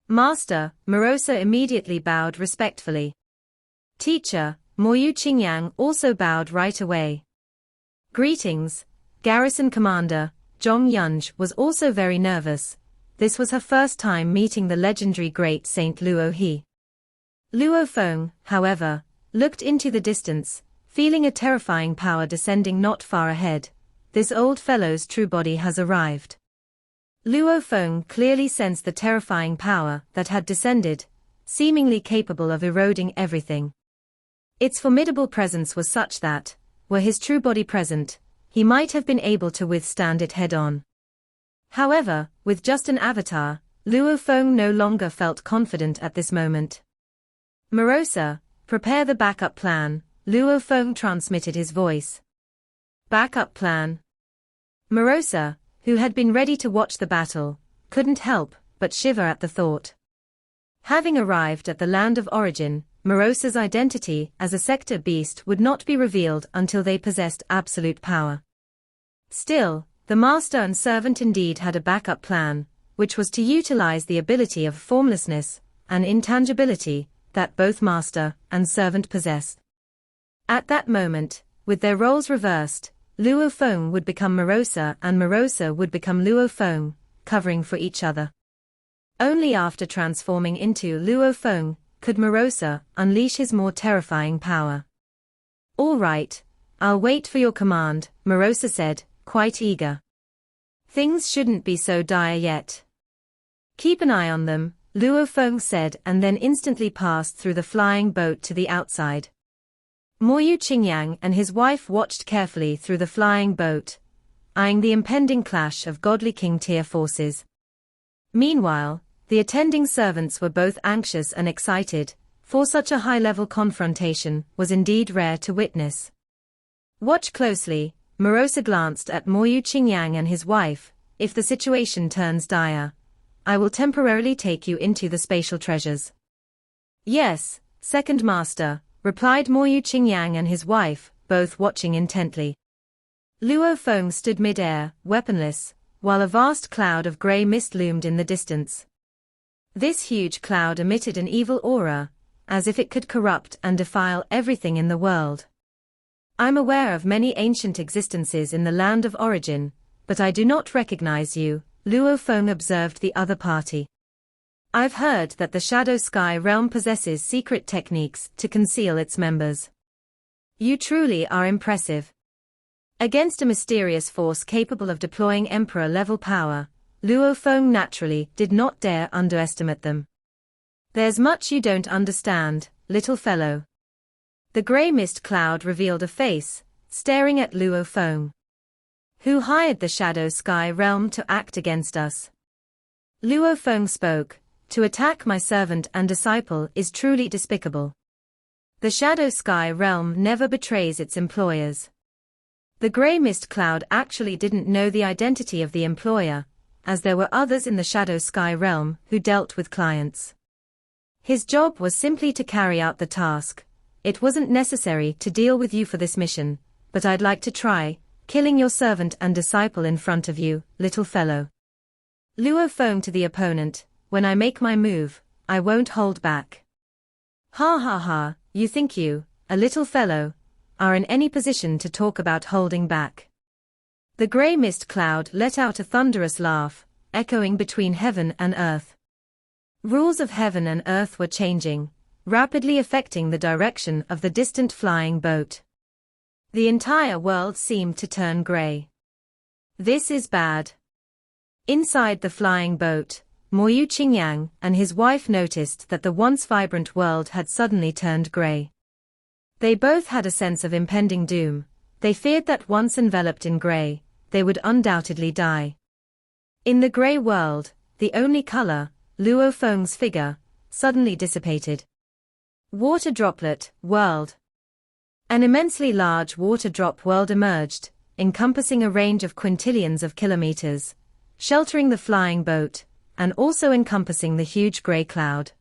Master, Morosa immediately bowed respectfully. Teacher, Moyu Qingyang also bowed right away. Greetings, Garrison Commander. Jong Yunj was also very nervous. This was her first time meeting the legendary great Saint Luo He. Luo Feng, however, looked into the distance, feeling a terrifying power descending not far ahead. This old fellow's true body has arrived. Luo Feng clearly sensed the terrifying power that had descended, seemingly capable of eroding everything. Its formidable presence was such that, were his true body present, he might have been able to withstand it head-on. However, with just an avatar, Luo Feng no longer felt confident at this moment. Morosa, prepare the backup plan, Luo Feng transmitted his voice. Backup plan. Morosa, who had been ready to watch the battle, couldn't help but shiver at the thought. Having arrived at the land of origin, Morosa's identity as a sector beast would not be revealed until they possessed absolute power. Still, the master and servant indeed had a backup plan, which was to utilize the ability of formlessness and intangibility that both master and servant possessed. At that moment, with their roles reversed, Luo Feng would become Morosa and Morosa would become Luo Feng, covering for each other. Only after transforming into Luo Feng could Morosa unleash his more terrifying power. All right, I'll wait for your command, Morosa said, quite eager. Things shouldn't be so dire yet. Keep an eye on them, Luo Feng said, and then instantly passed through the flying boat to the outside. Moyu Qingyang and his wife watched carefully through the flying boat, eyeing the impending clash of godly king-tier forces. Meanwhile, the attending servants were both anxious and excited, for such a high-level confrontation was indeed rare to witness. Watch closely, Morosa glanced at Moyu Qingyang and his wife. If the situation turns dire, I will temporarily take you into the spatial treasures. Yes, second master, replied Moyu Qingyang and his wife, both watching intently. Luo Feng stood mid-air, weaponless, while a vast cloud of grey mist loomed in the distance. This huge cloud emitted an evil aura, as if it could corrupt and defile everything in the world. I'm aware of many ancient existences in the land of origin, but I do not recognize you, Luo Feng observed the other party. I've heard that the Shadow Sky Realm possesses secret techniques to conceal its members. You truly are impressive. Against a mysterious force capable of deploying Emperor-level power, Luo Feng naturally did not dare underestimate them. There's much you don't understand, little fellow. The grey mist cloud revealed a face, staring at Luo Feng. Who hired the Shadow Sky Realm to act against us? Luo Feng spoke. To attack my servant and disciple is truly despicable. The Shadow Sky Realm never betrays its employers. The grey mist cloud actually didn't know the identity of the employer, as there were others in the Shadow Sky Realm who dealt with clients. His job was simply to carry out the task. It wasn't necessary to deal with you for this mission, but I'd like to try, killing your servant and disciple in front of you, little fellow. Luo Feng to the opponent, when I make my move, I won't hold back. Ha ha ha, you think you, a little fellow, are in any position to talk about holding back? The grey mist cloud let out a thunderous laugh, echoing between heaven and earth. Rules of heaven and earth were changing, rapidly affecting the direction of the distant flying boat. The entire world seemed to turn grey. This is bad. Inside the flying boat, Moyu Qingyang and his wife noticed that the once vibrant world had suddenly turned grey. They both had a sense of impending doom. They feared that once enveloped in grey, they would undoubtedly die. In the grey world, the only color, Luo Feng's figure, suddenly dissipated. Water droplet world. An immensely large water drop world emerged, encompassing a range of quintillions of kilometers, sheltering the flying boat, and also encompassing the huge grey cloud.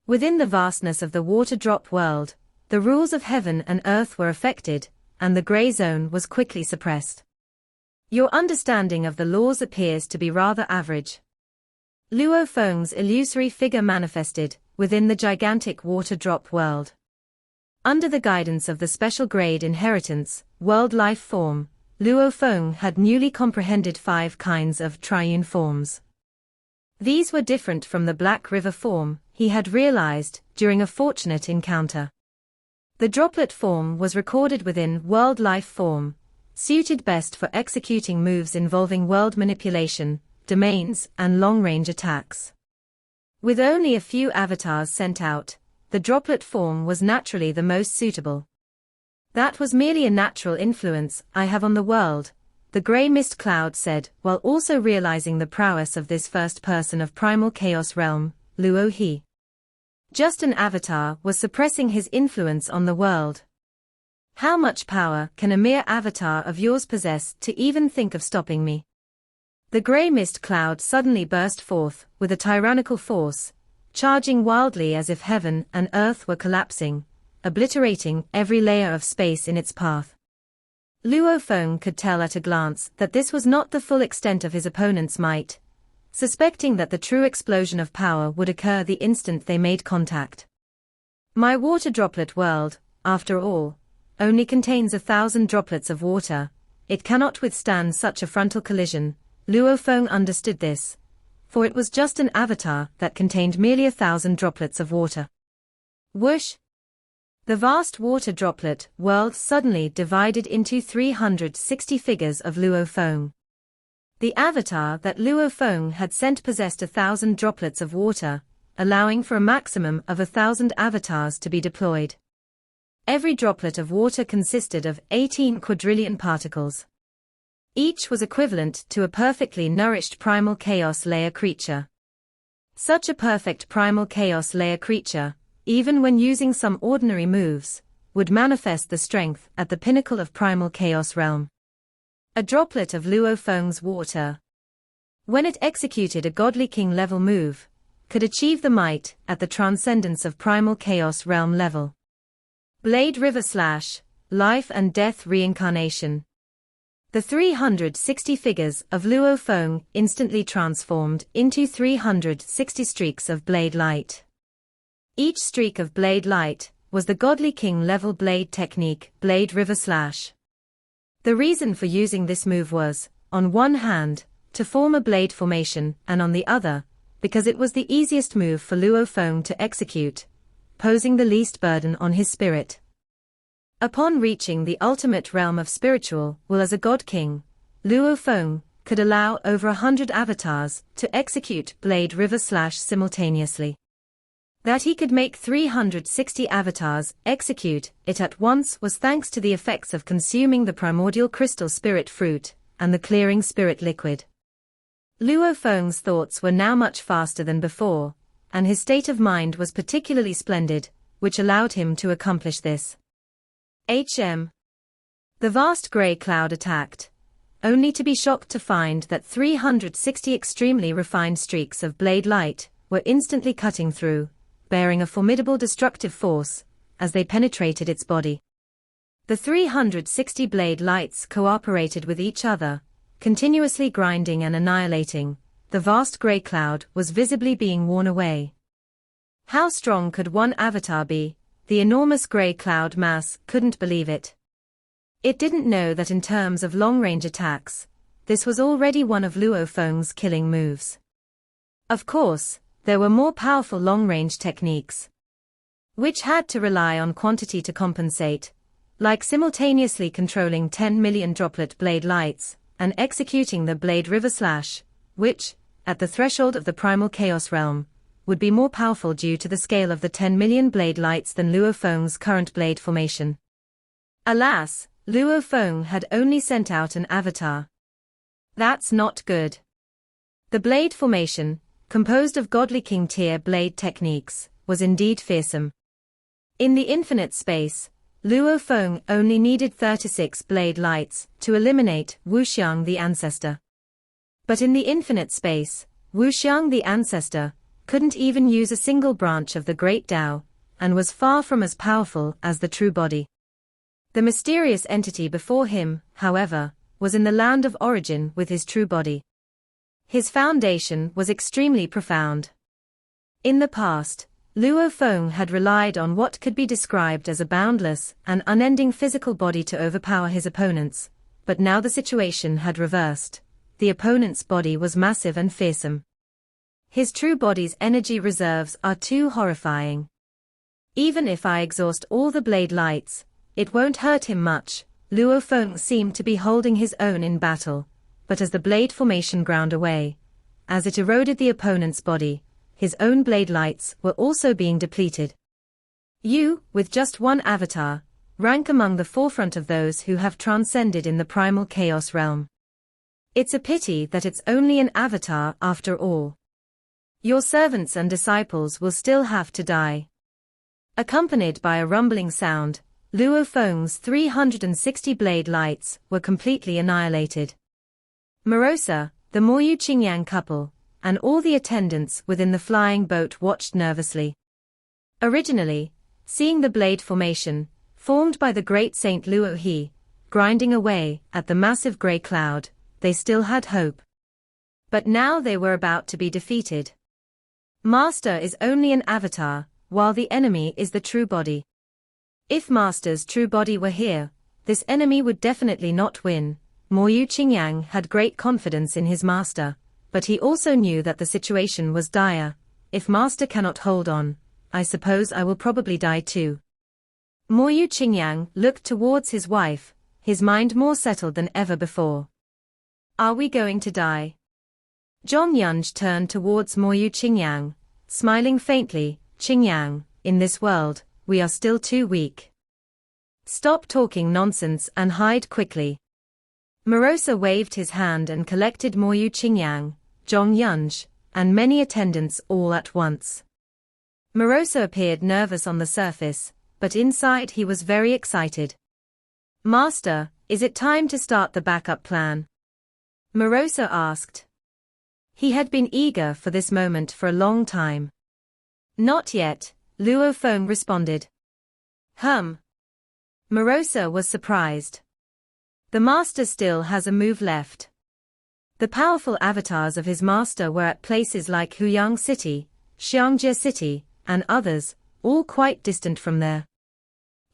Within the vastness of the water drop world, the rules of heaven and earth were affected, and the grey zone was quickly suppressed. Your understanding of the laws appears to be rather average. Luo Feng's illusory figure manifested within the gigantic water drop world. Under the guidance of the special grade inheritance, world life form, Luo Feng had newly comprehended 5 kinds of triune forms. These were different from the Black River form he had realized during a fortunate encounter. The droplet form was recorded within world life form, suited best for executing moves involving world manipulation, domains, and long-range attacks. With only a few avatars sent out, the droplet form was naturally the most suitable. That was merely a natural influence I have on the world, the grey mist cloud said, while also realizing the prowess of this first person of primal chaos realm, Luo He. Just an avatar was suppressing his influence on the world. How much power can a mere avatar of yours possess to even think of stopping me? The grey mist cloud suddenly burst forth with a tyrannical force, charging wildly as if heaven and earth were collapsing, obliterating every layer of space in its path. Luo Feng could tell at a glance that this was not the full extent of his opponent's might, suspecting that the true explosion of power would occur the instant they made contact. My water droplet world, after all, only contains 1,000 droplets of water. It cannot withstand such a frontal collision. Luo Feng understood this, for it was just an avatar that contained merely 1,000 droplets of water. Whoosh! The vast water droplet world suddenly divided into 360 figures of Luo Feng. The avatar that Luo Feng had sent possessed 1,000 droplets of water, allowing for a maximum of 1,000 avatars to be deployed. Every droplet of water consisted of 18 quadrillion particles. Each was equivalent to a perfectly nourished primal chaos layer creature. Such a perfect primal chaos layer creature, even when using some ordinary moves, would manifest the strength at the pinnacle of primal chaos realm. A droplet of Luo Feng's water, when it executed a godly king level move, could achieve the might at the transcendence of primal chaos realm level. Blade River / Life and Death Reincarnation. The 360 figures of Luo Feng instantly transformed into 360 streaks of blade light. Each streak of blade light was the godly king level blade technique, Blade River / The reason for using this move was, on one hand, to form a blade formation, and on the other, because it was the easiest move for Luo Feng to execute, posing the least burden on his spirit. Upon reaching the ultimate realm of spiritual will as a god king, Luo Feng could allow over 100 avatars to execute Blade River / simultaneously. That he could make 360 avatars execute it at once was thanks to the effects of consuming the primordial crystal spirit fruit and the clearing spirit liquid. Luo Feng's thoughts were now much faster than before, and his state of mind was particularly splendid, which allowed him to accomplish this. The vast grey cloud attacked, only to be shocked to find that 360 extremely refined streaks of blade light were instantly cutting through, bearing a formidable destructive force as they penetrated its body. The 360 blade lights cooperated with each other, continuously grinding and annihilating. The vast grey cloud was visibly being worn away. How strong could one avatar be? The enormous grey cloud mass couldn't believe it. It didn't know that in terms of long-range attacks, this was already one of Luo Feng's killing moves. Of course, there were more powerful long-range techniques, which had to rely on quantity to compensate, like simultaneously controlling 10 million droplet blade lights and executing the blade river slash, which, at the threshold of the primal chaos realm, would be more powerful due to the scale of the 10 million blade lights than Luo Feng's current blade formation. Alas, Luo Feng had only sent out an avatar. That's not good. The blade formation, composed of godly king tier blade techniques, was indeed fearsome. In the infinite space, Luo Feng only needed 36 blade lights to eliminate Wuxiang the Ancestor. But in the infinite space, Wuxiang the Ancestor couldn't even use a single branch of the Great Tao, and was far from as powerful as the true body. The mysterious entity before him, however, was in the land of origin with his true body. His foundation was extremely profound. In the past, Luo Feng had relied on what could be described as a boundless and unending physical body to overpower his opponents, but now the situation had reversed. The opponent's body was massive and fearsome. His true body's energy reserves are too horrifying. Even if I exhaust all the blade lights, it won't hurt him much. Luo Feng seemed to be holding his own in battle, but as the blade formation ground away, as it eroded the opponent's body, his own blade lights were also being depleted. You, with just one avatar, rank among the forefront of those who have transcended in the primal chaos realm. It's a pity that it's only an avatar after all. Your servants and disciples will still have to die. Accompanied by a rumbling sound, Luo Feng's 360 blade lights were completely annihilated. Morosa, the Moyu Qingyang couple, and all the attendants within the flying boat watched nervously. Originally, seeing the blade formation, formed by the great Saint Luo He, grinding away at the massive grey cloud, they still had hope. But now they were about to be defeated. Master is only an avatar, while the enemy is the true body. If Master's true body were here, this enemy would definitely not win. Moyu Qingyang had great confidence in his master, but he also knew that the situation was dire. If Master cannot hold on, I suppose I will probably die too. Moyu Qingyang looked towards his wife, his mind more settled than ever before. Are we going to die? Zhong Yunj turned towards Moyu Qingyang, smiling faintly. Qingyang, in this world, we are still too weak. Stop talking nonsense and hide quickly. Morosa waved his hand and collected Moyu Qingyang, Zhong Yunj, and many attendants all at once. Morosa appeared nervous on the surface, but inside he was very excited. Master, is it time to start the backup plan? Morosa asked. He had been eager for this moment for a long time. Not yet, Luo Feng responded. Morosa was surprised. The master still has a move left. The powerful avatars of his master were at places like Huyang City, Xiangjie City, and others, all quite distant from there.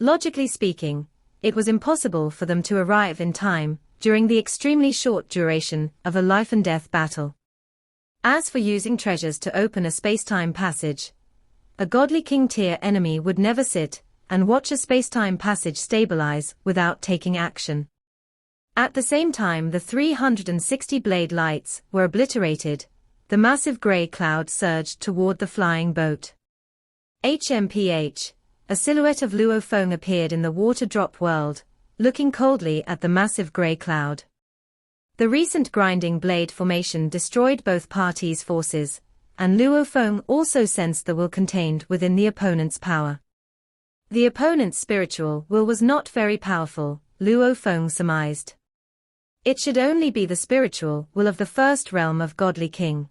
Logically speaking, it was impossible for them to arrive in time during the extremely short duration of a life-and-death battle. As for using treasures to open a space-time passage, a godly king-tier enemy would never sit and watch a space-time passage stabilize without taking action. At the same time the 360 blade lights were obliterated, the massive grey cloud surged toward the flying boat. HMPH, a silhouette of Luo Feng appeared in the water drop world, looking coldly at the massive grey cloud. The recent grinding blade formation destroyed both parties' forces, and Luo Feng also sensed the will contained within the opponent's power. The opponent's spiritual will was not very powerful, Luo Feng surmised. It should only be the spiritual will of the first realm of Godly King.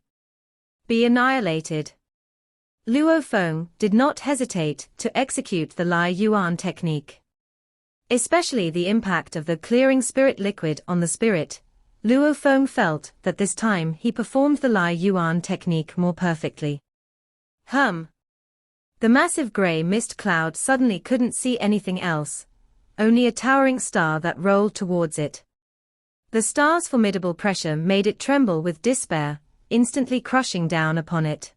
Be annihilated. Luo Feng did not hesitate to execute the Lai Yuan technique. Especially the impact of the clearing spirit liquid on the spirit, Luo Feng felt that this time he performed the Lai Yuan technique more perfectly. The massive grey mist cloud suddenly couldn't see anything else, only a towering star that rolled towards it. The star's formidable pressure made it tremble with despair, instantly crushing down upon it.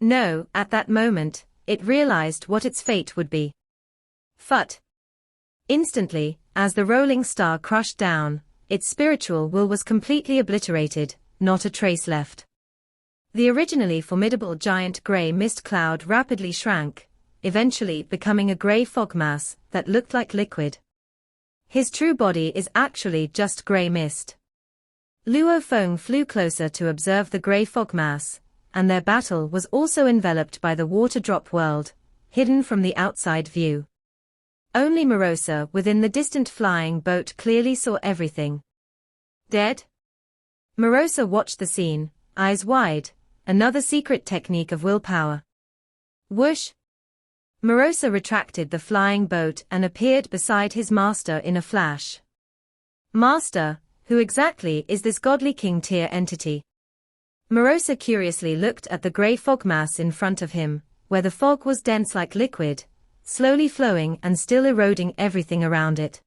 No, at that moment, it realized what its fate would be. Phut! Instantly, as the rolling star crushed down, its spiritual will was completely obliterated, not a trace left. The originally formidable giant grey mist cloud rapidly shrank, eventually becoming a grey fog mass that looked like liquid. His true body is actually just grey mist. Luo Feng flew closer to observe the grey fog mass, and their battle was also enveloped by the water drop world, hidden from the outside view. Only Morosa within the distant flying boat clearly saw everything. Dead? Morosa watched the scene, eyes wide, another secret technique of willpower. Whoosh! Morosa retracted the flying boat and appeared beside his master in a flash. Master, who exactly is this Godly King tier entity? Morosa curiously looked at the grey fog mass in front of him, where the fog was dense like liquid, slowly flowing and still eroding everything around it.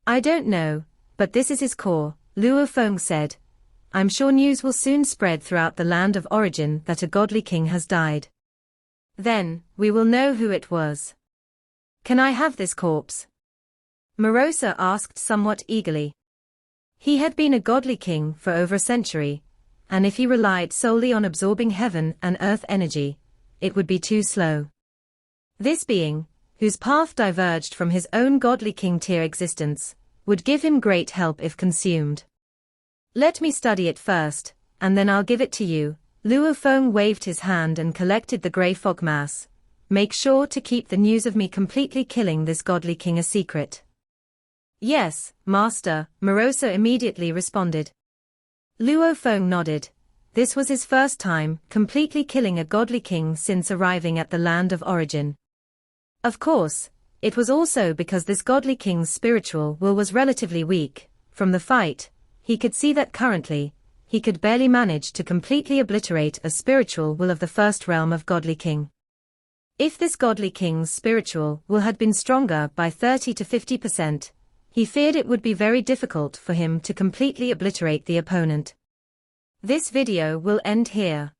I don't know, but this is his core, Luo Feng said. I'm sure news will soon spread throughout the land of origin that a Godly King has died. Then, we will know who it was. Can I have this corpse? Morosa asked somewhat eagerly. He had been a Godly King for over a century, and if he relied solely on absorbing heaven and earth energy, it would be too slow. This being, whose path diverged from his own Godly King tier existence, would give him great help if consumed. Let me study it first, and then I'll give it to you. Luo Feng waved his hand and collected the grey fog mass. Make sure to keep the news of me completely killing this Godly King a secret. Yes, Master, Morosa immediately responded. Luo Feng nodded. This was his first time completely killing a Godly King since arriving at the land of origin. Of course, it was also because this Godly King's spiritual will was relatively weak. From the fight, he could see that currently, he could barely manage to completely obliterate a spiritual will of the first realm of Godly King. If this Godly King's spiritual will had been stronger by 30 to 50%, he feared it would be very difficult for him to completely obliterate the opponent. This video will end here.